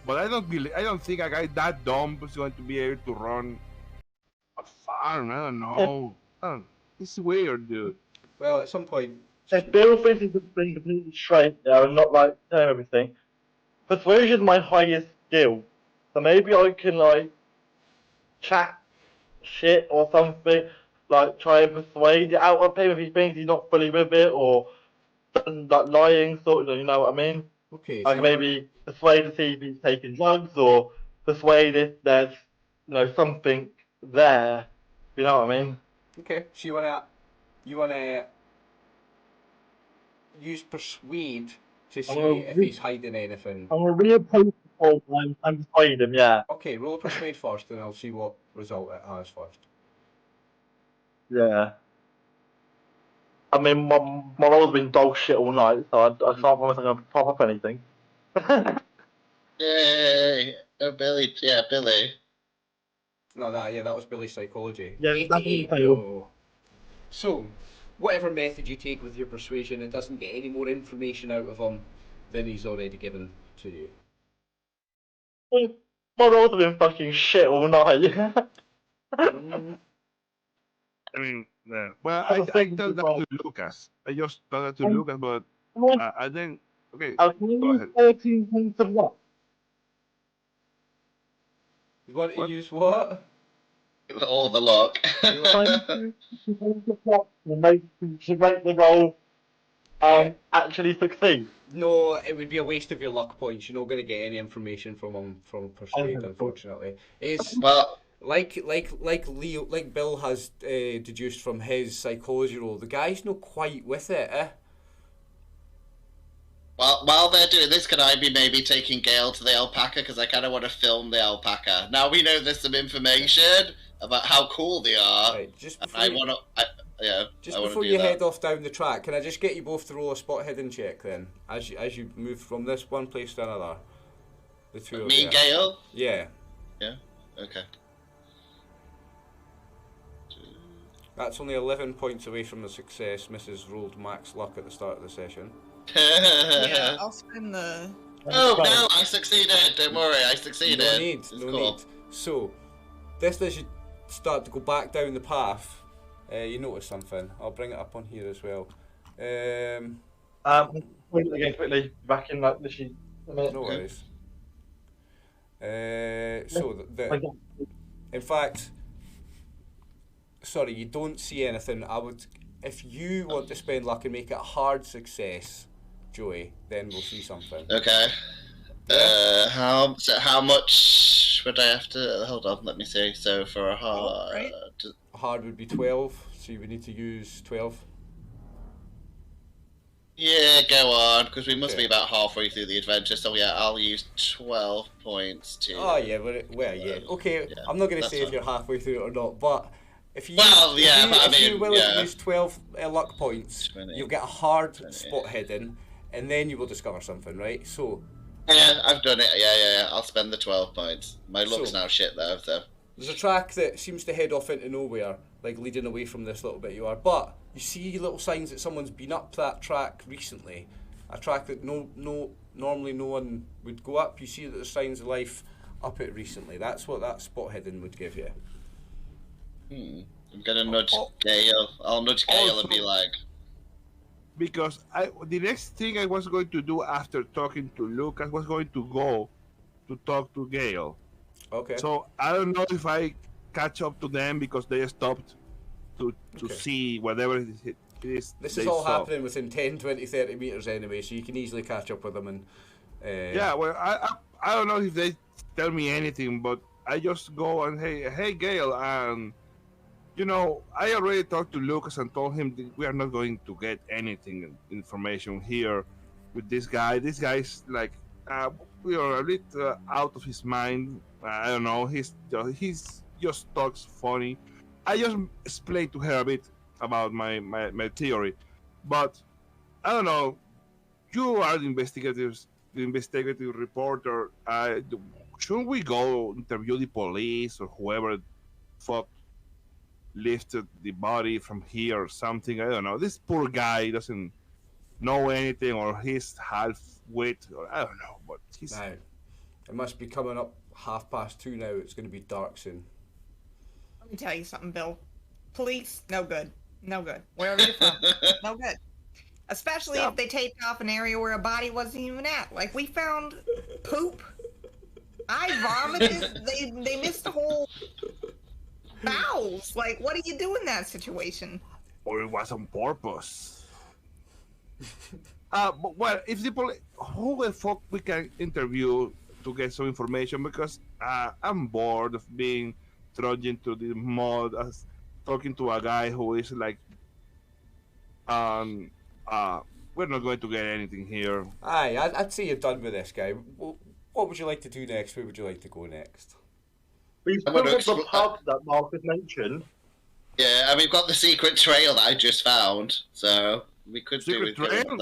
but I don't think a guy that dumb is going to be able to run a farm. I don't know. It's weird, dude. Well, at some point, if Bill thinks he's being completely straight now and not like telling everything, persuasion is my highest skill. So maybe I can chat shit or something, try and persuade it out of him if he thinks he's not fully with it, or lying, sort of, you know what I mean? Okay. I can maybe persuade to see if he's taking drugs, or persuade if there's, something there. You know what I mean? Okay. So you wanna use persuade to see if he's hiding anything. I'm gonna reoppose the whole time and persuade him. Yeah. Okay. Roll persuade first, and I'll see what result it has first. Yeah. I mean, my roll's been dog shit all night, so I can't promise I'm gonna pop up anything. Yay! Oh, Billy. Yeah, Billy. No, that was Billy's psychology. Yeah, that's no. So, whatever method you take with your persuasion, it doesn't get any more information out of him than he's already given to you. My roll's been fucking shit all night. I mean, yeah. Well, I told that to Lucas. I just told that to Lucas, but I then okay. I'll give you 13 points of luck. You want to use what? All the luck. to make the roll actually succeed. No, it would be a waste of your luck points. You're not going to get any information from him from persuade, unfortunately. It's like Bill has deduced from his psychology roll. The guy's not quite with it, eh? Well, while they're doing this, can I be maybe taking Gail to the alpaca? Because I kind of want to film the alpaca. Now we know there's some information about how cool they are. Right, just before you head off down the track, can I just get you both to roll a spot hidden check then? As you move from this one place to another. The two of you. Me and Gail? Yeah. Yeah? Okay. That's only 11 points away from a success. Mrs. rolled max luck at the start of the session. Yeah, I'll spend the Oh no, I succeeded! Don't worry, I succeeded. No need, It's no cool. need. So, this as you start to go back down the path, you notice something. I'll bring it up on here as well. Wait again quickly. Back in like literally a minute. No worries. In fact, sorry, you don't see anything. If you want to spend luck and make it a hard success, Joey, then we'll see something. Okay. How much would I have to? Hold on, let me see. So for a hard, right. A hard would be 12, so you would need to use 12. Yeah, go on, because we must Okay. be about halfway through the adventure. So yeah, I'll use 12 points to. Oh yeah, yeah. Okay, Yeah, I'm not going to that's say if fine. you're halfway through it or not, but if you Well, yeah, but I if you're mean, willing yeah. to use 12 luck points, 20, you'll get a hard 20. spot hidden, and then you will discover something, right? So Yeah, I've done it. Yeah. I'll spend the 12 points. My luck's So- now shit though, so. there's a track that seems to head off into nowhere, like leading away from this little bit you are, but you see little signs that someone's been up that track recently. A track that normally no one would go up. You see that there's signs of life up it recently. That's what that spot hidden would give you. I'm gonna nudge Gale. I'll nudge Gale and be like, Because the next thing I was going to do after talking to Luke, I was going to go to talk to Gale. Okay. So I don't know if I catch up to them because they stopped to Okay. see whatever it is. This they is all saw. happening within 10, 20, 30 metres anyway, so you can easily catch up with them. And Yeah, well, I don't know if they tell me anything, but I just go and hey Gale, and you know, I already talked to Lucas and told him that we are not going to get anything information here with this guy. This guy's like, we are a bit out of his mind. I don't know. He's just talks funny. I just explained to her a bit about my theory, but I don't know. You are the investigative reporter. Shouldn't we go interview the police or whoever fuck lifted the body from here or something? I don't know. This poor guy doesn't know anything, or he's half-wit, or I don't know. But he's now, it must be coming up 2:30 now. It's going to be dark soon. Let me tell you something, Bill. Police, no good. No good. Wherever you're from, no good. Especially if they take off an area where a body wasn't even at. Like, we found poop. I vomited. They missed the whole bowels. Like, what do you do in that situation? or it was on purpose. But well, if the police, who the fuck we can interview to get some information? Because I'm bored of being thrown into the mud as talking to a guy who is like, we're not going to get anything here. Aye, I'd say you're done with this guy. What would you like to do next? Where would you like to go next? We've I'm still gonna got the explore- pub that Marcus mentioned. Yeah, and we've got the secret trail that I just found, so we could Secret do it. trail?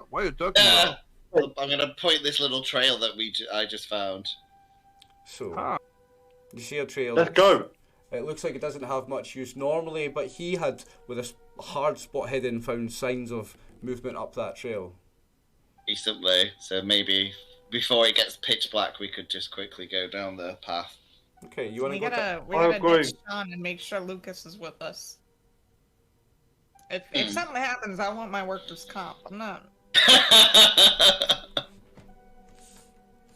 What are you talking Yeah, about? I'm gonna point this little trail that I just found. So, Ah. you see a trail. Let's go. It looks like it doesn't have much use normally, but he had, with a hard spot hidden, found signs of movement up that trail. Recently, so maybe before it gets pitch black, we could just quickly go down the path. Okay, you want We to go? gotta I agree. ditch Sean and make sure Lucas is with us. If something happens, I want my workers' comp. I'm not.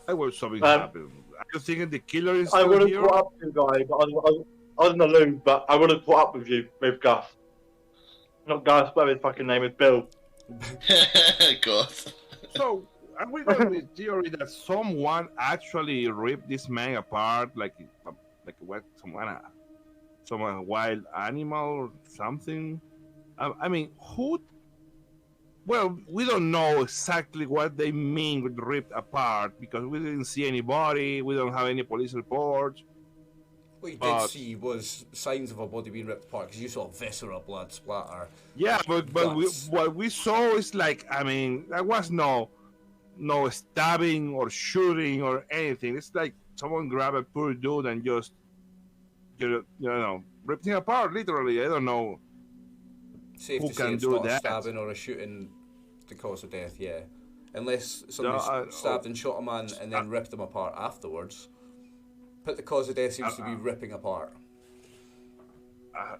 I was something Um, happen. Are you thinking the killer is I still would have here? caught up to you guys, but I was in the loop, but I would have caught up with you with Gus. Not Gus, whatever his fucking name is, Bill. Good. So, are we going with theory that someone actually ripped this man apart, like what? Some wild animal or something? I mean, who? Well, we don't know exactly what they mean with ripped apart because we didn't see anybody. We don't have any police reports. What you did see was signs of a body being ripped apart because you saw visceral blood splatter. Yeah, but Guts. what we saw is like, I mean, there was no stabbing or shooting or anything. It's like someone grabbed a poor dude and just, you know, ripped him apart, literally. I don't know. Safe Who to say can it's do not a that? stabbing or a shooting the cause of death, yeah. unless somebody stabbed and shot a man and then ripped them apart afterwards. But the cause of death seems to be ripping apart.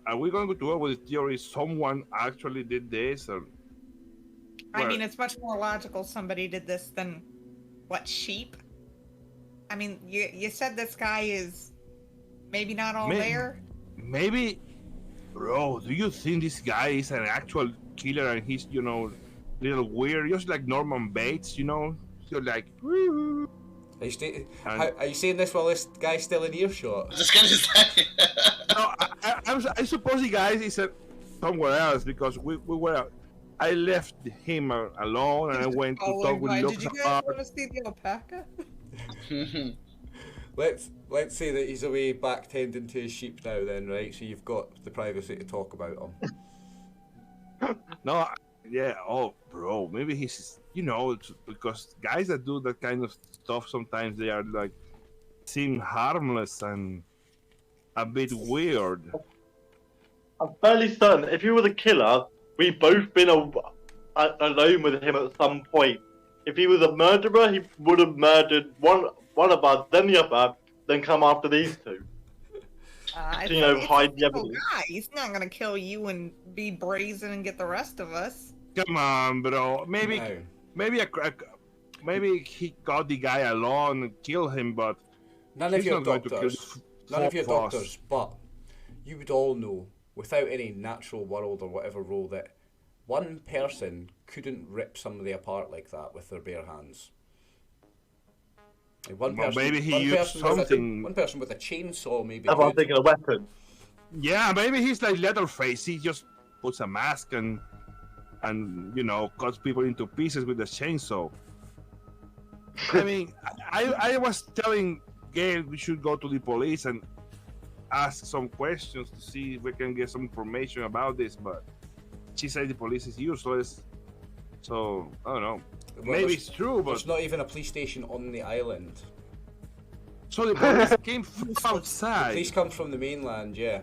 Are we going to go with the theory someone actually did this? Or... I mean, it's much more logical somebody did this than, what, sheep? I mean, you said this guy is maybe not all there? Maybe, bro, do you think this guy is an actual killer and he's, you know, little weird, just like Norman Bates, you know? So like... Are you saying this while this guy's still in earshot? I was just gonna say. No, I suppose the guy is somewhere else because we were. I left him alone and I went to talk with Lucas. Did you guys want to see the alpaca? Let's say that he's away back tending to his sheep now then, right? So you've got the privacy to talk about him. No, yeah, oh, bro, maybe he's, you know, because guys that do that kind of stuff sometimes they are like, seem harmless and a bit weird. I'm fairly certain if you were the killer, we've both been alone with him at some point. If he was a murderer, he would have murdered one of us, then the other, then come after these two. To, you know, hide the evidence. He's not gonna kill you and be brazen and get the rest of us. Come on, bro. Maybe he got the guy alone and killed him, but none of your doctors, but you would all know, without any natural world or whatever rule, that one person couldn't rip somebody apart like that with their bare hands. Like one person with a chainsaw, maybe. I'm thinking a weapon. Yeah, maybe he's like Leatherface. He just puts a mask and you know, cuts people into pieces with a chainsaw. I mean, I was telling Gail we should go to the police and ask some questions to see if we can get some information about this, but she said the police is useless. So I don't know. Well, maybe it's true, but there's not even a police station on the island. So the police came from outside. The police come from the mainland, yeah.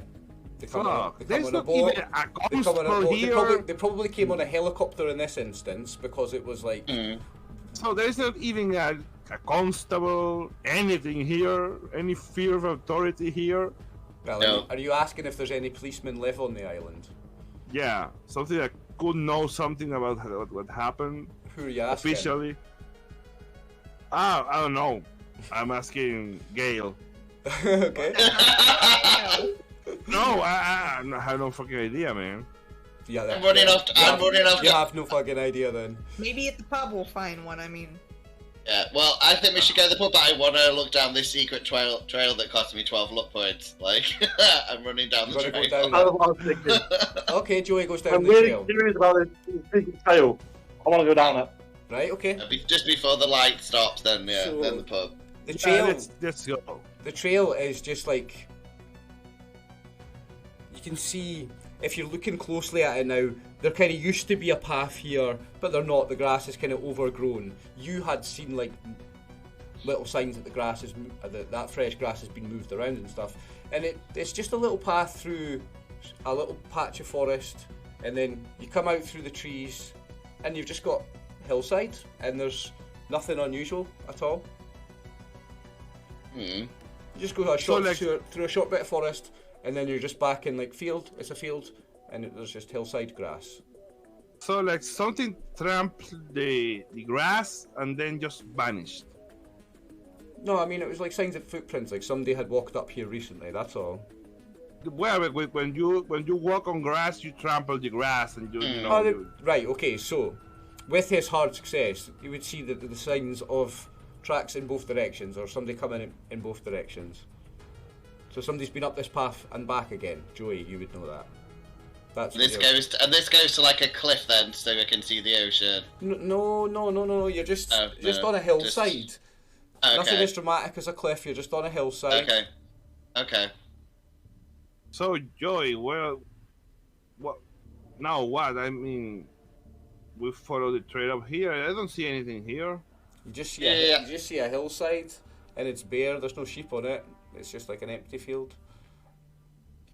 They come on a boat. Even a constable here. They probably came on a helicopter in this instance because it was like. So there's not even a constable, anything here, any fear of authority here. Well, no. Are you asking if there's any policemen live on the island? Yeah, something that could know something about what happened. Who are you asking? Officially. I don't know. I'm asking Gail. Okay. No, I have no fucking idea, man. Yeah, I'm running off. You have no fucking idea then. Maybe at the pub we'll find one. I mean. Yeah, well, I think we should go to the pub, but I want to look down this secret trail that cost me 12 luck points. Like, I'm running down the trail. Go down I was thinking. Okay, Joey goes down I'm the really trail. curious about this secret trail. I want to go down it. Right, okay. Just before the light stops, then then the pub. The trail. Let's go. The trail is just like you can see if you're looking closely at it now. There kind of used to be a path here, but they're not. The grass is kind of overgrown. You had seen like little signs that the grass is that fresh grass has been moved around and stuff, and it's just a little path through a little patch of forest, and then you come out through the trees, and you've just got hillside, and there's nothing unusual at all. You just go through a short bit of forest, and then you're just back in like field. It's a field, and there's just hillside grass. So like something trampled the grass and then just vanished. No, I mean it was like signs of footprints, like somebody had walked up here recently. That's all. Well, when you walk on grass, you trample the grass, and you know. Right. Okay. So, with his hard success, you would see that the signs of tracks in both directions, or somebody coming in both directions. So somebody's been up this path and back again. Joey, you would know that. This goes to like a cliff then, so we can see the ocean. No. You're just on a hillside. Nothing as dramatic as a cliff. You're just on a hillside. Okay. So Joey, well, what? Now what? I mean, we follow the trail up here. I don't see anything here. You just see a hillside, and it's bare. There's no sheep on it. It's just like an empty field.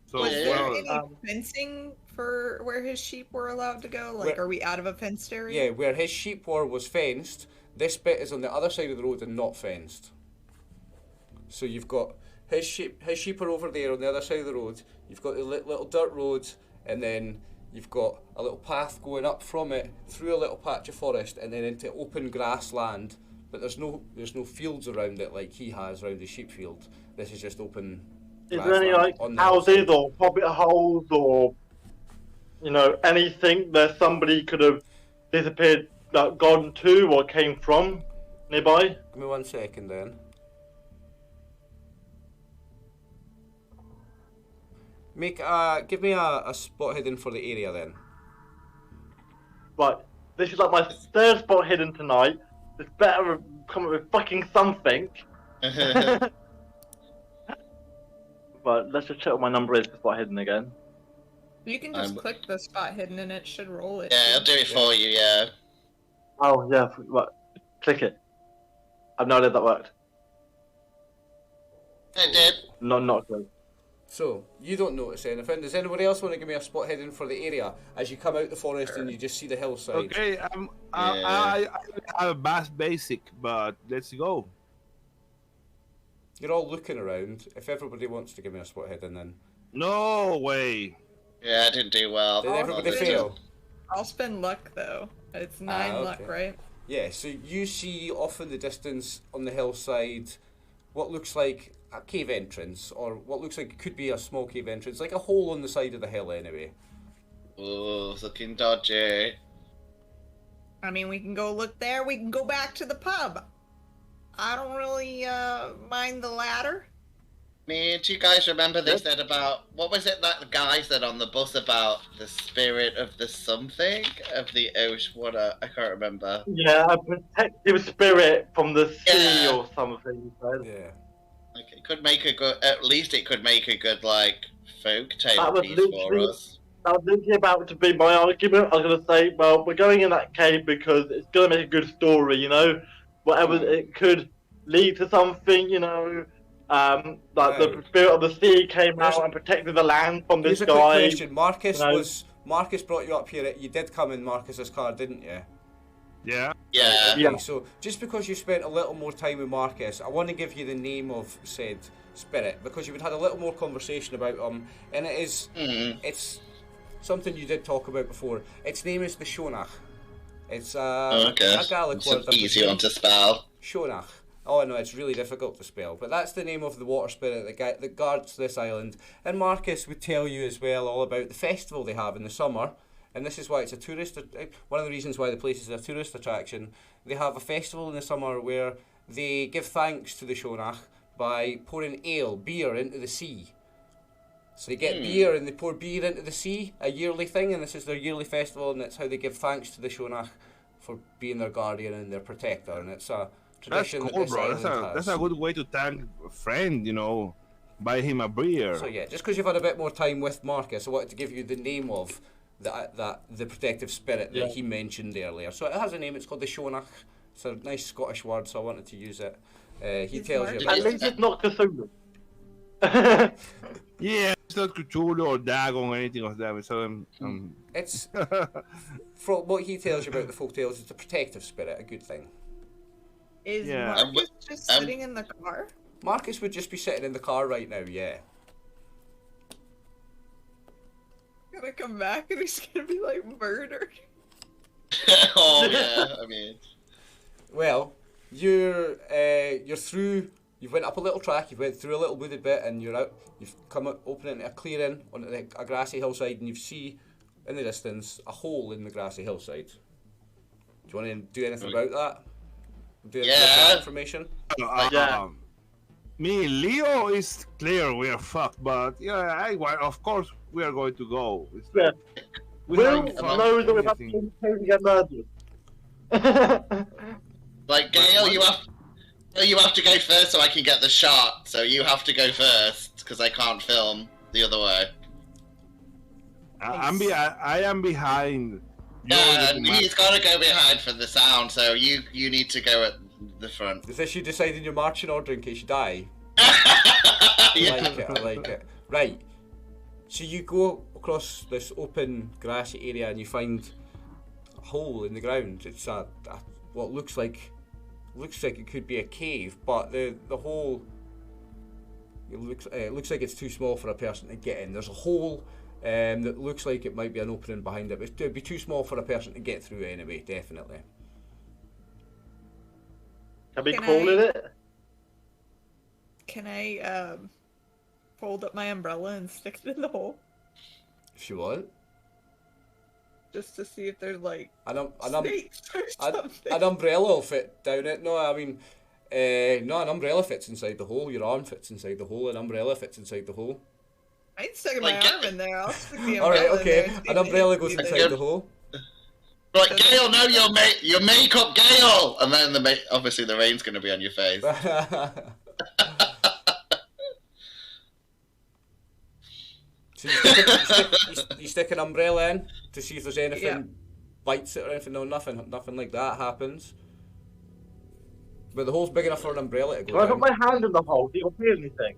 So was there any fencing for where his sheep were allowed to go? Like, are we out of a fenced area? Yeah, where his sheep was fenced, this bit is on the other side of the road and not fenced. So you've got his sheep are over there on the other side of the road. You've got the little dirt road, and then you've got a little path going up from it through a little patch of forest and then into open grassland. But there's no fields around it like he has around his sheep field. This is just open. Is there any like on the houses hillside. or hobbit holes or anything that somebody could have disappeared, gone to or came from nearby? Give me 1 second then. Give me a spot hidden for the area then. Right, this is like my third spot hidden tonight. It's better come up with fucking something. But let's just check what my number is for spot hidden again. You can just click the spot hidden and it should roll it. Yeah, I'll do it for you, yeah. Oh yeah, right. Click it. I've no idea that worked. It did. Not good. So, you don't notice anything. Does anybody else want to give me a spot hidden for the area as you come out the forest and you just see the hillside? Okay, I have a basic, but let's go. You're all looking around. If everybody wants to give me a spot hidden, then... No way. Yeah, I didn't do well. Did everybody Oh, fail? I'll spend luck though. It's 9 luck, okay. right? Yeah, so you see off in the distance on the hillside what looks like a cave entrance, or what looks like it could be a small cave entrance, like a hole on the side of the hill anyway. Ooh, it's looking dodgy. I mean, we can go look there. We can go back to the pub. I don't really mind the latter. Me, do you guys remember they said about, what was it that the guy said on the bus about the spirit of the something? Of the ocean, I can't remember. Yeah, a protective spirit from the sea Yeah. or something. He said. Yeah. Like, it could make a good, at least it could make a good, like, folk tale That was piece for literally- us. I was thinking about to be my argument. I was going to say, well, we're going in that cave because it's going to make a good story, Whatever it could lead to something, like the spirit of the sea came Here's- out and protected the land from this Here's a quick guy. question. Marcus you know. Marcus brought you up here. You did come in Marcus's car, didn't you? Yeah. Yeah. Okay, Yeah. so just because you spent a little more time with Marcus, I want to give you the name of said spirit, because you've had a little more conversation about him, and it's something you did talk about before. Its name is the Shonach. It's Okay. a Gaelic It's an word. easy one to spell. Shonach. Oh no, it's really difficult to spell, but that's the name of the water spirit that guards this island. And Marcus would tell you as well all about the festival they have in the summer, and this is why it's a tourist. One of the reasons why the place is a tourist attraction. They have a festival in the summer where they give thanks to the Shonach by pouring beer into the sea. So they get beer and they pour beer into the sea, a yearly thing, and this is their yearly festival, and that's how they give thanks to the Shonach for being their guardian and their protector, and it's a That's tradition cool, that this bro. island That's has. a good way to thank a friend, buy him a beer. So yeah, just because you've had a bit more time with Marcus, I wanted to give you the name of the protective spirit that he mentioned earlier. So it has a name. It's called the Shonach. It's a nice Scottish word, so I wanted to use it. He Is tells you Marcus- about At it. least it's not Cthulhu. Yeah, it's not Cthulhu or Dagon or anything like that. So It's from what he tells you about the folk tales. It's a protective spirit, a good thing. Is Yeah. Marcus just sitting in the car? Marcus would just be sitting in the car right now. Yeah. Gonna come back and he's gonna be like murdered. Oh yeah, I mean, Well, you're through. You've went up a little track. You've went through a little wooded bit, and you're out. You've come up, open into a clearing on a grassy hillside, and you see in the distance a hole in the grassy hillside. Do you want to do anything about that? Do you have that information? Yeah. Me and Leo is clear we are fucked, but of course we are going to go. It's Yeah. we Will haven't found knows that we're about anything. to get murdered. like Gail, you have to go first so I can get the shot. So you have to go first because I can't film the other way. I am behind. You're Yeah, the he's got to go behind for the sound. So you need to go at the front. Is this you deciding your marching order in case you die? Yeah. I like it. Right. So you go across this open grassy area and you find a hole in the ground. It's what looks like it could be a cave, but the hole it looks like it's too small for a person to get in. There's a hole that looks like it might be an opening behind it, but it'd be too small for a person to get through anyway, definitely. Can we call it? Can I fold up my umbrella and stick it in the hole? If you want. Just to see if there's like Snakes or something. An umbrella will fit down it. No, I mean, no, an umbrella fits inside the hole. Your arm fits inside the hole. An umbrella fits inside the hole. I ain't sticking my arm in there. I'll stick the umbrella Alright, okay. in there. An umbrella goes inside the hole. Right, Gale, now your makeup, Gale! And then obviously the rain's going to be on your face. So you stick an umbrella in to see if there's anything bites it or anything. No, nothing like that happens. But the hole's big enough for an umbrella to go Can I down. put my hand in the hole? Do you feel anything?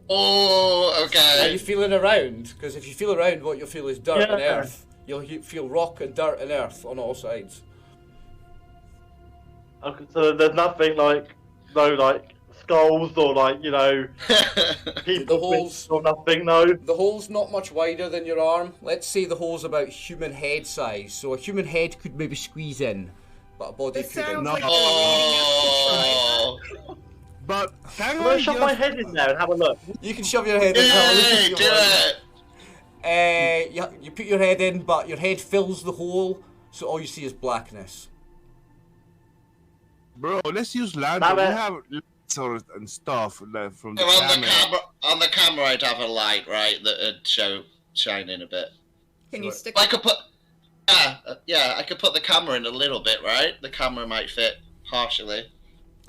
Oh, Are okay. you feeling around? Because if you feel around, what you'll feel is dirt and Yeah. earth. You'll feel rock and dirt and earth on all sides. Okay, so there's nothing like skulls or people The holes- or nothing. No. The hole's not much wider than your arm. Let's say the hole's about human head size. So a human head could maybe squeeze in, but a body This couldn't. sounds No. like Oh. But can Can I I shove my just... head in there and have a look? You can shove your head in. Have a look Yay, if do you want. it! You put your head in, but your head fills the hole, so all you see is blackness. Bro, let's use lantern. We Damn it. have lights and stuff like, from the So camera. on the camera, I'd have a light, right, that'd shine in a bit. Can you stick I could put, I could put the camera in a little bit, right? The camera might fit partially.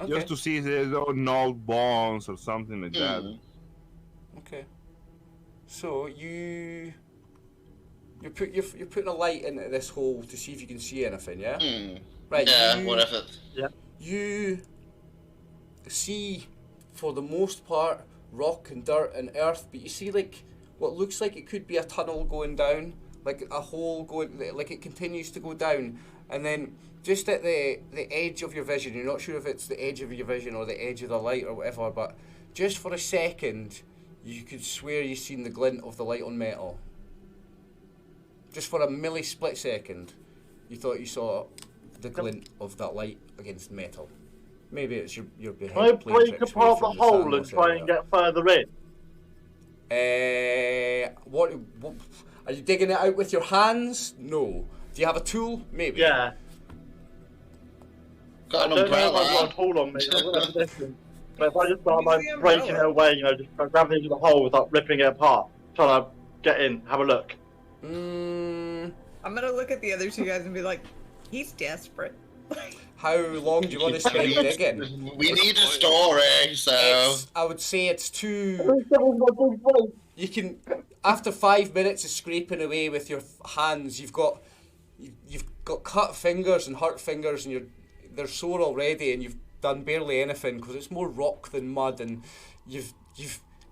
Okay. Just to see if there's no bones or something like that. Mm. Okay. So you're putting a light into this hole to see if you can see anything, yeah? Mm. Right. Yeah, whatever. You see, for the most part, rock and dirt and earth, but you see like what looks like it could be a tunnel going down, like a hole going, like it continues to go down, and then just at the edge of your vision, you're not sure if it's the edge of your vision or the edge of the light or whatever, but just for a second, you could swear you've seen the glint of the light on metal. Just for a milli-split second, you thought you saw the glint of that light against metal. Maybe it's your behind. Can I playing break tricks apart from the hole and Thanos try area. and get further in? What are you digging it out with your hands? No. Do you have a tool? Maybe. Yeah. Got I an don't know if I've got a umbrella. tool on me. I don't have a distance. But if I just start Use the breaking umbrella. it away, just grabbing into the hole, start ripping it apart, trying to get in, have a look. Mm, I'm gonna look at the other two guys and be like, he's desperate. how long do you want to spend digging? We need a story, so... I would say it's too. You can, after 5 minutes of scraping away with your hands, you've got cut fingers and hurt fingers, and they're sore already, and you've done barely anything because it's more rock than mud, and you've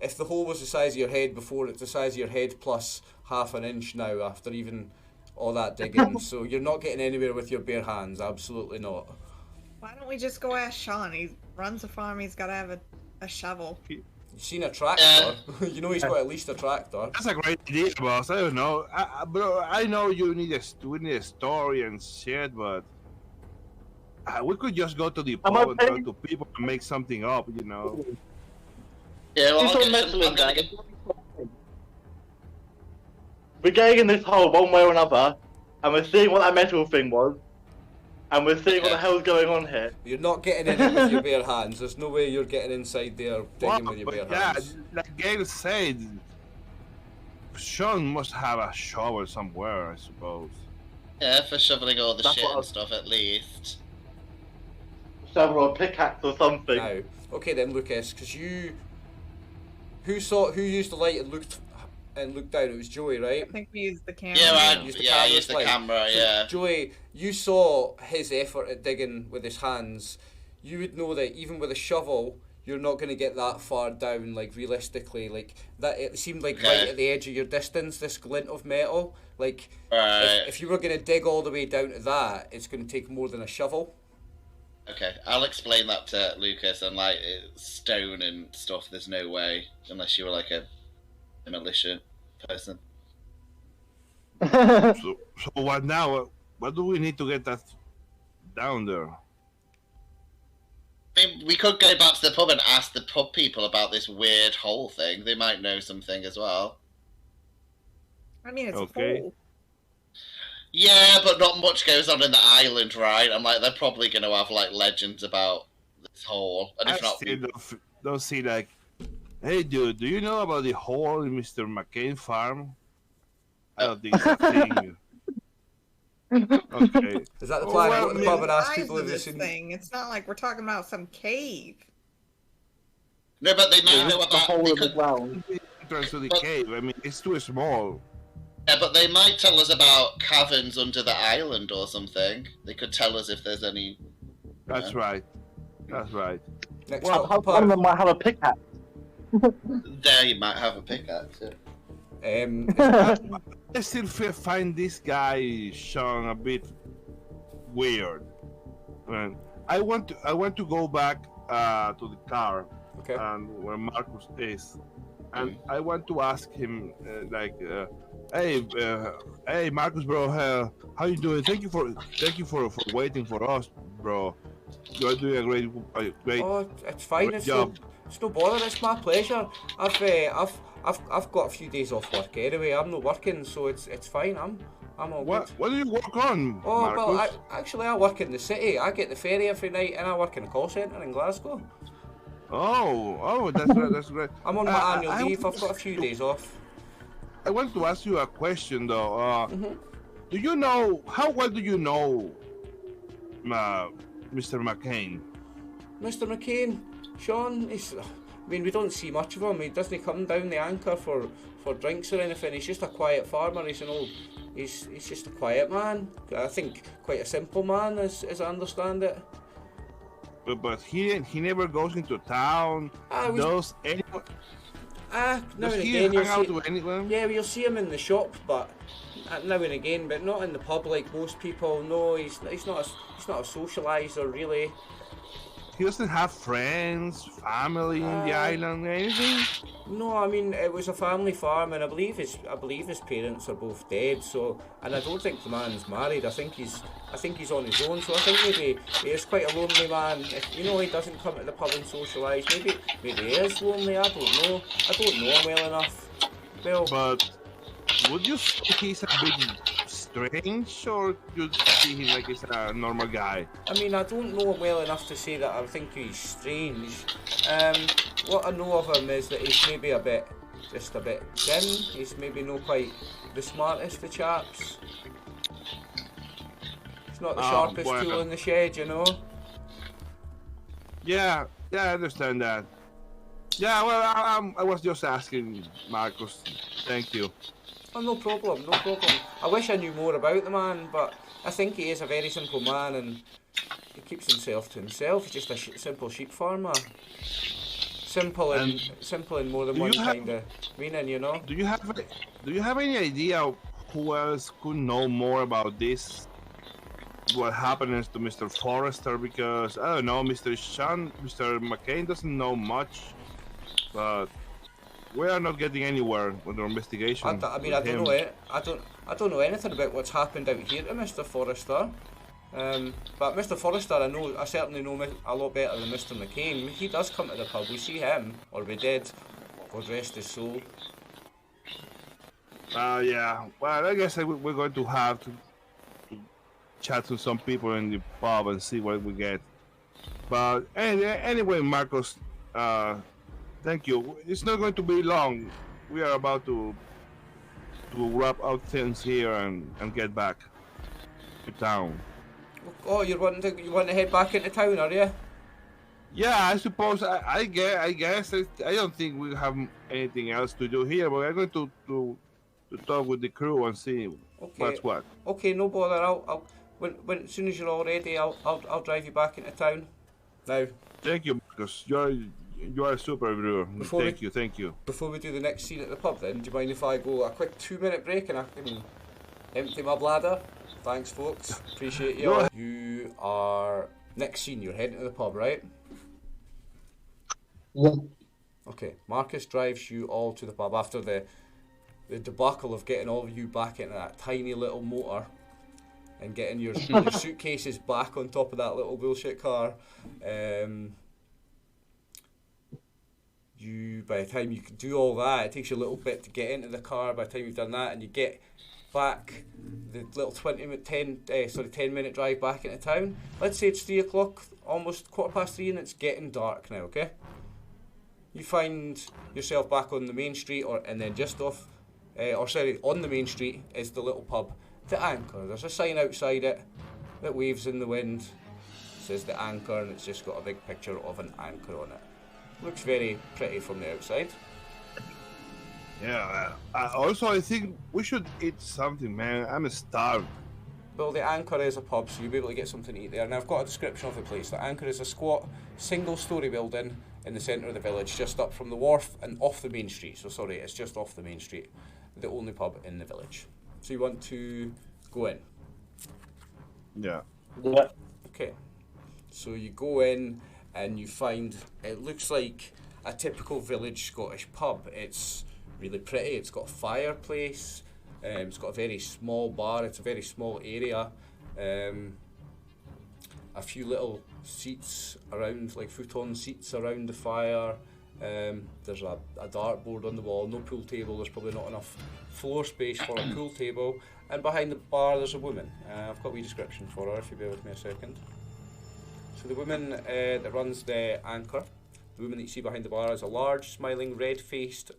if the hole was the size of your head before, it's the size of your head plus half an inch now after even all that digging. So you're not getting anywhere with your bare hands, absolutely not. Why don't we just go ask Sean? He runs a farm, he's gotta have a shovel. You've seen a tractor. You know he's got at least a tractor. That's a great idea, boss. I don't know. Bro, I know we need a story and shit, but we could just go to the Am I pub and talk paying? to people and make something up, you know. Yeah, well, Just on I'm metal in gonna there. get... We're getting in this hole one way or another, and we're seeing what that metal thing was, and we're seeing what the hell's going on here. You're not getting in it with your bare hands. There's no way you're getting inside there digging with your But bare yeah, hands. like Gail said, Sean must have a shovel somewhere, I suppose. Yeah, for shoveling all the That's shit what I and was- stuff, at least. Shovel or pickaxe or something. Now, okay then, Lucas, because who used the light and looked down? It was Joey, right? I think we used the camera. Yeah, I I used the used camera's the light. camera, So, yeah. Joey, you saw his effort at digging with his hands. You would know that even with a shovel, you're not going to get that far down, like, realistically. Like, that it seemed like Okay. right at the edge of your distance, this glint of metal. Like, Right. if you were going to dig all the way down to that, it's going to take more than a shovel. Okay, I'll explain that to Lucas, and like it's stone and stuff. There's no way unless you were like a militia person. So what now? What do we need to get that down there? I mean, we could go back to the pub and ask the pub people about this weird hole thing. They might know something as well. I mean, it's Okay. cold. Yeah, but not much goes on in the island, right? I'm like, they're probably going to have like legends about this hole, and I if not, still don't see like, hey dude, do you know about the hole in Mr. McCain farm? I don't think it's a thing. Okay. Is that the Oh, plan? well, Go to the I pub mean- and ask Size people of if they've this seen... thing. It's not like we're talking about some cave. no, but they might know The about. hole They in the could, ground. Entrance to the But- cave. I mean, it's too small. yeah, but they might tell us about caverns under the island or something. They could tell us if there's any. That's right. That's right. Next Well, up, one of pub. them might have a pickaxe. There, you might have a pickaxe. Yeah. I still find this guy Sean a bit weird. I want to go back to the car Okay. where Marcus is, and I want to ask him hey Marcus, bro, how you doing? Thank you for waiting for us, bro. You're doing a great Oh, it's fine. Good It's job. no bother. It's my pleasure. I've got a few days off work anyway. I'm not working, so it's fine. I'm all What good. what do you work on, Oh Marcus? well, I work in the city. I get the ferry every night, and I work in a call centre in Glasgow. Oh, that's right, that's right. I'm on my annual I leave. want I've got a few days off. I want to ask you a question though. Do you know how well do you know Mr. McCain? Mr. McCain, Sean, I mean, we don't see much of him. He doesn't come down the anchor for drinks or anything. He's just a quiet farmer. He's just a quiet man. I think quite a simple man, as I understand it. But he never goes into town. Does anyone? Now Does and he again, hang you'll out see. with anyone? Yeah, well, you'll see him in the shop, but now and again, but not in the pub like most people. No, he's not a socializer really. He doesn't have friends, family in the island, anything. No, I mean it was a family farm, and I believe his parents are both dead. So, and I don't think the man's married. I think he's on his own. So I think maybe he is quite a lonely man. If he doesn't come to the pub and socialise, maybe he is lonely. I don't know. I don't know him well enough. Well, But would you say he's a bit strange, or you see him like he's a normal guy? I mean, I don't know him well enough to say that I think he's strange. What I know of him is that he's maybe just a bit dim. He's maybe not quite the smartest of chaps. He's not the sharpest well. tool in the shed, you know. Yeah, I understand that. Yeah, well, I was just asking, Marcus. Thank you. Oh, no problem. I wish I knew more about the man, but I think he is a very simple man and he keeps himself to himself. He's just a simple sheep farmer. Simple in more than do one you have- kind of meaning, you know. Do you have any idea who else could know more about this? What happens to Mr. Forrester? Because I don't know, Mr. McCain doesn't know much, but we are not getting anywhere with our investigation. I don't know anything about what's happened out here to Mr. Forrester. But Mr. Forrester, I certainly know a lot better than Mr. McCain. He does come to the pub. We see him, or we did. God rest his soul. Yeah. Well, I guess we're going to have to chat to some people in the pub and see what we get. But anyway, Marcos, thank you. It's not going to be long. We are about to wrap out things here and get back to town. Oh, you want to head back into town, are you? Yeah, I suppose. I guess. I don't think we have anything else to do here, but we're going to talk with the crew and see what's what. Okay, no bother. I'll when as soon as you're all ready, I'll drive you back into town. Now. Thank you, Marcus. You are a super brewer. Thank you. Before we do the next scene at the pub, then, do you mind if I go a quick 2-minute break and I can empty my bladder? Thanks, folks. Appreciate you. Go ahead. You are next scene. You're heading to the pub, right? Yeah. Okay. Marcus drives you all to the pub after the debacle of getting all of you back into that tiny little motor and getting your suitcases back on top of that little bullshit car. By the time you can do all that, it takes you a little bit to get into the car. By the time you've done that and you get back the little 10-minute drive back into town, let's say it's 3 o'clock, almost 3:15, and it's getting dark now, okay? You find yourself back on the main street, and then just off, on the main street is the little pub, The Anchor. There's a sign outside it that waves in the wind. It says The Anchor, and it's just got a big picture of an anchor on it. Looks very pretty from the outside. Yeah. Also, I think we should eat something, man. I'm starved. Well, the Anchor is a pub, so you'll be able to get something to eat there. And I've got a description of the place. The Anchor is a squat, single-storey building in the centre of the village, just up from the wharf and off the main street. So sorry, it's just off the main street. The only pub in the village. So you want to go in? Yeah. Yeah. Okay. So you go in and you find it looks like a typical village Scottish pub. It's really pretty. It's got a fireplace. It's got a very small bar. It's a very small area. A few little seats around, like futon seats around the fire. There's a dartboard on the wall. No pool table. There's probably not enough floor space for a pool table. And behind the bar there's a woman. I've got a wee description for her if you bear with me a second. So the woman that runs the Anchor, the woman that you see behind the bar, is a large, smiling, red-faced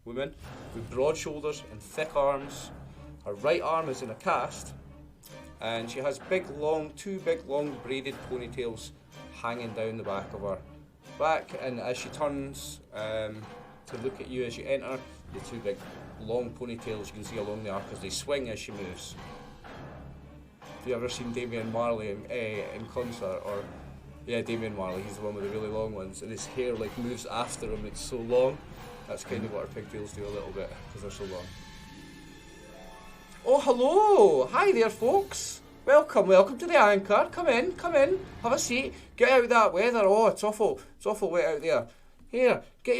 woman with broad shoulders and thick arms. Her right arm is in a cast, and she has two big long braided ponytails hanging down the back of her back. And as she turns to look at you as you enter, the two big long ponytails you can see along the arc as they swing as she moves. Have you ever seen Damian Marley in concert? Or yeah, Damian Marley, he's the one with the really long ones, and his hair like moves after him. It's so long. That's kind of what our pigtails do a little bit, because they're so long. Oh, hello! Hi there, folks! Welcome to the Anchor. Come in, have a seat. Get out of that weather. Oh, it's awful wet out there. Here, get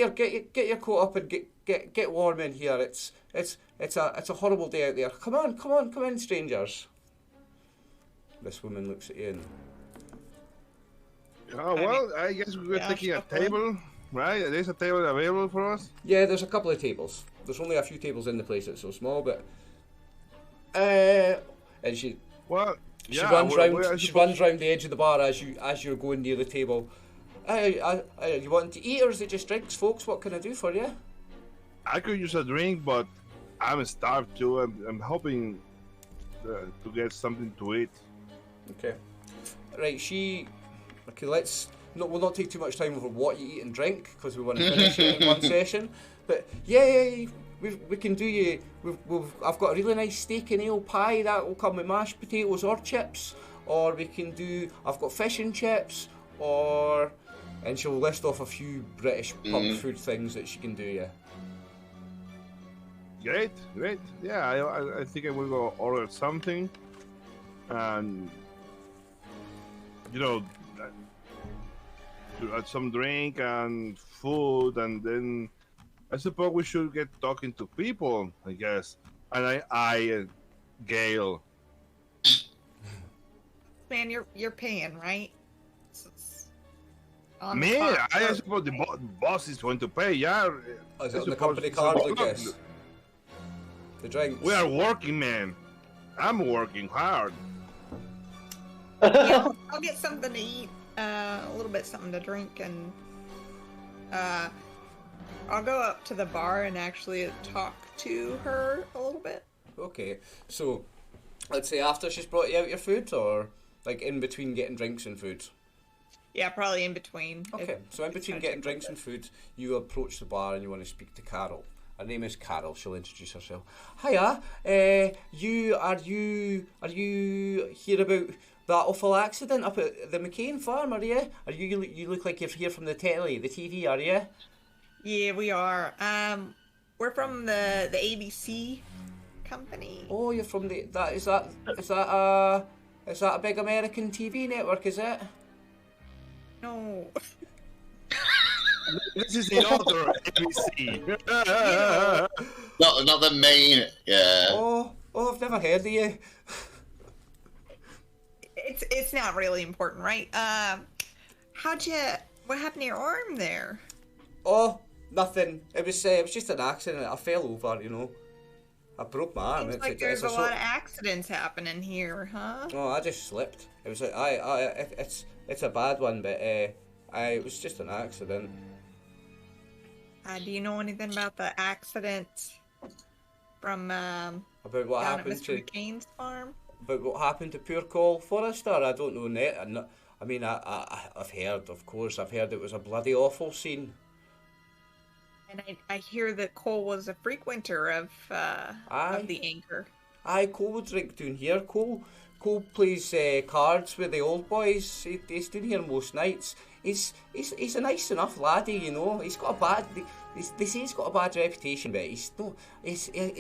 your coat up and get warm in here. It's a horrible day out there. Come on, strangers. This woman looks at you and... Oh, well, I guess we're taking a table, right? There's a table available for us? Yeah, there's a couple of tables. There's only a few tables in the place, it's so small, but... and she... Well, She runs round the edge of the bar as you're going near the table. You want to eat, or is it just drinks, folks? What can I do for you? I could use a drink, but I'm starved too. I'm hoping to get something to eat. Okay. Right, we'll not take too much time over what you eat and drink, because we want to finish it in one session. But yeah, we can do you. I've got a really nice steak and ale pie that will come with mashed potatoes or chips, or we can do. I've got fish and chips, and she'll list off a few British pub food things that she can do you. Great. Yeah, I think I will go order something, and some drink and food, and then I suppose we should get talking to people, I guess. And I Gail. Man, you're paying, right? Me? I suppose the boss is going to pay, yeah. Is it on the company card, I guess? The drinks. We are working, man. I'm working hard. Yeah, I'll get something to eat, a little bit something to drink, and I'll go up to the bar and actually talk to her a little bit. Okay, so let's say after she's brought you out your food, or like in between getting drinks and food? Yeah, probably in between. Okay, so in between getting drinks and food, you approach the bar and you want to speak to Carol. Her name is Carol. She'll introduce herself. Hiya, are you here about that awful accident up at the McCain farm, are you? Are you look like you're here from the telly, the TV, are you? Yeah, we are. We're from the ABC company. Oh, you're from is that a big American TV network, is it? No. This is the other ABC. Not the main. Yeah. Oh, I've never heard of you. It's not really important, right? What happened to your arm there? Oh, nothing. It was just an accident. I fell over, you know. I broke my arm. Seems like there's a lot of accidents happening here, huh? Oh, I just slipped. It was it's a bad one, but it was just an accident. Do you know anything about the accident from About what down happened at Mr. to McCain's farm? About what happened to poor Cole Forrester? I don't know. I mean, I've heard, of course. I've heard it was a bloody awful scene. And I hear that Cole was a frequenter of the Anchor. Aye, Cole would drink down here. Cole plays cards with the old boys. He's down here most nights. He's a nice enough laddie, you know. They say he's got a bad reputation, but he's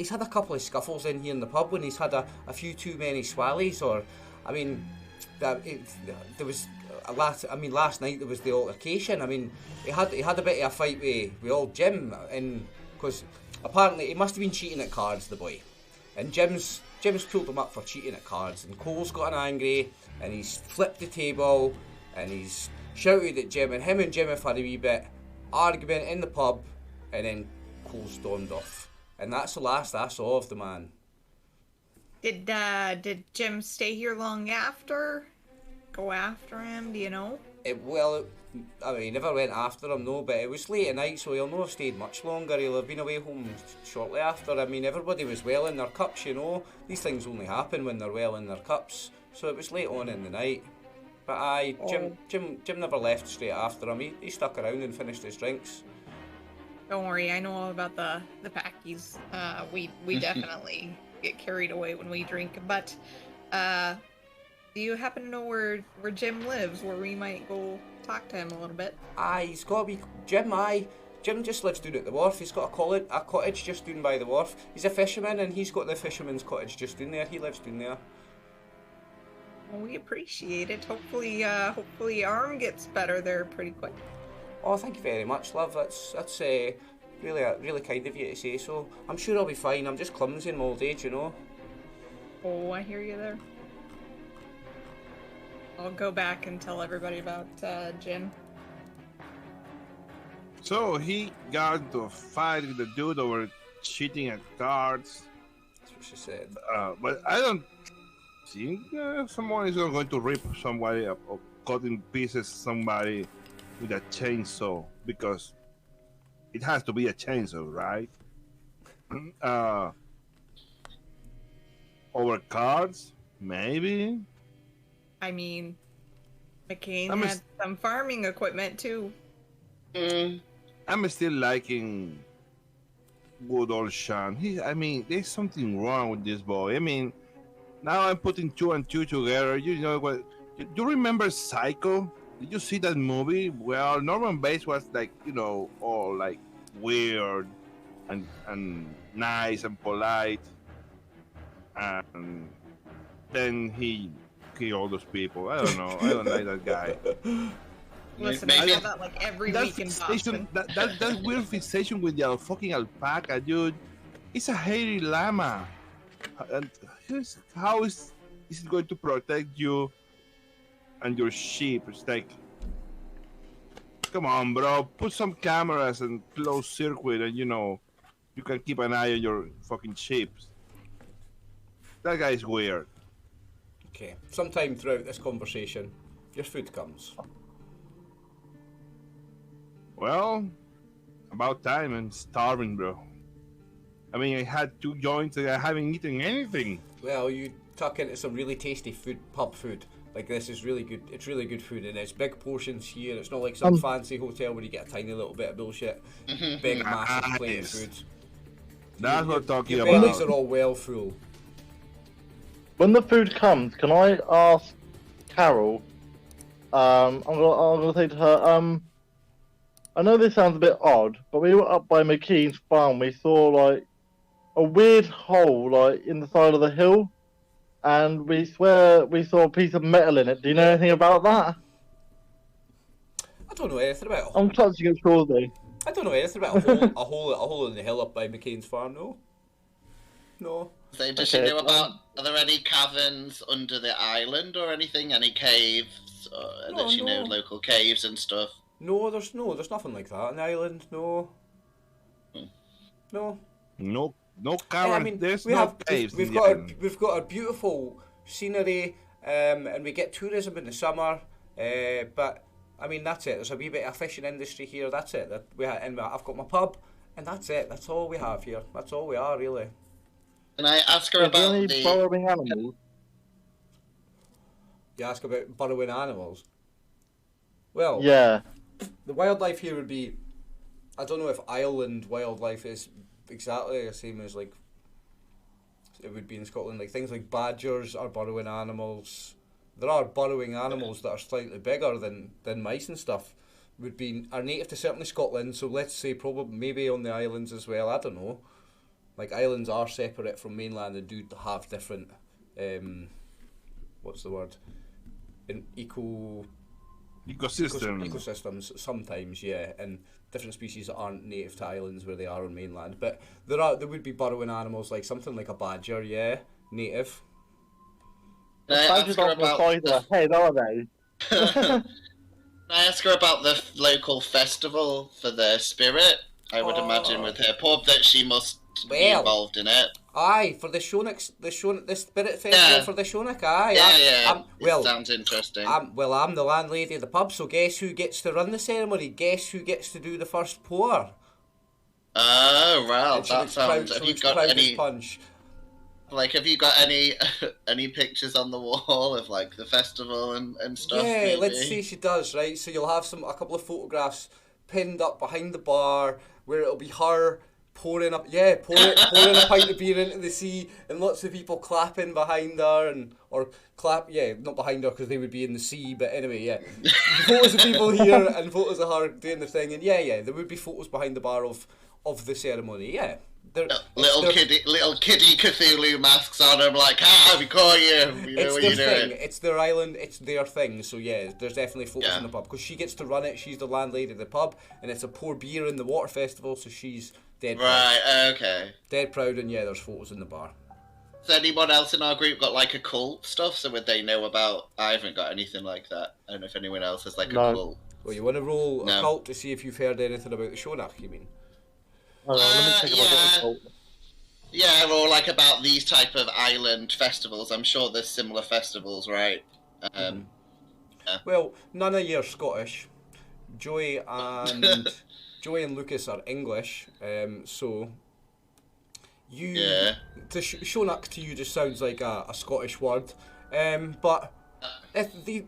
had a couple of scuffles in here in the pub when he's had a few too many swallies. Last night there was the altercation. I mean, he had a bit of a fight with old Jim, and because apparently he must have been cheating at cards, the boy, and Jim's pulled him up for cheating at cards, and Cole's gotten angry, and he's flipped the table, and he's shouted at Jim, and him and Jim have had a wee bit argument in the pub, and then Cole stormed off, and that's the last I saw of the man. Did Jim stay here long after? Go after him? Do you know? He never went after him, no, but it was late at night, so he'll not have stayed much longer. He'll have been away home shortly after. I mean, everybody was well in their cups, you know. These things only happen when they're well in their cups. So it was late on in the night. But Jim never left straight after him. He stuck around and finished his drinks. Don't worry, I know all about the packies. We definitely get carried away when we drink. But do you happen to know where Jim lives, where we might go talk to him a little bit? He's got to be Jim. Jim just lives down at the wharf. He's got a cottage just down by the wharf. He's a fisherman, and he's got the fisherman's cottage just down there. He lives down there. Well, we appreciate it. Hopefully arm gets better there pretty quick. Oh, thank you very much, love. That's really kind of you to say so. I'm sure I'll be fine. I'm just clumsy in my old age, you know. Oh, I hear you there. I'll go back and tell everybody about Jim. So he got into a fight with the dude over cheating at cards. That's what she said. But I don't think someone is going to rip somebody up or cut in pieces somebody with a chainsaw, because it has to be a chainsaw, right? Over cards, maybe. I mean, McCain had some farming equipment too. I'm still liking good old Sean. There's something wrong with this boy. I mean, now I'm putting 2 and 2 together. You know what? Do you remember Psycho? Did you see that movie? Well, Norman Bates was like, you know, all like weird and nice and polite, and then he killed all those people. I don't know. I don't like that guy. Listen, I know that like every week in Boston. That weird fixation with the fucking alpaca, dude. It's a hairy llama. And how is it going to protect you and your sheep? It's like, come on, bro. Put some cameras and closed circuit, and you know, you can keep an eye on your fucking sheep. That guy's weird. Okay, sometime throughout this conversation, your food comes. Well, about time. I'm starving, bro. I mean, I had 2 joints and I haven't eaten anything. Well, you tuck into some really tasty food, pub food. Like, this is really good. It's really good food, and it's big portions here. It's not like some fancy hotel where you get a tiny little bit of bullshit. Big, massive plate of food. That's what I'm talking your about. bellies are all well full. When the food comes, can I ask Carol, I'm gonna say to her, I know this sounds a bit odd, but we were up by McKean's farm. We saw like a weird hole like in the side of the hill, and we swear we saw a piece of metal in it. Do you know anything about that? I don't know anything about. I'm clutching at straws though. I don't know anything about a hole in the hill up by McCain's farm. No. So does she know about? Are there any caverns under the island or anything? Any caves? Or does she know local caves and stuff? No, there's nothing like that on the island. No. No caverns. I mean, There's we no have caves. we've got a beautiful scenery, and we get tourism in the summer. But I mean, that's it. There's a wee bit of fishing industry here. That's it. I've got my pub, and that's it. That's all we have here. That's all we are really. Can I ask her about the burrowing animals? You ask about burrowing animals. Well, Yeah. the wildlife here would be. I don't know if island wildlife is exactly the same as like it would be in Scotland. Like things like badgers are burrowing animals. There are burrowing animals that are slightly bigger than mice and stuff. Are native to certainly Scotland. So let's say probably maybe on the islands as well. I don't know. Like islands are separate from mainland and do have different. What's the word? Ecosystems sometimes, yeah, and different species that aren't native to islands where they are on mainland. But there would be burrowing animals like something like a badger, yeah, native. Can I ask her about the head, are they? Can I ask her about the local festival for the spirit? I would imagine with her pub that she must be involved in it. Aye, for the spirit festival for the Shonak, aye. Yeah. It sounds interesting. I'm the landlady of the pub, so guess who gets to run the ceremony? Guess who gets to do the first pour? Oh, wow, that sounds... Have you got any... Punch. Like, have you got any pictures on the wall of, like, the festival and stuff? Yeah, maybe? let's say she does, right? So you'll have a couple of photographs pinned up behind the bar where it'll be her... pouring a pint of beer into the sea, and lots of people clapping behind her, not behind her because they would be in the sea, but anyway, yeah. Photos of people here and photos of her doing the thing, and there would be photos behind the bar of the ceremony, yeah. Little kiddie Cthulhu masks on them, like, we call you. You know what you're doing. It's their island, it's their thing, so yeah, there's definitely photos in the pub, because she gets to run it, she's the landlady of the pub, and it's a pour beer in the water festival, so she's dead proud. Right, okay. Dead proud, and there's photos in the bar. Has anyone else in our group got like occult stuff? So would they know about? I haven't got anything like that. I don't know if anyone else has like a cult. Well, you want to roll a cult to see if you've heard anything about the Shonak, you mean? Let me think about cult. Yeah, or like about these type of island festivals. I'm sure there's similar festivals, right? Yeah. Well, none of you are Scottish. Joey and Lucas are English, so Shonak to you just sounds like a Scottish word, but the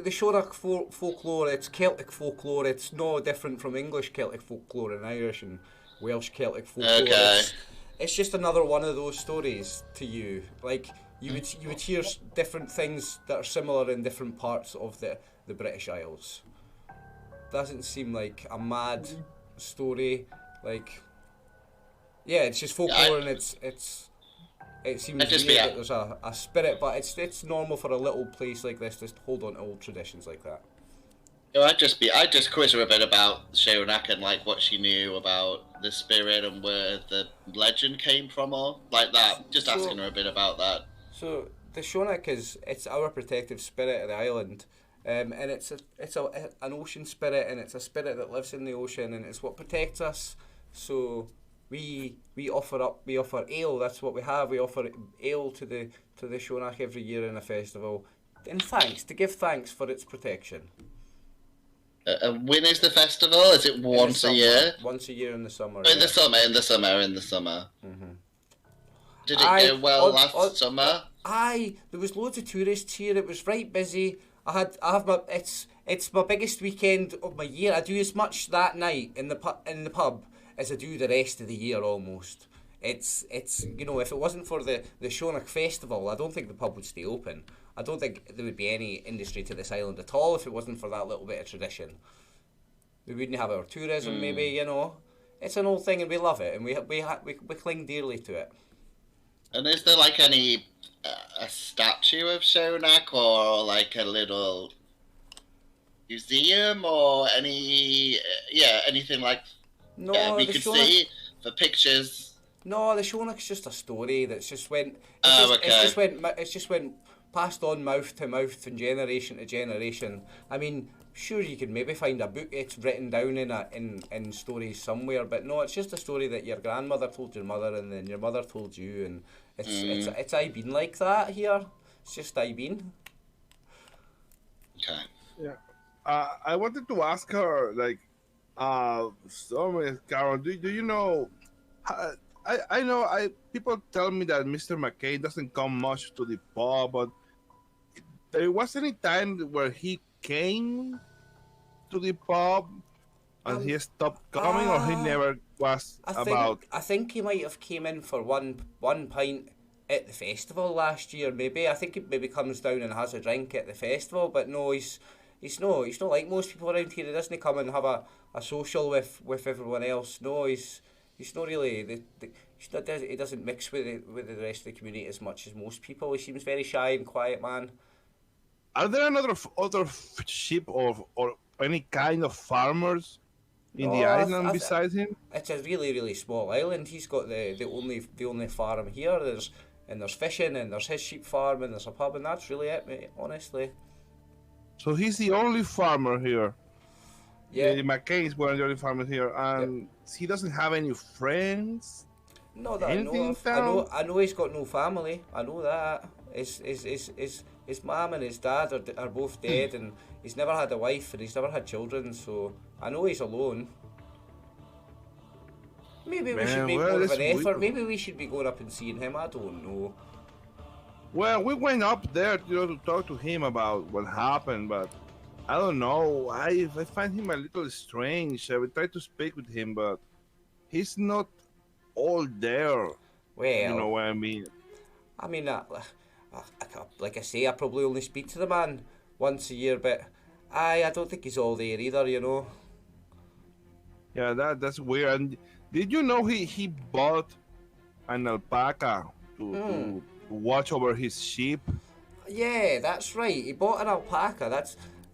Shonak folklore, it's Celtic folklore. It's no different from English Celtic folklore and Irish and Welsh Celtic folklore. Okay. It's just another one of those stories to you. Like you would hear different things that are similar in different parts of the British Isles. Doesn't seem like a mad weird like, yeah, it's just folklore, and it seems weird that there's a spirit, but it's normal for a little place like this to hold on to old traditions like that. I'd just quiz her a bit about Shonak and like what she knew about the spirit and where the legend came from, or like that. Just asking her a bit about that. So the Shonak it's our protective spirit of the island. And it's an ocean spirit, and it's a spirit that lives in the ocean, and it's what protects us. So we offer ale. That's what we have. We offer ale to the Shonak every year in a festival, to give thanks for its protection. When is the festival? Is it once a year? Once a year in the summer. In the summer. Mm-hmm. Did it go well last summer? Aye, there was loads of tourists here. It was right busy. It's my biggest weekend of my year. I do as much that night in the pub as I do the rest of the year almost. It's if it wasn't for the Shonak festival, I don't think the pub would stay open. I don't think there would be any industry to this island at all if it wasn't for that little bit of tradition. We wouldn't have our tourism, maybe, you know. It's an old thing and we love it, and we cling dearly to it. And is there like any a statue of Shonak or like a little museum or anything like No, we the could Shonak, see for pictures? no, the Shonak's just a story that's just went. It's just went passed on mouth to mouth from generation to generation. I mean, sure, you could maybe find a book it's written down in stories somewhere, but no, it's just a story that your grandmother told your mother, and then your mother told you, and it's I been like that here. It's just I been. Okay. Yeah. I wanted to ask her, like, Carol, do you know? I know people tell me that Mr. McCain doesn't come much to the pub, but there was any time where he came to the pub and he stopped coming, or he never was about. I think he might have came in for one pint at the festival last year. Maybe I think he maybe comes down and has a drink at the festival, but no, he's not like most people around here. He doesn't come and have a social with everyone else. No, he's not really. He doesn't mix with the rest of the community as much as most people. He seems very shy and quiet man. Are there other sheep or any kind of farmers in the island besides him? It's a really, really small island. He's got the only farm here. There's fishing, and there's his sheep farm, and there's a pub, and that's really it, mate, honestly. So he's the only farmer here. Yeah. The McCain's one of the only farmers here, and he doesn't have any friends. No, that I know of. I know he's got no family. I know that. His mum and his dad are both dead, and he's never had a wife, and he's never had children, so I know he's alone. Maybe we should make more of an effort. Maybe we should be going up and seeing him. I don't know. Well, we went up there to talk to him about what happened, but I don't know. I find him a little strange. I would try to speak with him, but he's not all there. Well, you know what I mean? I mean, like I say, I probably only speak to the man once a year, but I don't think he's all there either, you know. Yeah, that's weird. And did you know he bought an alpaca to watch over his sheep? Yeah, that's right. He bought an alpaca.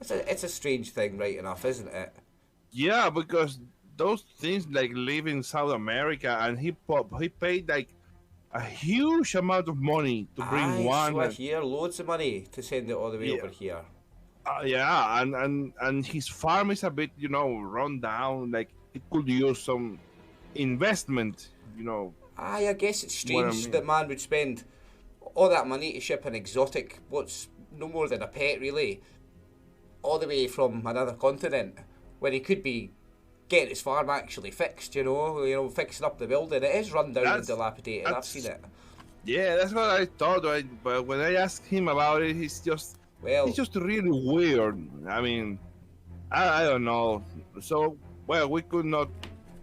It's a strange thing, right enough, isn't it? Yeah, because those things like live in South America, and he paid like a huge amount of money to bring one. So here, loads of money to send it all the way over here. Yeah, and his farm is a bit, run down. Like it could use some investment, I guess it's strange that man would spend all that money to ship an exotic, what's no more than a pet really, all the way from another continent, when he could be getting his farm actually fixed, fixing up the building. It is run down and dilapidated. I've seen it. Yeah, that's what I thought. But when I asked him about it, he's just really weird. I mean, I don't know. So, we could not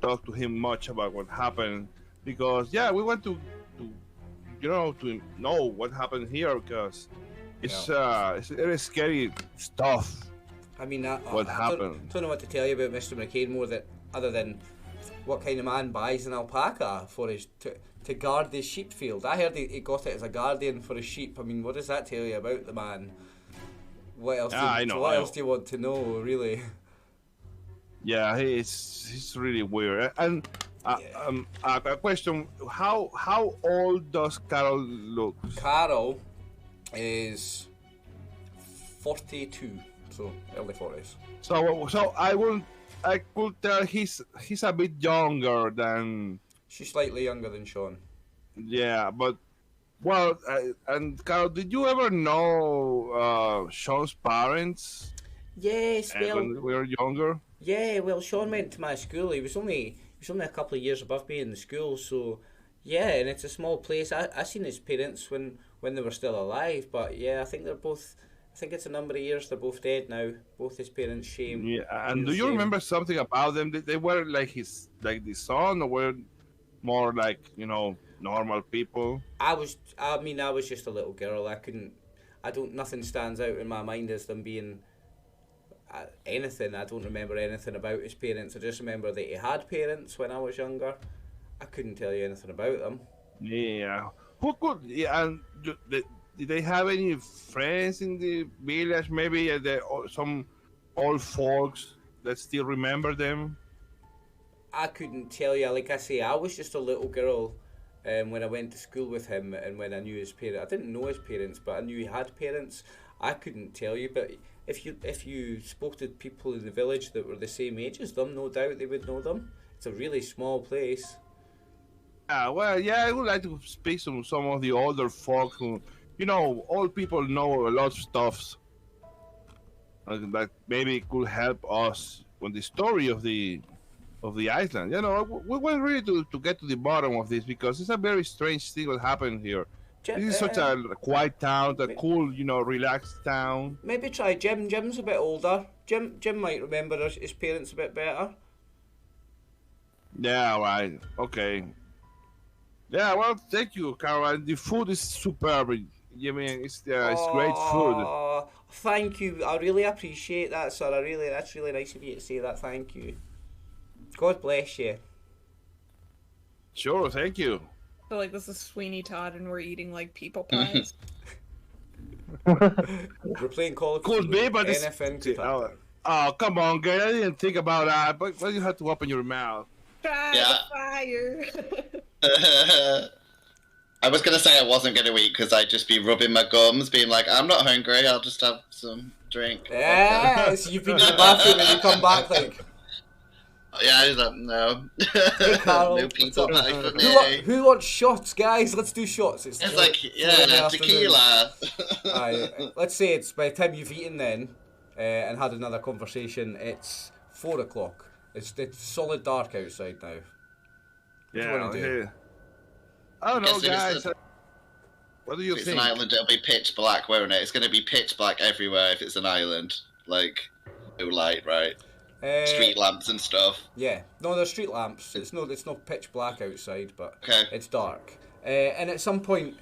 talk to him much about what happened because, we want to know what happened here because it's very scary stuff. I mean, what happened? I don't know what to tell you about Mr. McCain other than what kind of man buys an alpaca for his to guard his sheep field. I heard he got it as a guardian for his sheep. I mean, what does that tell you about the man? What else? What else do you want to know, really? Yeah, he's really weird. And a question: How old does Carol look? Carol is 42. So early 40s. So I could tell he's a bit younger than. She's slightly younger than Sean. Yeah, but and Carol, did you ever know Sean's parents? Yes, when we were younger. Yeah, well, Sean went to my school. He was only a couple of years above me in the school, so yeah, and it's a small place. I seen his parents when they were still alive, but yeah, I think it's a number of years. They're both dead now. Both his parents, shame. Yeah, and do you remember something about them? They were like the son, or were more like normal people? I was just a little girl. Nothing stands out in my mind as them being anything. I don't remember anything about his parents. I just remember that he had parents when I was younger. I couldn't tell you anything about them. Yeah. Who could? Yeah, and did they have any friends in the village? Maybe some old folks that still remember them. I couldn't tell you. Like I say, I was just a little girl when I went to school with him, and when I knew his parents. I didn't know his parents, but I knew he had parents. I couldn't tell you, but if you spoke to people in the village that were the same age as them, no doubt they would know them. It's a really small place. Well, yeah, I would like to speak to some of the older folk who, old people know a lot of stuff that maybe could help us with the story of the island. We want really to get to the bottom of this because it's a very strange thing that happened here. This is such a quiet town, a cool, relaxed town. Maybe try Jim. Jim's a bit older. Jim might remember his parents a bit better. Yeah, right. Okay. Yeah, well, thank you, Caroline. The food is superb. I mean, it's great food. Thank you. I really appreciate that, sir. That's really nice of you to say that. Thank you. God bless you. Sure, thank you. I feel like this is Sweeney Todd and we're eating like people pies. We're playing Call of Could be, but anything could happen. Oh, come on, girl. I didn't think about that. But you have to open your mouth. Try the fire. I was going to say I wasn't going to eat because I'd just be rubbing my gums, being like, I'm not hungry, I'll just have some drink. Yes, you've been to the bathroom and you come back like... Yeah, I was like, no. Hey, Carl, No people pie for me. Who wants shots, guys? Let's do shots. It's like, tequila. Aye, let's say it's by the time you've eaten then and had another conversation, it's 4 o'clock. It's solid dark outside now. What do you want to do? I don't know, guys. What do you think? If it's an island, it'll be pitch black, won't it? It's going to be pitch black everywhere if it's an island. Like, no light, right? Street lamps and stuff. Yeah. No, there's street lamps. It's not pitch black outside, but it's dark. And at some point,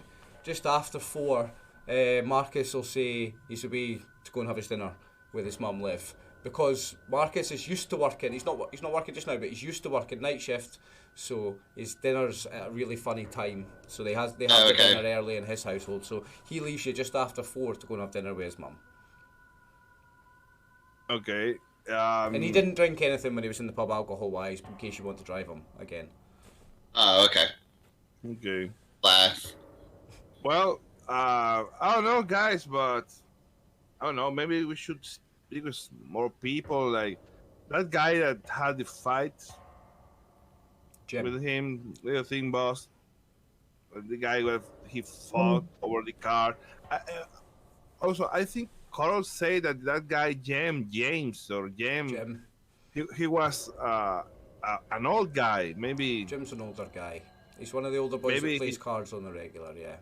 just after 4, Marcus will say he's away to go and have his dinner with his mum, Liv. Because Marcus is used to working. He's not working just now, but he's used to working night shift. So his dinner's at a really funny time. So they have the dinner early in his household. So he leaves you just after 4 to go and have dinner with his mum. Okay. And he didn't drink anything when he was in the pub alcohol-wise, in case you want to drive him again. Oh, okay. Okay. Bless. Well, I don't know, guys, but I don't know. Maybe we should speak with more people. Like that guy that had the fight Jim. with him, little thing boss. The guy where he fought over the car. Also, I think Carl said that guy Jim, he was an old guy. Maybe Jim's an older guy. He's one of the older boys that plays cards on the regular. Yeah.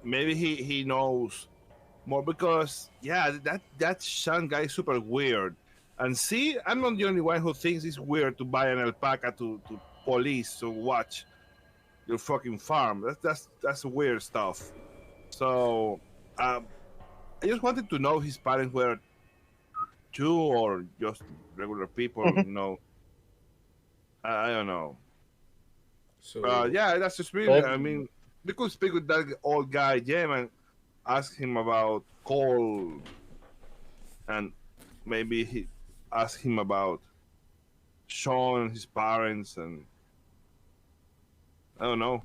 Maybe he knows more because that Sean guy is super weird. And see, I'm not the only one who thinks it's weird to buy an alpaca to police to watch your fucking farm. That's weird stuff. So I just wanted to know his parents were Jew or just regular people. I don't know. So that's just really. I mean, we could speak with that old guy Jim and ask him about Cole, and maybe he ask him about Sean, his parents, and I don't know,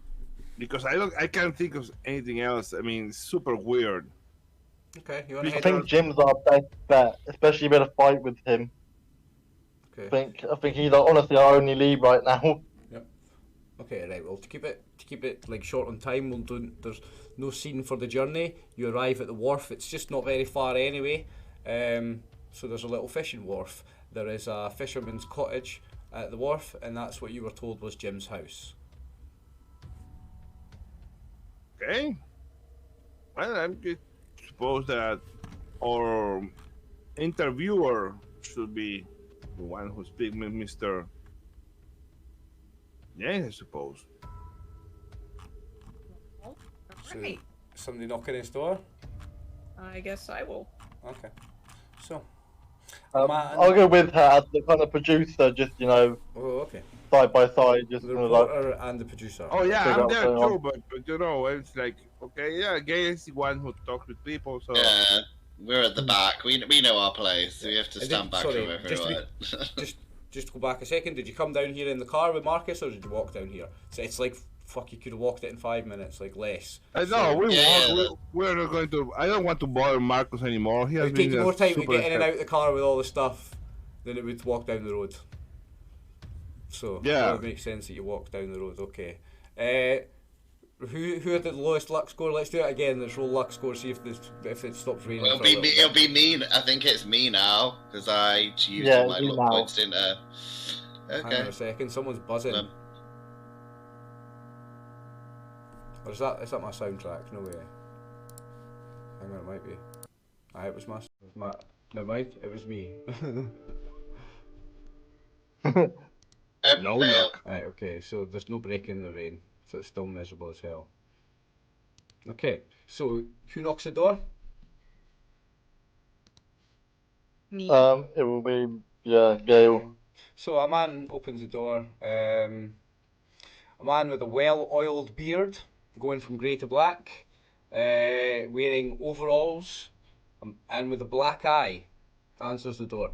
because I can't think of anything else. I mean, it's super weird. Okay, you I want to think Jim's our best bet, especially with a fight with him. Okay. I think he's honestly our only lead right now. Yep. Okay, right. Well, to keep it like short on time, there's no scene for the journey. You arrive at the wharf. It's just not very far anyway. So there's a little fishing wharf. There is a fisherman's cottage at the wharf, and that's what you were told was Jim's house. Okay. Well, I suppose that our interviewer should be the one who speaks with Mr. Yeah, I suppose. So, somebody knocking his door? I guess I will. Okay. So. I'll go with her as the kind of producer, just Oh, okay. side by side, just The kind of like. reporter and the producer. Oh yeah, Figure I'm out there what's going too, but you know, it's like okay, yeah, Gay is the one who talks with people, so Yeah, we're at the back. We know our place. We have to stand back from everyone. Just to go back a second, did you come down here in the car with Marcus, or did you walk down here? So it's like, fuck, you could have walked it in 5 minutes, like less. I know we're not going to. I don't want to bother Marcus anymore. He It has would take been you more time to super get in and help- out the car with all the stuff than it would walk down the road. So Yeah. it would make sense that you walk down the road. Okay. Who had the lowest luck score? Let's do it again. Let's roll luck score. See if it stops raining. Well, for a little bit. it'll be me. I think it's me now because I used Yeah, my you luck now. points, didn't I? Hang on Okay. a second. Someone's buzzing. Or is that my soundtrack? No way. Hang on, it might be. It was my. Never mind. It was me. No luck. Right. Okay. So there's no break in the rain. So it's still miserable as hell. Okay. So who knocks the door? Me. It will be Gale. So a man opens the door. A man with a well-oiled beard, going from grey to black, wearing overalls, and with a black eye, answers the door.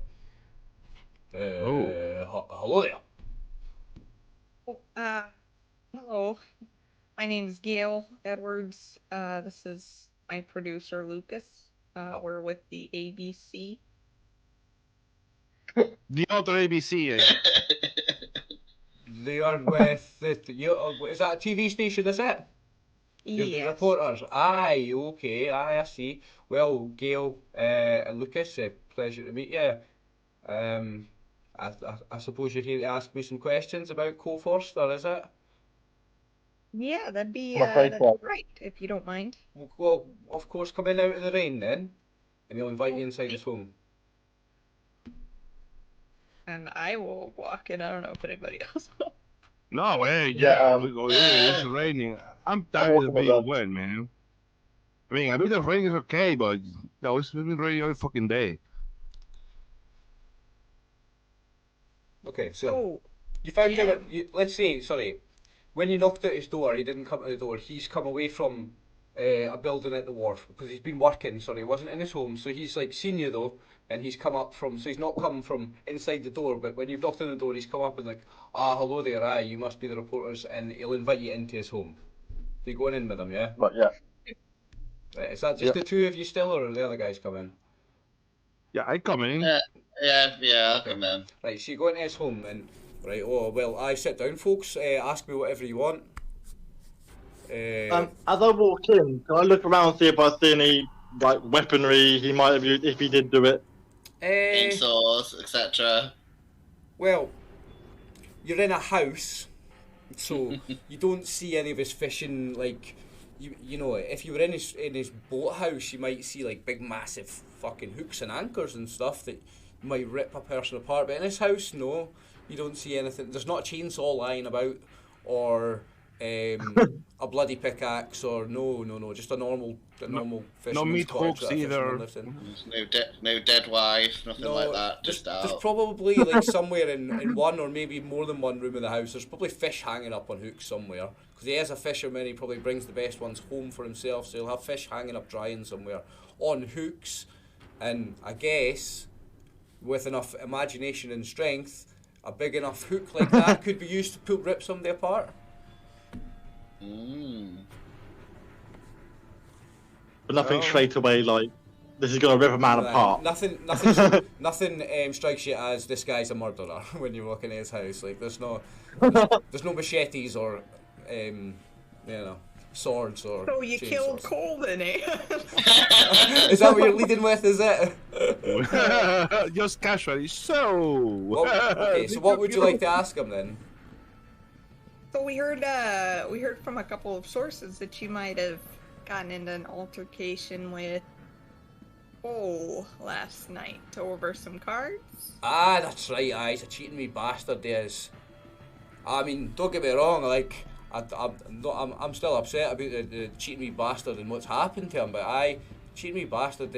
Hello there. Hello. My name's Gail Edwards. This is my producer, Lucas. We're with the ABC. The other ABC. They are with is that a TV station? Is it? You're the Yes. reporters. Aye, okay. Aye, I see. Well, Gail and Lucas, pleasure to meet you. I suppose you're here to ask me some questions about Forster, is it? Yeah, that'd be I'm afraid so. right, if you don't mind. Well, of course, come in out of the rain then, and he'll invite you inside his home. And I will walk in. I don't know if anybody else will. No way. Yeah, We go. It's raining. I'm tired of being wet, man. I mean, a bit of rain is okay, but no, it's been raining every fucking day. Okay, so So, you found yeah. him. Let's say, sorry, when you knocked at his door, he didn't come to the door. He's come away from a building at the wharf because he's been working. Sorry, he wasn't in his home, so he's like seen you though, and he's come up from. So he's not come from inside the door, but when you've knocked on the door, he's come up and like, hello there, you must be the reporters, and he'll invite you into his home. So you're going in with him, yeah? But yeah. Right, is that just the two of you still, or are the other guys coming? Yeah, I come in. Yeah, I'll come in. Right, so you go into his home and right. Oh well, I sit down, folks. Ask me whatever you want. As I walk in, can I look around and see if I see any like weaponry he might have used if he did do it? Chainsaws, etc. Well, you're in a house, so you don't see any of his fishing. Like, you know, if you were in his boathouse, you might see like big, massive fucking hooks and anchors and stuff that might rip a person apart. But in his house, no, you don't see anything. There's not a chainsaw lying about, or a bloody pickaxe, or no, just a normal fisherman's meat cottage hooks that a fisherman either. lives in. No dead wife, nothing like that. Just There's out. probably like somewhere in one or maybe more than one room of the house, there's probably fish hanging up on hooks somewhere. Because he is a fisherman, he probably brings the best ones home for himself, so he'll have fish hanging up drying somewhere on hooks. And I guess, with enough imagination and strength, a big enough hook like that could be used to rip somebody apart. But nothing straight away like this is gonna rip a man apart. Nothing strikes you as this guy's a murderer when you walk into his house. Like there's no machetes or swords or. So you killed chainsaws. Cole then, eh? Is that what you're leading with? Is it? Just casually. So. Okay, so what would you like to ask him then? So we heard from a couple of sources that you might have gotten into an altercation with Cole last night over some cards. That's right. He's a cheating wee bastard. He is. I mean, don't get me wrong. Like, I'm still upset about the cheating wee bastard and what's happened to him. But cheating wee bastard.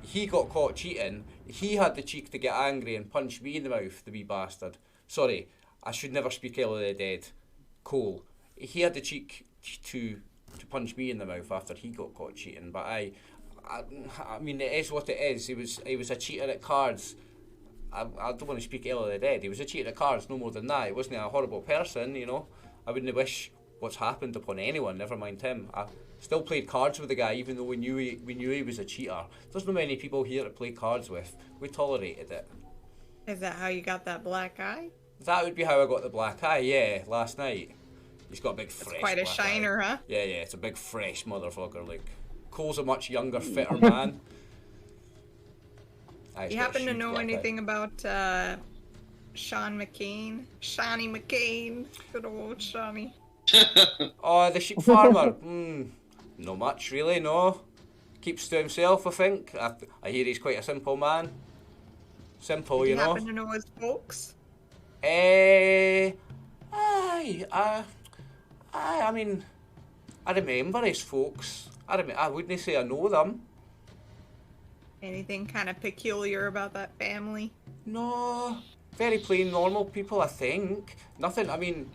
He got caught cheating. He had the cheek to get angry and punch me in the mouth, the wee bastard. Sorry, I should never speak ill of the dead. Cole. He had the cheek to punch me in the mouth after he got caught cheating. But I mean, it is what it is. He was a cheater at cards. I don't want to speak ill of the dead. He was a cheater at cards, no more than that. He wasn't a horrible person, you know. I wouldn't wish what's happened upon anyone, never mind him. I still played cards with the guy, even though we knew he was a cheater. There's not many people here to play cards with. We tolerated it. Is that how you got that black eye? That would be how I got the black eye, yeah, last night. He's got a big fresh Quite a black shiner, eye. huh? Yeah, it's a big fresh motherfucker. Like, Cole's a much younger, fitter man. You happen to know anything about Shawnee McCain? Good old Shawnee. Oh, the sheep farmer. Not much really, no. Keeps to himself, I think. I hear he's quite a simple man. Simple, you know. You happen to know his folks? I mean, I remember his folks. I wouldn't say I know them. Anything kind of peculiar about that family? No, very plain, normal people, I think. Nothing, I mean,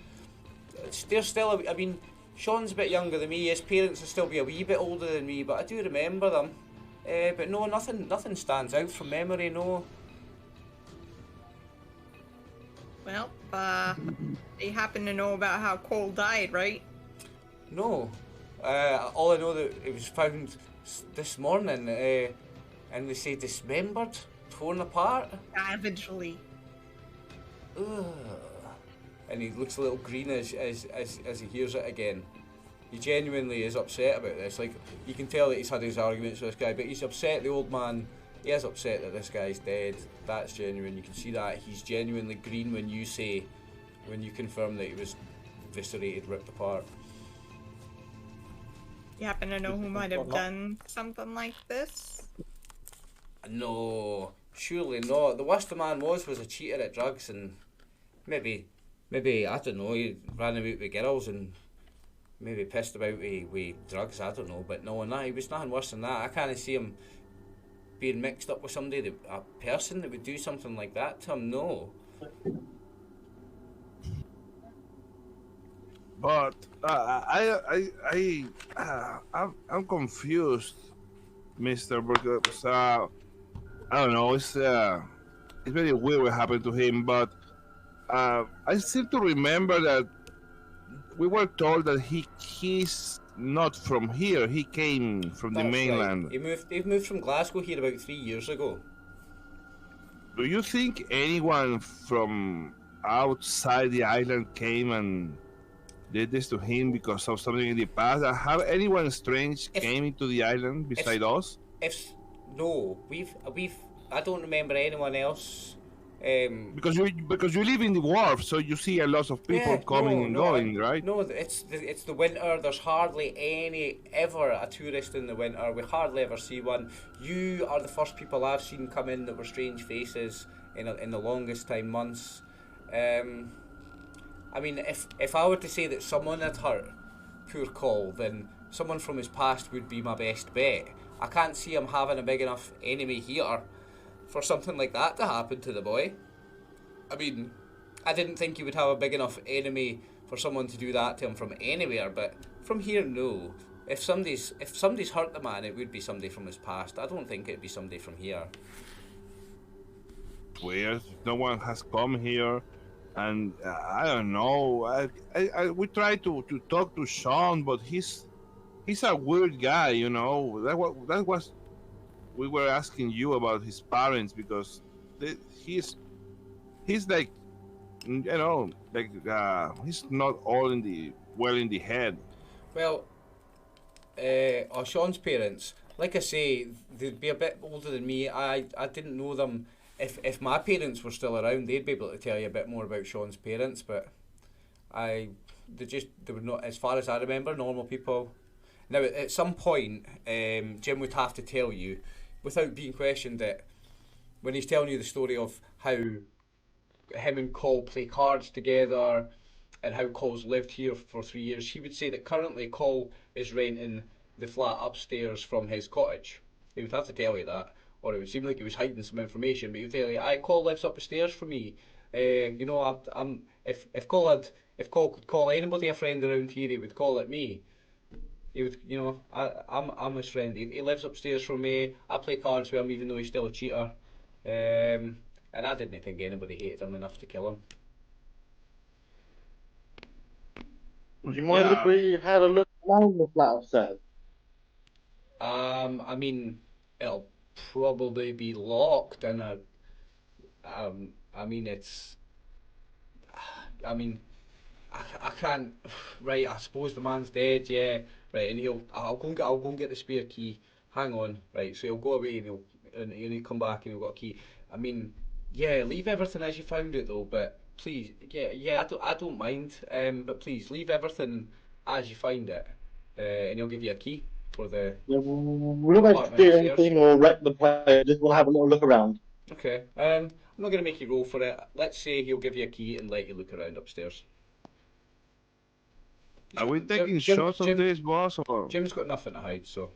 they're still, I mean, Sean's a bit younger than me, his parents will still be a wee bit older than me, but I do remember them. But no, nothing stands out from memory, no. Well, you happen to know about how Cole died, right? No. All I know that it was found this morning, and they say dismembered, torn apart. Savagely. Ugh. And he looks a little green as he hears it again. He genuinely is upset about this. Like, you can tell that he's had his arguments with this guy, but he's upset, the old man, he is upset that this guy's dead. That's genuine, you can see that. He's genuinely green when you confirm that he was eviscerated, ripped apart. You happen to know who might have done something like this? No, surely not. The worst the man was a cheater at drugs, and maybe I don't know, he ran about with girls and maybe pissed about with drugs, I don't know, but no, he was nothing worse than that. I can't see him being mixed up with somebody, a person that would do something like that to him, no. But I'm confused, Mister, because I don't know. It's very weird what happened to him. But I seem to remember that we were told that he's not from here. He came from the mainland. Right. He moved from Glasgow here about 3 years ago. Do you think anyone from outside the island came and did this to him because of something in the past? Have anyone strange came into the island beside us? No, I don't remember anyone else. Because you live in the wharf, so you see a lot of people coming and going, right? No, it's the winter. There's hardly ever a tourist in the winter. We hardly ever see one. You are the first people I've seen come in that were strange faces in the longest time, months. I mean, if I were to say that someone had hurt poor Cole, then someone from his past would be my best bet. I can't see him having a big enough enemy here for something like that to happen to the boy. I mean, I didn't think he would have a big enough enemy for someone to do that to him from anywhere, but from here, no. If somebody's hurt the man, it would be somebody from his past. I don't think it'd be somebody from here. Weird. No one has come here, and I don't know. We tried to talk to Sean, but he's a weird guy, you know. That was we were asking you about his parents, because he's like, you know, like he's not all in the head. Well, Sean's parents, like I say, they'd be a bit older than me. I didn't know them. If my parents were still around, they'd be able to tell you a bit more about Sean's parents, but they were not, as far as I remember, normal people. Now, at some point, Jim would have to tell you, without being questioned, that when he's telling you the story of how him and Cole play cards together and how Cole's lived here for 3 years, he would say that currently Cole is renting the flat upstairs from his cottage. He would have to tell you that, or it would seem like he was hiding some information. But he would tell you, "I Call lives up the stairs for me. You know, I'm if Call could call anybody a friend around here, he would call it me. He would, you know, I'm his friend. He lives upstairs from me. I play cards with him, even though he's still a cheater. And I didn't think anybody hated him enough to kill him." Would you mind Yeah. if we had a look around the flat upstairs? I mean, it'll probably be locked, and I mean, I mean, I can't. Right, I suppose the man's dead. Yeah, right, and I'll go and get the spare key. Hang on, right. So he'll go away and he'll come back and he'll got a key. I mean, yeah, leave everything as you found it though. But please, yeah, I don't mind. But please leave everything as you find it, and he'll give you a key for the Yeah, we're not going to apartment steal upstairs. anything or wreck the place. Just want to have a little look around. Okay. I'm not gonna make you roll for it. Let's say he'll give you a key and let you look around upstairs. Are we taking Jim- shots of Jim- this, boss? Or Jim's got nothing to hide, so.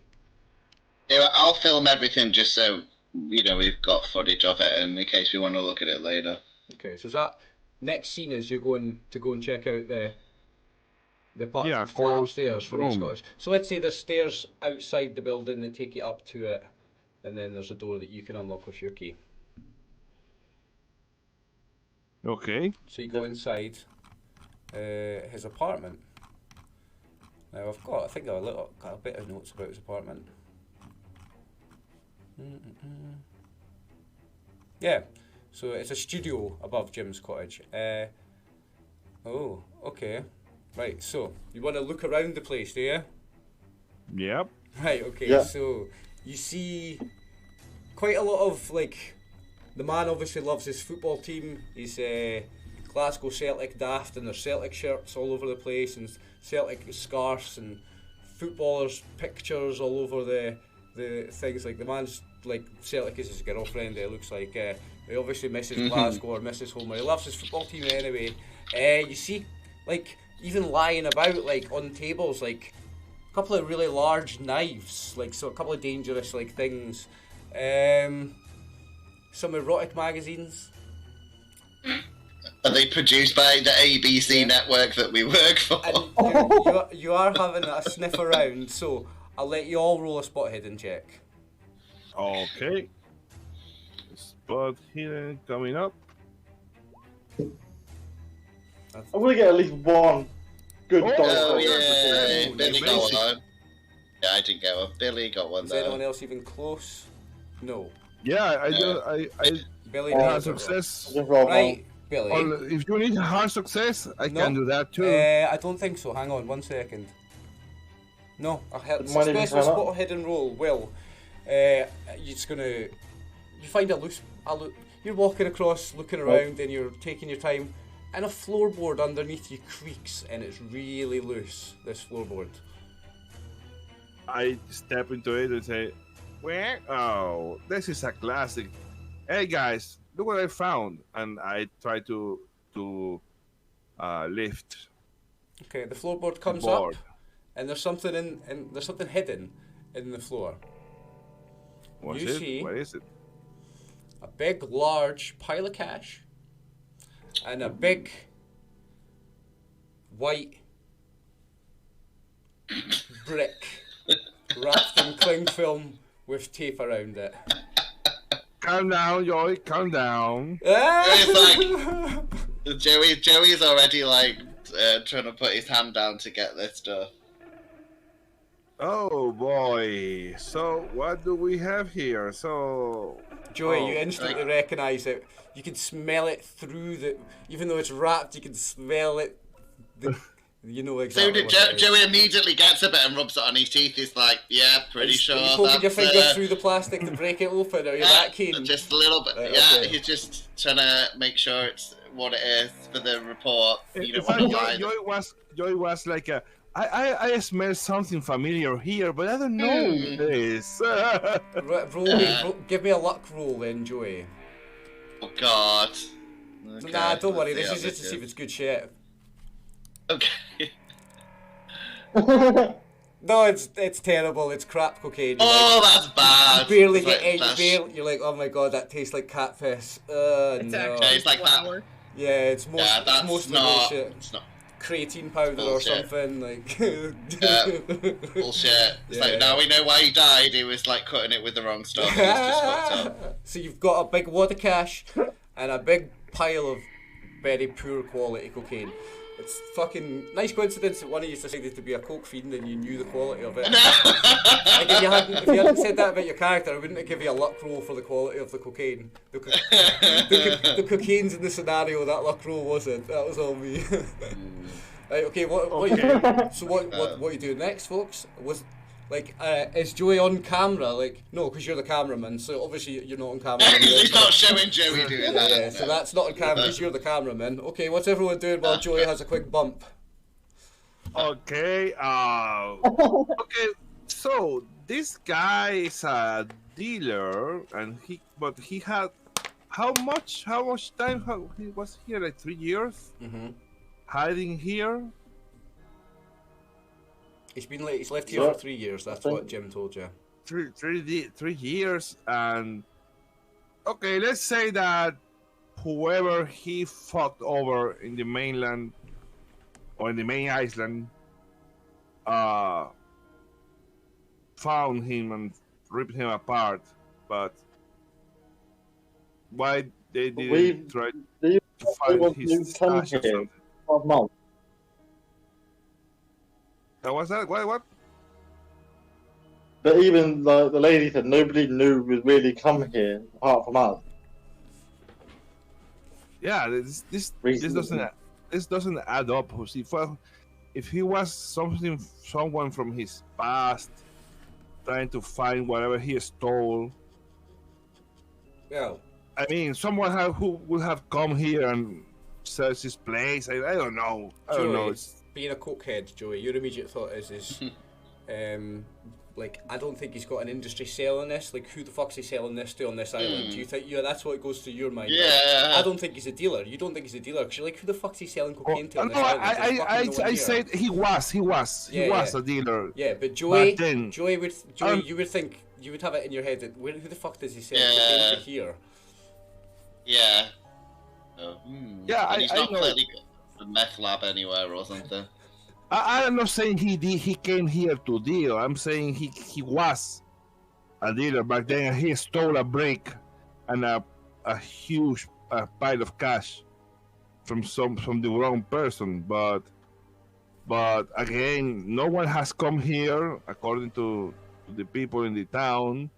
Yeah, I'll film everything just so we've got footage of it, and in case we want to look at it later. Okay, so is that next scene is you're going to go and check out the Yeah, flat closed upstairs for the room. Scottish. So let's say there's stairs outside the building that take you up to it, and then there's a door that you can unlock with your key. okay. So you go inside his apartment. Now I think I've got a bit of notes about his apartment. Yeah, so it's a studio above Jim's cottage. Oh, okay. Right, so you want to look around the place, do you? Yep. Right, okay, Yeah. so you see quite a lot of, like, the man obviously loves his football team. He's Glasgow Celtic daft, and there's Celtic shirts all over the place, and Celtic scarves, and footballers' pictures all over the things. Like, the man's, like, Celtic is his girlfriend, it looks like. He obviously misses Glasgow or misses home, or he loves his football team anyway. You see, like, even lying about, like, on tables, like, a couple of really large knives, like, so a couple of dangerous, like, things. Some erotic magazines. Are they produced by the ABC network that we work for? And you are having a sniff around, so I'll let you all roll a spot hidden check. Okay. Spot hidden coming up. I'm going to get at least one good Oh, dog. Oh, roll. yeah. Billy got amazing. one. Yeah, I didn't get one. Billy got one, Is though. anyone else even close? No. Yeah, I Billy had nails it. success. Just roll Right, Billy. If you need hard success, I can do that too. I don't think so. Hang on 1 second. No, a Might even successful turn up. spot hidden roll. Will, you're just gonna, you find you're walking across, looking around, and you're taking your time, and a floorboard underneath you creaks, and it's really loose. This floorboard. I step into it and say, "Where? Oh, this is a classic. Hey guys, look what I found!" And I try to lift Okay, the floorboard comes board. up, and there's something there's something hidden in the floor. What's You it? see- What is it? A big, large pile of cash, and a big white brick wrapped in cling film with tape around it. Calm down, Joy. Calm down. Joey's already, like, trying to put his hand down to get this stuff. Oh boy. So what do we have here? So Joey, Oh, you instantly recognise it. You can smell it through even though it's wrapped, you can smell it. You know So exactly what it is. Joey immediately gets a bit and rubs it on his teeth. He's like, yeah, pretty sure Are you poking your that's, finger through the plastic to break it open? Are you that keen? just a little bit. Right, Yeah, okay. he's just trying to make sure it's what it is for the report. You in don't fact, want to lie. Joy was like I smell something familiar here, but I don't know this. Give me a luck roll then, Joey. Oh God. Okay, Nah, don't worry. let's This is how just to see if it's good shit. Okay. No, it's terrible. It's crap cocaine. Oh, that's bad. You barely It's get like, any that's- veil. You're like, oh my god, that tastes like cat piss. It's No. actually It's like that. flour. Yeah, it's most, Yeah, it's that's mostly not. bullshit. It's not Creatine powder or Bullshit. something like. bullshit. It's Yeah. like, now we know why he died. He was like cutting it with the wrong stuff. He's just fucked up. So you've got a big wad of cash and a big pile of very poor quality cocaine. It's fucking nice coincidence that one of you decided to be a coke fiend and you knew the quality of it. Like if you hadn't said that about your character, I wouldn't have given you a luck roll for the quality of the cocaine. The cocaine's in the scenario, that luck roll wasn't. That was all me. Right, okay, what are you doing next, folks? Is Joey on camera? Like, no, because you're the cameraman, so obviously you're not on camera. He's not showing Joey doing that. Yeah, so that's not on camera because you're the cameraman. Okay, what's everyone doing while Joey has a quick bump? Okay. Okay. So this guy is a dealer, and he had how much time he was here? Like 3 years, hiding here. He's left here for 3 years. That's what Jim told you. 3 years, and okay, let's say that whoever he fucked over in the mainland or in the main island found him and ripped him apart, but why they didn't try to find his stash or something? 12 months. What's that? What? But even the lady said nobody knew was really come here apart from us. Yeah, this doesn't add up. If he was someone from his past trying to find whatever he stole, Yeah. I mean, someone who would have come here and searched his place. I don't know. I don't know. Being a cokehead, Joey, your immediate thought is I don't think he's got an industry selling this. Like, who the fuck's he selling this to on this island? Do you think, that's what goes through your mind? Yeah. I don't think he's a dealer. You don't think he's a dealer because you're like, who the fuck's he selling cocaine to on No, this island? There's fucking no one I here. said he was a dealer. Yeah, but Joey, Back then. you would think, you would have it in your head that who the fuck does he sell cocaine to here? Yeah. Yeah, and he's I not know. clearly got a meth lab anywhere or something. I'm not saying he came here to deal. I'm saying he was a dealer back then. He stole a brick and a huge pile of cash from the wrong person. But again, no one has come here according to the people in the town.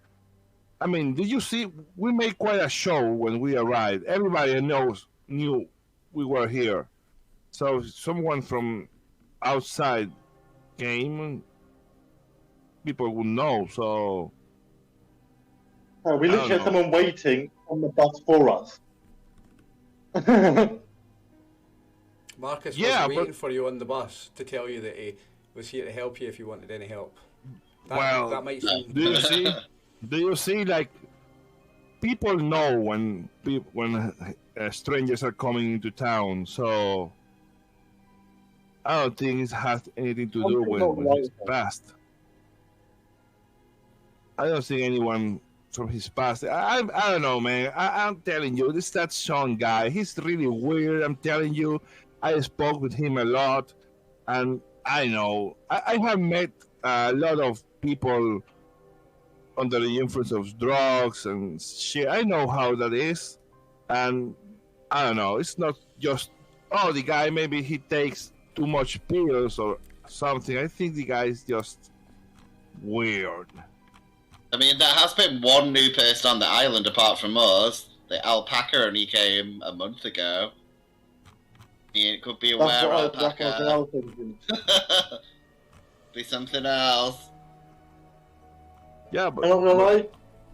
I mean, did you see? We made quite a show when we arrived. Everybody knew we were here. So someone from outside came, people would know. So We literally had someone waiting on the bus for us. Marcus Yeah, was waiting for you on the bus to tell you that he was here to help you if you wanted any help. That might seem... Do you see? Like, people know when strangers are coming into town. So I don't think it has anything to do with his past. I don't see anyone from his past. I don't know, man. I'm telling you, that Sean guy. He's really weird. I'm telling you. I spoke with him a lot, and I know I have met a lot of people under the influence of drugs and shit. I know how that is, and I don't know. It's not just the guy. Maybe he takes too much pills or something. I think the guy is just weird. I mean, there has been one new person on the island apart from us. The Alpaca only came a month ago. I mean, it could be a That's were what I Alpaca. was thinking. Be something else. Yeah, but I'm not gonna lie.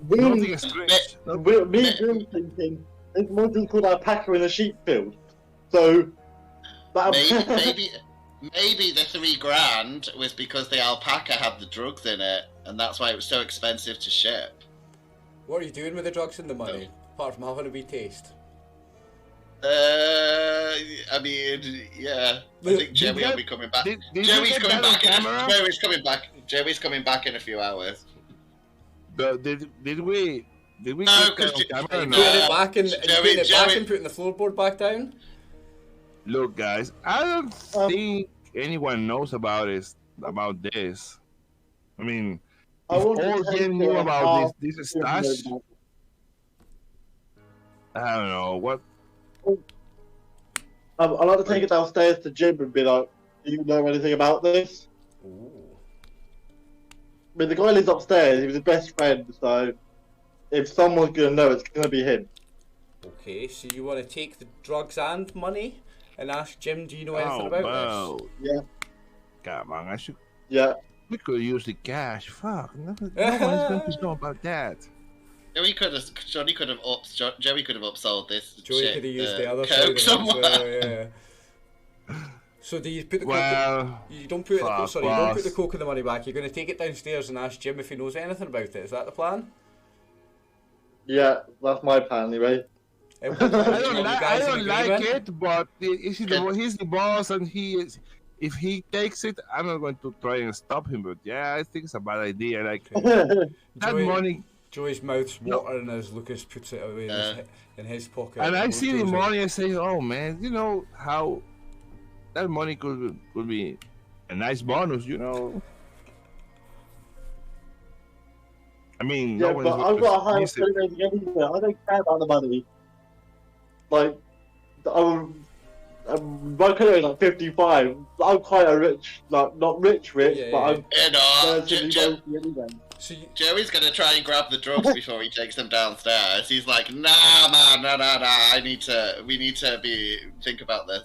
nothing is strange. Me and Jim thinking there's one thing called Alpaca in the sheep field. So that Maybe the $3,000 was because the Alpaca had the drugs in it, and that's why it was so expensive to ship. What are you doing with the drugs and the money, apart from having a wee taste? I mean, yeah. I think Joey will be coming back. Did you Joey's get coming that on back. camera? Joey's coming back. Joey's coming back in a few hours. Did we No, get that 'cause on you- camera? Are you or putting not? it back and Joey. putting the floorboard back down? Look, guys, I don't think anyone knows about this. I mean, I if want to all take Jen knew it about off this stash, I don't know what. I'd like to take it downstairs to Jim and be like, do you know anything about this? Ooh. I mean, the guy lives upstairs, he was his best friend, so if someone's going to know, it's going to be him. Okay, so you want to take the drugs and money and ask Jim, do you know anything Oh, about wow. this? Yeah. Come on, I should. Yeah. We could use the cash. Fuck, no one's going to know about that. Joey could have upsold this. Joey shit, could have used the other side coke of it, somewhere. yeah. So do you put the coke? Well, You don't put fuck, you don't put boss. the coke and the money back. You're going to take it downstairs and ask Jim if he knows anything about it. Is that the plan? Yeah, that's my plan anyway. I don't like it, but he's the boss, and if he takes it, I'm not going to try and stop him. But yeah, I think it's a bad idea. Like that money, Joey's mouth's watering as Lucas puts it away in his pocket. and I see the Goes money. I say, oh man, you know how that money could be a nice bonus, you know. I mean, Yeah, no but I've got a higher feeling anyway. I don't care about the money. Like, my career is like 55. I'm quite a rich, like, not rich, Yeah, but I'm You know, relatively wealthy anyway. So you, Joey's gonna try and grab the drugs before he takes them downstairs. He's like, nah, man, nah. We need to think about this.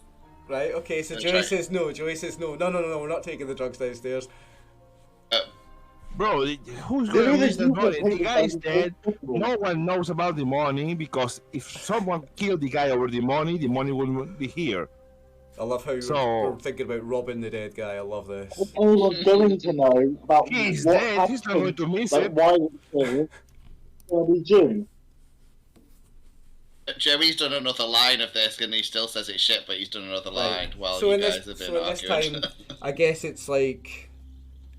right, okay, so That's Joey right. says no. Joey says no. No, we're not taking the drugs downstairs. Bro, who's going to miss the money? The guy's dead. No one knows about the money because if someone killed the guy over the money wouldn't be here. I love how we're thinking about robbing the dead guy. I love this. Anyone's going to know about He's what dead. He's not going to miss like, it. why it's here. It's going to be Jim. Joey's done another line of this, and he still says it's shit, but he's done another line while so you in guys this, have been so in this arguing. time, I guess it's like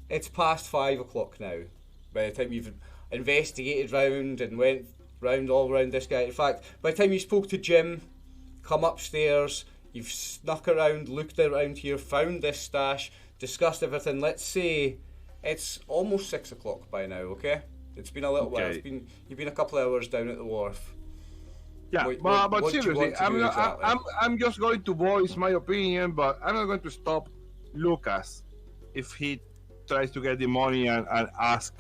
it's past 5 o'clock now. By the time you've investigated round and went round all around this guy. In fact, by the time you spoke to Jim, come upstairs, you've snuck around, looked around here, found this stash, discussed everything. Let's say it's almost 6 o'clock by now. Okay, it's been a little while. Okay. You've been a couple of hours down at the wharf. Yeah, What but do you seriously, want to do exactly? I'm just going to voice my opinion, but I'm not going to stop Lucas if he tries to get the money and ask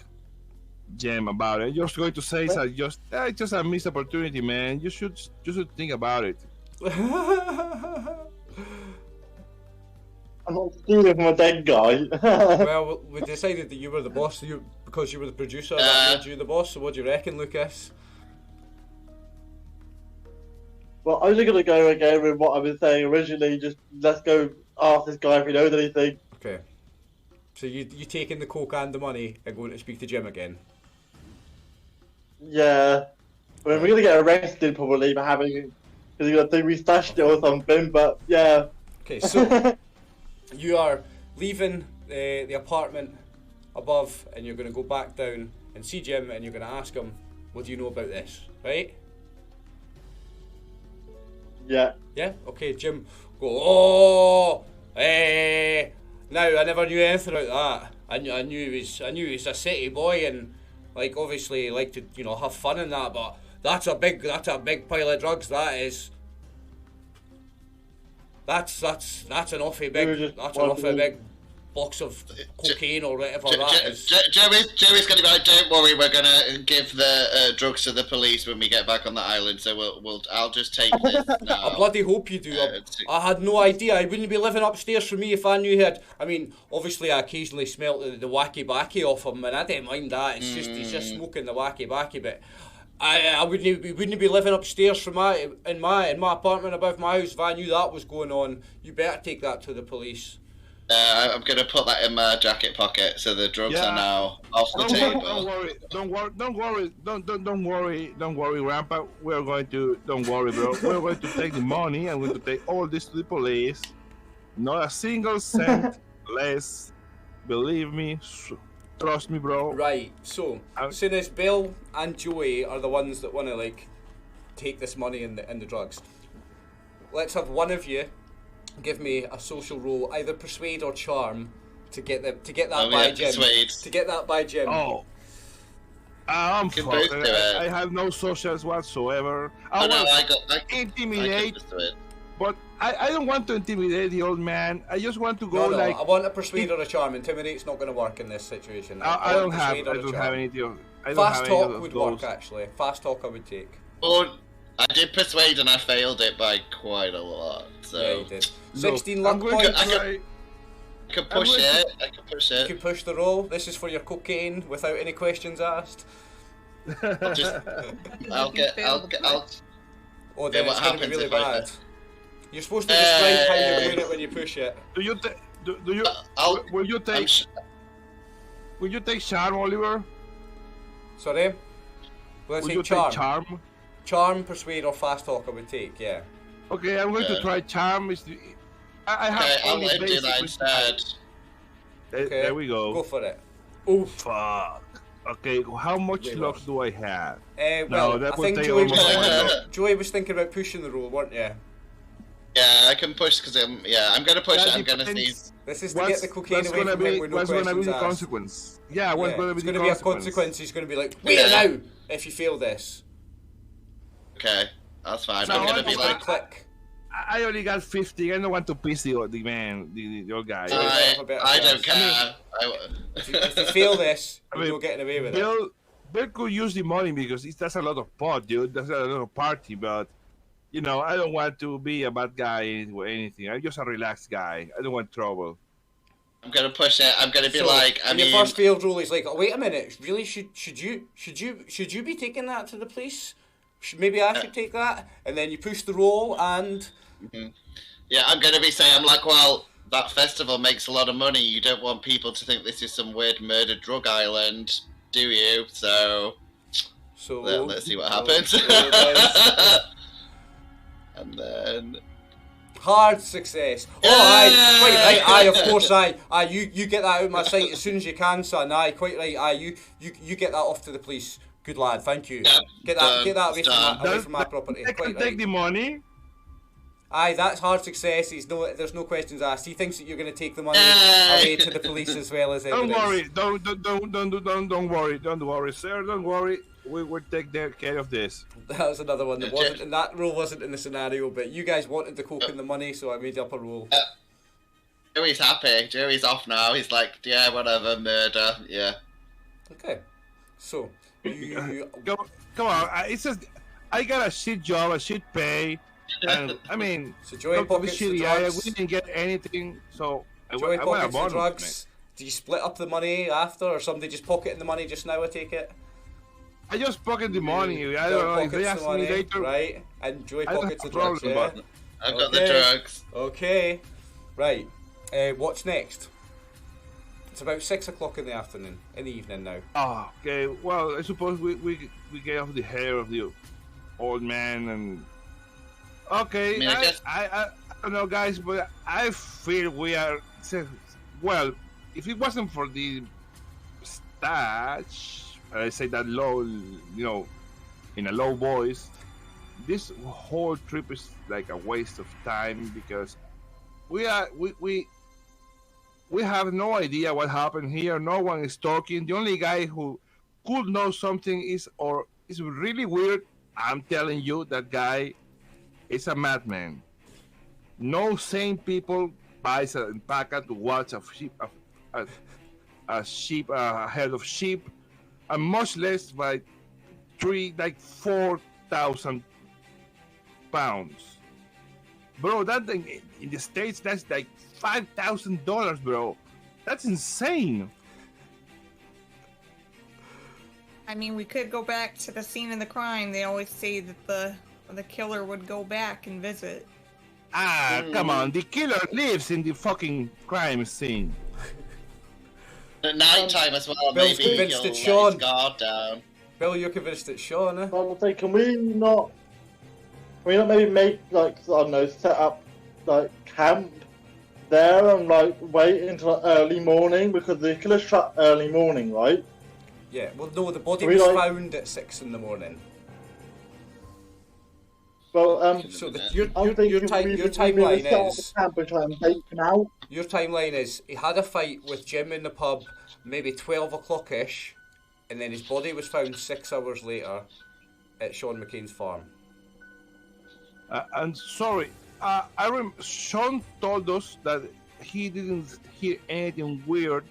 Jem about it. Just going to say it's just a missed opportunity, man. You should think about it. I'm not stealing from a dead guy. Well, we decided that you were the boss because you were the producer. That made you the boss. So what do you reckon, Lucas? Well, I'm just going to go again with what I was saying originally. Just let's go ask this guy if he knows anything. Okay. So you taking the coke and the money and going to speak to Jim again? Yeah. I mean, we're going to get arrested probably for having it. Because he's going to think we stashed it or something, but yeah. Okay, so you are leaving the apartment above and you're going to go back down and see Jim and you're going to ask him, what do you know about this, right? Yeah. Yeah? Okay, Jim, go, now I never knew anything about that. I knew he was a city boy and like obviously like to, you know, have fun and that, but that's a big pile of drugs, that is. That's an awfully big box of cocaine or whatever that is. Joey's going to be like, don't worry, we're going to give the drugs to the police when we get back on the island, so I'll just take this now. I bloody hope you do. I had no idea. I wouldn't be living upstairs for me if I knew he had. I mean, obviously I occasionally smelt the wacky backy off him, and I didn't mind that. It's just he's just smoking the wacky backy, but I wouldn't be living upstairs from in my apartment above my house if I knew that was going on. You better take that to the police. I'm going to put that in my jacket pocket, so the drugs are now off the table. Don't worry, Grandpa. Don't worry, bro. We're going to take the money and we're going to take all this to the police. Not a single cent less. Believe me. Trust me, bro. Right, so, soon as Bill and Joey are the ones that want to, like, take this money and the drugs, let's have one of you give me a social roll, either persuade or charm, to get that by Jim. Persuade. To get that by Jim. Oh. I'm Can fucked. both do it. I have no socials whatsoever. Oh, no, I I intimidate, can persuade. but I don't want to intimidate the old man. I just want to go No, like. I want a persuade or a charm. Intimidate's not going to work in this situation. I don't have. Persuade or I a don't charm. have any deal. I don't Fast have any talk of would those. work, actually. Fast talk I would take. Well, I did persuade and I failed it by quite a lot. So Yeah, you did. Look, 16 luck I'm going to points. try- I can push it. I can push You it. can push the roll. This is for your cocaine without any questions asked. Just, I'll get. Oh, Yeah, then what it's going to be happens really if I bad. You're supposed to describe how you're doing it when you push it. Do you do you I'll. will you I'm take will you take charm, Oliver? Sorry? Let's Will say you charm. take charm? Charm, persuade, or fast talk I would take, yeah. Okay, I'm going to Yeah. try charm. I have Okay, I'll only let him do that basic- instead. There, Okay. there we go. Go for it. Oh, Fuck. Okay, how much Way luck worse. do I have? well, that I would think take Joey was, almost all my luck. Joey was thinking about pushing the roll, weren't you? Yeah, I can push because I'm. Yeah, I'm gonna push. That I'm gonna see. depends. This is to get the cocaine what's away gonna from be, him with no what's gonna be questions the asked. consequence? Yeah, what's Yeah, gonna be it's the going to be a consequence? consequence. He's going to be like, wait Yeah. now, if you fail this. Okay, that's fine. No, I'm gonna I be don't like. click. I only got 50. I don't want to piss the man, the old guy. I don't care. If you fail this, I mean, you're getting away with it. Bill could use the money because that's a lot of pot, dude. That's a lot of party, but you know, I don't want to be a bad guy or anything. I'm just a relaxed guy. I don't want trouble. I'm gonna push it. I'm gonna be So, like. I in mean. your first failed roll, he's like, oh, wait a minute, really, should you be taking that to the police? Maybe I should take that? And then you push the roll and... Yeah, I'm gonna be saying. I'm like, well, that festival makes a lot of money. You don't want people to think this is some weird murder drug island, do you? So. So Let's see what happens. roll And then. hard success. Oh, aye, quite right. Aye, of course, aye. Aye, you get that out of my sight as soon as you can, son. Aye, quite right. Aye, you get that off to the police. Good lad, thank you. Yeah, Get done, that away done. from my property. I Quite can take right. the money. Aye, that's hard success. There's no questions asked. He thinks that you're going to take the money Aye. away to the police as well as Don't evidence. worry. Don't worry. Don't worry, sir. Don't worry. We will take care of this. That was another one that wasn't, and that rule wasn't in the scenario. But you guys wanted the coke and the money, so I made up a rule. Joey's happy. Joey's off now. He's like, yeah, whatever, murder. Yeah. Okay, so you Come on. It's just I got a shit job, a shit pay, and I mean, So Joey not to be pockets the shitty, drugs. We didn't get anything, so Joey I want a pockets the bonus, drugs. Do you split up the money after, or somebody just pocketing the money just now? I take it. I just pocket the money. I Bill don't know if they pockets ask the me money, later. right? And Joey I don't pockets the have a drugs. problem, Yeah. I've got the Okay. drugs. Okay, right. What's next? It's about 6 o'clock in the evening now. Oh, okay. Well, I suppose we get off the hair of the old man and. Okay, I mean, I guess- I don't know, guys, but I feel we are. Well, if it wasn't for the stash, I say that low, you know, in a low voice, this whole trip is like a waste of time because we have no idea what happened here. No one is talking. The only guy who could know something is really weird. I'm telling you, that guy is a madman. No sane people buys an alpaca to watch a herd of sheep, and much less by 4,000 pounds. Bro, that thing in the States, that's like $5,000, bro. That's insane. I mean, we could go back to the scene of the crime. They always say that the killer would go back and visit. Come on. The killer lives in the fucking crime scene. At night time as well, Bill's maybe convinced he'll it's let Sean. his guard down. Bill, you're convinced it's Sean, eh? I would say, can we not maybe make, like, I don't know, set up, like, camp there and like wait until early morning because the killer shot early morning, right? Yeah, well, no, the body We was like- found at 6 in the morning. Well, So I'm your thinking timeline set up is a camp and try and bait him out. your timeline is he had a fight with Jim in the pub, maybe 12 o'clock ish, and then his body was found 6 hours later at Sean McCain's farm. And sorry, Sean told us that he didn't hear anything weird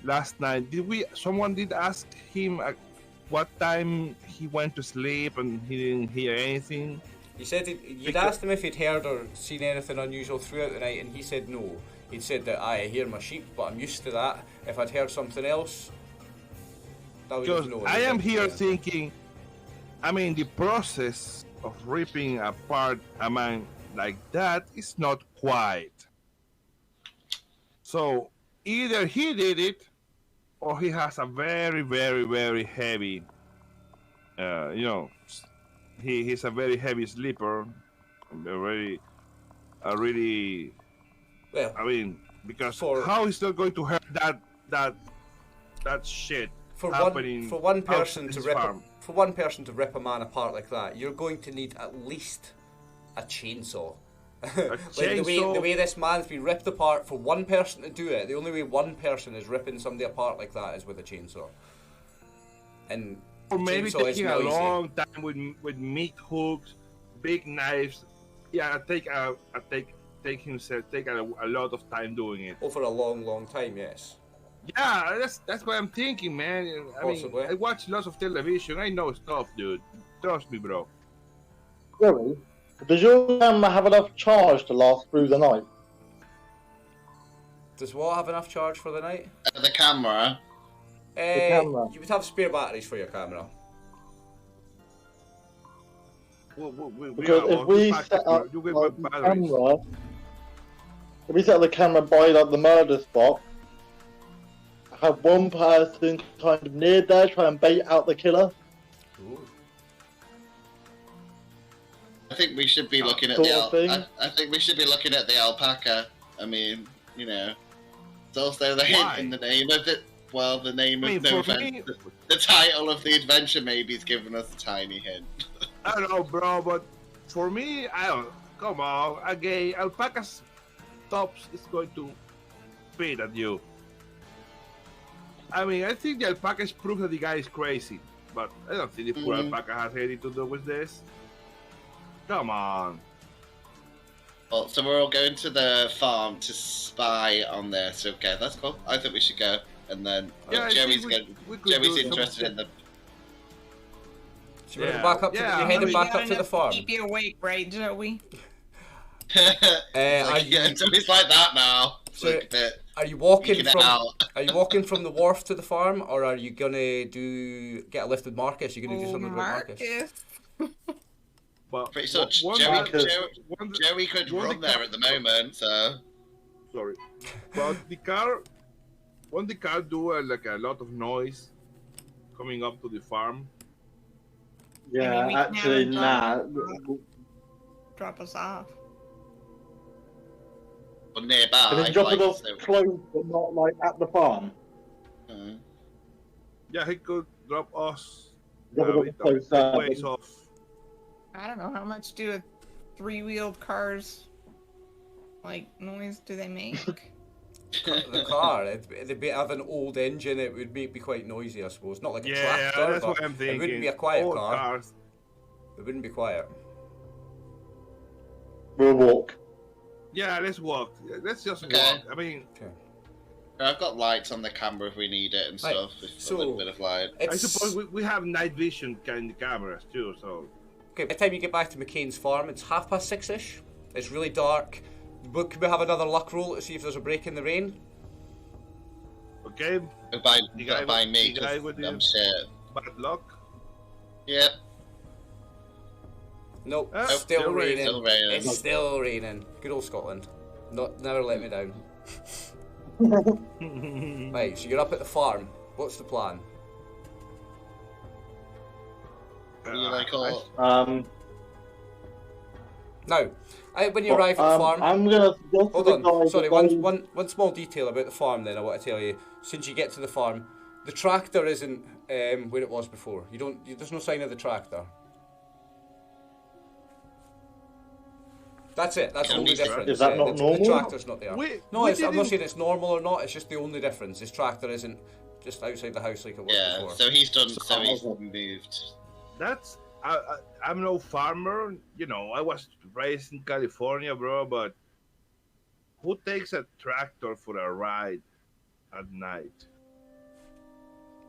last night. Someone did ask him at what time he went to sleep and he didn't hear anything? He said you'd asked him if he'd heard or seen anything unusual throughout the night, and he said no. He'd said that I hear my sheep, but I'm used to that. If I'd heard something else, that would Because have known. I am here thinking, I mean, the process of ripping apart a man like that is not quite. So either he did it, or he has a very, very, very heavy, he's a very heavy sleeper, really, Well, I mean, because For- how is that going to hurt that shit for happening one person out to his rip farm? for one person to rip a man apart like that, you're going to need at least a chainsaw. Like the chainsaw? way this man's been ripped apart, for one person to do it, the only way one person is ripping somebody apart like that is with a chainsaw. And Or maybe chainsaw is taking a noisy. long time with meat hooks, big knives. Yeah, take a lot of time doing it. Oh, for a long, long time, yes. Yeah, that's what I'm thinking, man. I Possibly. mean, I watch lots of television. I know stuff, dude. Trust me, bro. Really? Does your camera have enough charge to last through the night? Does what have enough charge for the night? The camera. camera. You would have spare batteries for your camera. Because if we set up you get like, the batteries. camera, if we set up the camera by like the murder spot, have one person kind of near there try and bait out the killer. Ooh. I think we should be looking at Sort the of thing. I think we should be looking at the alpaca. I mean, you know, it's also the Why? hint in the name of it. Well, the name I mean, of no for offense, me, the title of the adventure maybe is giving us a tiny hint. I don't know, bro, but for me, I don't. Come on, a alpaca's tops is going to spit at you. I mean, I think the alpaca is proof that the guy is crazy, but I don't think the poor Mhm. alpaca has anything to do with this. Come on. Well, so we're all going to the farm to spy on this. Okay, that's cool. I think we should go. And then Yeah, I Joey's think we could Joey's do interested in some- the. So we're Yeah. back up. Yeah, You're heading I mean- back up to the Enough farm. Keep you awake, right, Joey? Are yeah, you- Joey's like that now. It's So- like a bit Are you walking freaking from? out. Are you walking from the wharf to the farm, or are you gonna get a lift with Marcus? You're gonna do Oh, something with Marcus. Marcus. But Pretty much. one Joey, guy- one- Joey could one run guy- there at the moment, so. Sorry, but the car, won't the car do like a lot of noise coming up to the farm? Yeah, we can actually, have a nah. Drop us off. Or nearby. Can they drop like, it off so- close, but not like at the farm? uh, Yeah, he could drop us Drop it a off bit closer. ways off. I don't know how much do a three-wheeled cars like noise do they make? The car, it'd have an old engine. It would be quite noisy, I suppose. Not like a Yeah, tractor, that's but what I'm thinking. it wouldn't be a quiet Old car. cars. It wouldn't be quiet. We'll walk. Yeah, let's walk. Let's just Okay. walk. I mean, I've got lights on the camera if we need it and Right, stuff. If so- a little bit of light. I suppose we have night vision kind of cameras too, so. Okay, by the time you get back to McCain's farm, it's 6:30ish. It's really dark. But could we have another luck roll to see if there's a break in the rain? Okay, You The gotta guy buy with- me the guy 'cause with the- I'm shit. bad luck. Yep. Nope, Ah, still still raining. Still raining. It's still raining. Good old Scotland. Never let me down. Right, so you're up at the farm. What's the plan? You like all. Now, when you arrive at the farm... I'm gonna suggest Hold to the on, guys sorry, that one small detail about the farm then I want to tell you. Since you get to the farm, the tractor isn't where it was before. There's no sign of the tractor. That's it, that's the only difference. Is that not normal? The tractor's not there. We I'm not saying it's normal or not, it's just the only difference. This tractor isn't just outside the house like it was Yeah, before. so he's moved. That's I'm no farmer, you know. I was raised in California, bro. But who takes a tractor for a ride at night?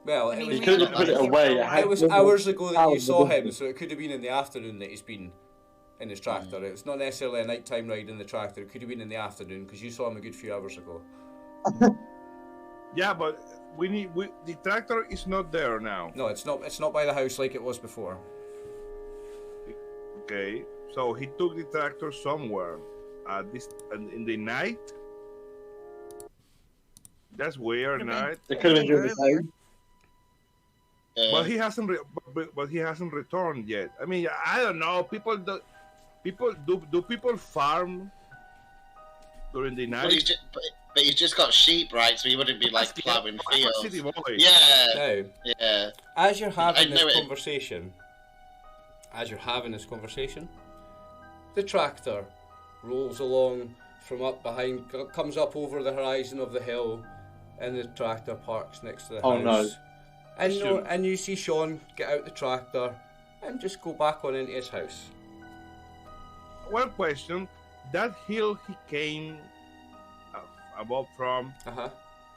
Well, I mean, he we could have have put it lots of away. people. it was hours ago that you saw him, so it could have been in the afternoon that he's been in his tractor. It's not necessarily a nighttime ride in the tractor. It could have been in the afternoon because you saw him a good few hours ago. Yeah, but the tractor is not there now. No, it's not. It's not by the house like it was before. Okay, so he took the tractor somewhere. In the night. That's weird, night. It could have been during the day. But he hasn't. But he hasn't returned yet. I mean, I don't know. Do people farm during the night? But he's just got sheep, right? So he wouldn't be like plowing fields. I'm a city boy. Yeah. Now, Yeah. as you're having I know this it. conversation, the tractor rolls along from up behind, comes up over the horizon of the hill, and the tractor parks next to the Oh, no. house. And you see Sean get out the tractor and just go back on into his house. One question: that hill he came above from,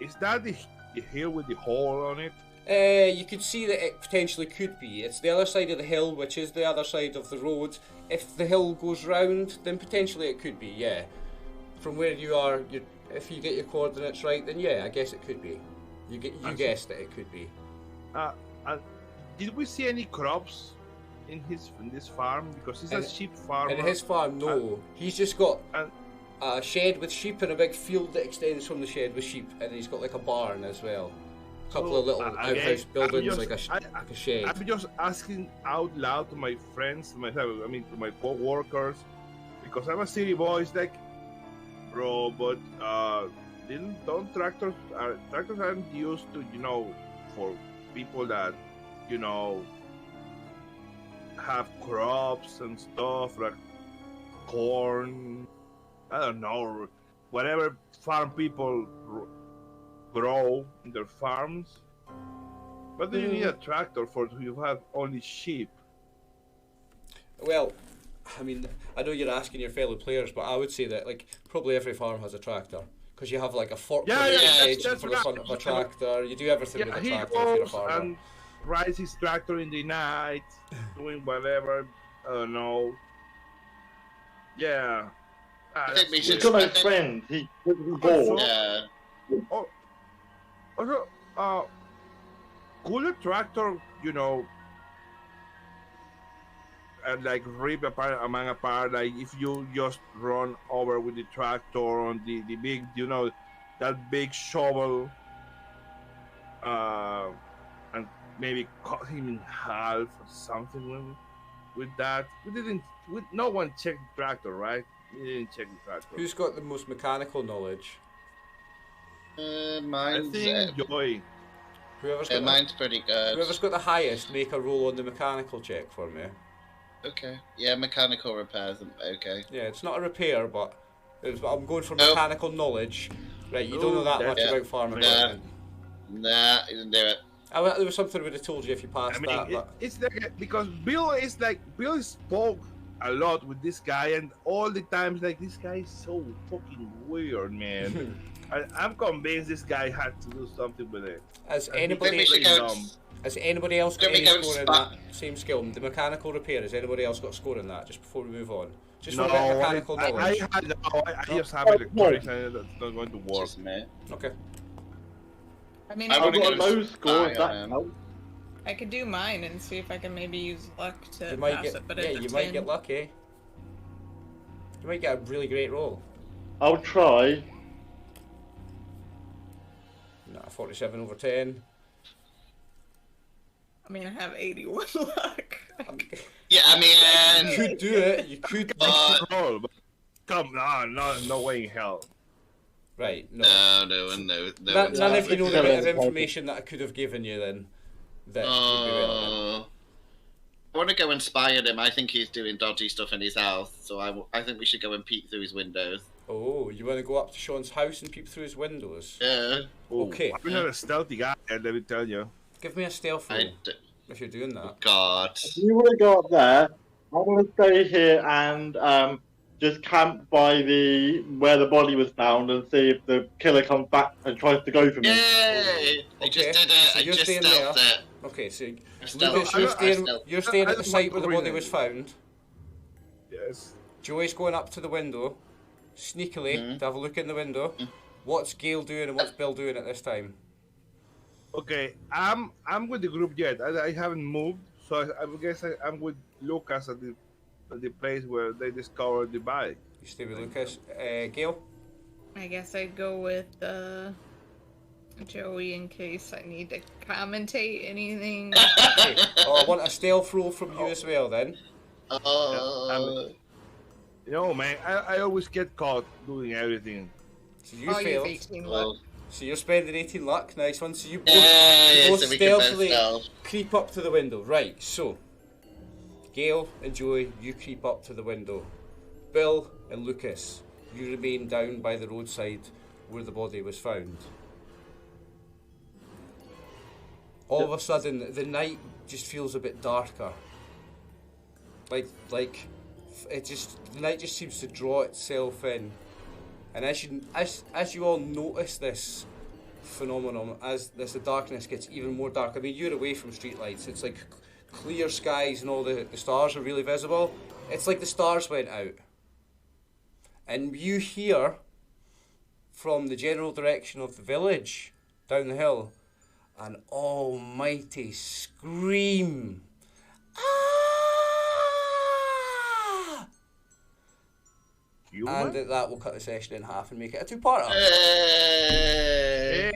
is that the hill with the hole on it? You could see that it potentially could be. It's the other side of the hill, which is the other side of the road. If the hill goes round, then potentially it could be, yeah. From where you are, if you get your coordinates right, then yeah, I guess it could be. You guessed it could be. Did we see any crops in this farm? Because it's a sheep farm. In his farm, no. He's just got a shed with sheep and a big field that extends from the shed with sheep, and he's got like a barn as well. A couple of little outhouse buildings, like a shed. I'm just asking out loud to my friends, to my co-workers, because I'm a city boy. It's like, bro, but tractors aren't used to, for people that, have crops and stuff like corn, I don't know, whatever farm people grow in their farms. But do you need a tractor for you have only sheep? Well, I mean, I know you're asking your fellow players, but I would say that like probably every farm has a tractor because you have like a fork for the front of a tractor. You do everything with a tractor if you're a farmer. And rides his tractor in the night, doing whatever. I don't know. Yeah. He's got no friend. He bored. Yeah. Also, could a tractor, and like rip apart, like if you just run over with the tractor on the big, that big shovel, and maybe cut him in half or something with that. No one checked the tractor, right? We didn't check the tractor. Who's got the most mechanical knowledge? Mine's, I think Joy. mine's pretty good. Whoever's got the highest, make a roll on the mechanical check for me. Okay. Yeah, mechanical repairs. Okay. Yeah, it's not a repair, but I'm going for mechanical knowledge. Right, you don't know that much about farm equipment. Nah, he didn't do it. There was something I would have told you if you passed that. But It's like because Bill spoke a lot with this guy, and all the times like this guy is so fucking weird, man. I'm convinced this guy had to do something with it. Has anybody else got any score in that same skill? The mechanical repair, has anybody else got a score in that? Just before we move on. Just for mechanical knowledge. I just have electronics and that's not going to work. Okay. I mean, I've got a low score. That helps. I could do mine and see if I can maybe use luck to You might pass get, it, but you might get lucky. You might get a really great roll. I'll try. No, 47 over 10. I mean, I have 81 luck. Yeah, I mean, You could do it. You could. Roll, but come on, no way in hell. Right. No. no. None of you know the Yeah. bit of information that I could have given you then. That would be relevant. I want to go and spy on him. I think he's doing dodgy stuff in his house, so I think we should go and peek through his windows. Oh, you want to go up to Sean's house and peep through his windows? Yeah. Okay. I'm not a stealthy guy, let me tell you. Give me a stealth roll if you're doing that. God. If you want to go up there, I'm going to stay here and just camp by where the body was found and see if the killer comes back and tries to go for me. Yay! I just did it. So I you're just staying stealthed there. it. Okay, so Stealth. Lucas, you're staying at the site where the body was found. Yes. Joey's going up to the window, sneakily, to have a look in the window. What's Gail doing and what's Bill doing at this time? Okay, I'm with the group yet. I haven't moved, so I guess I'm with Lucas at the place where they discovered the body. You stay with Lucas. Gail? I guess I'd go with Joey in case I need to commentate anything. Okay. Oh, I want a stealth roll from you as well then. You know, man, I always get caught doing everything. So you failed. 18 luck. So you're spending 18 luck. Nice one. So you both, Yay, you both so we can both stealthily stealth. creep up to the window. Right, so Gail and Joey, you creep up to the window. Bill and Lucas, you remain down by the roadside where the body was found. All of a sudden, the night just feels a bit darker. Like the night just seems to draw itself in. And as you all notice this phenomenon, as the darkness gets even more dark. I mean, you're away from streetlights. It's like clear skies and all the stars are really visible. It's like the stars went out. And you hear from the general direction of the village down the hill an almighty scream. Ah! You And that will cut the session in half and make it a two-parter. Hey.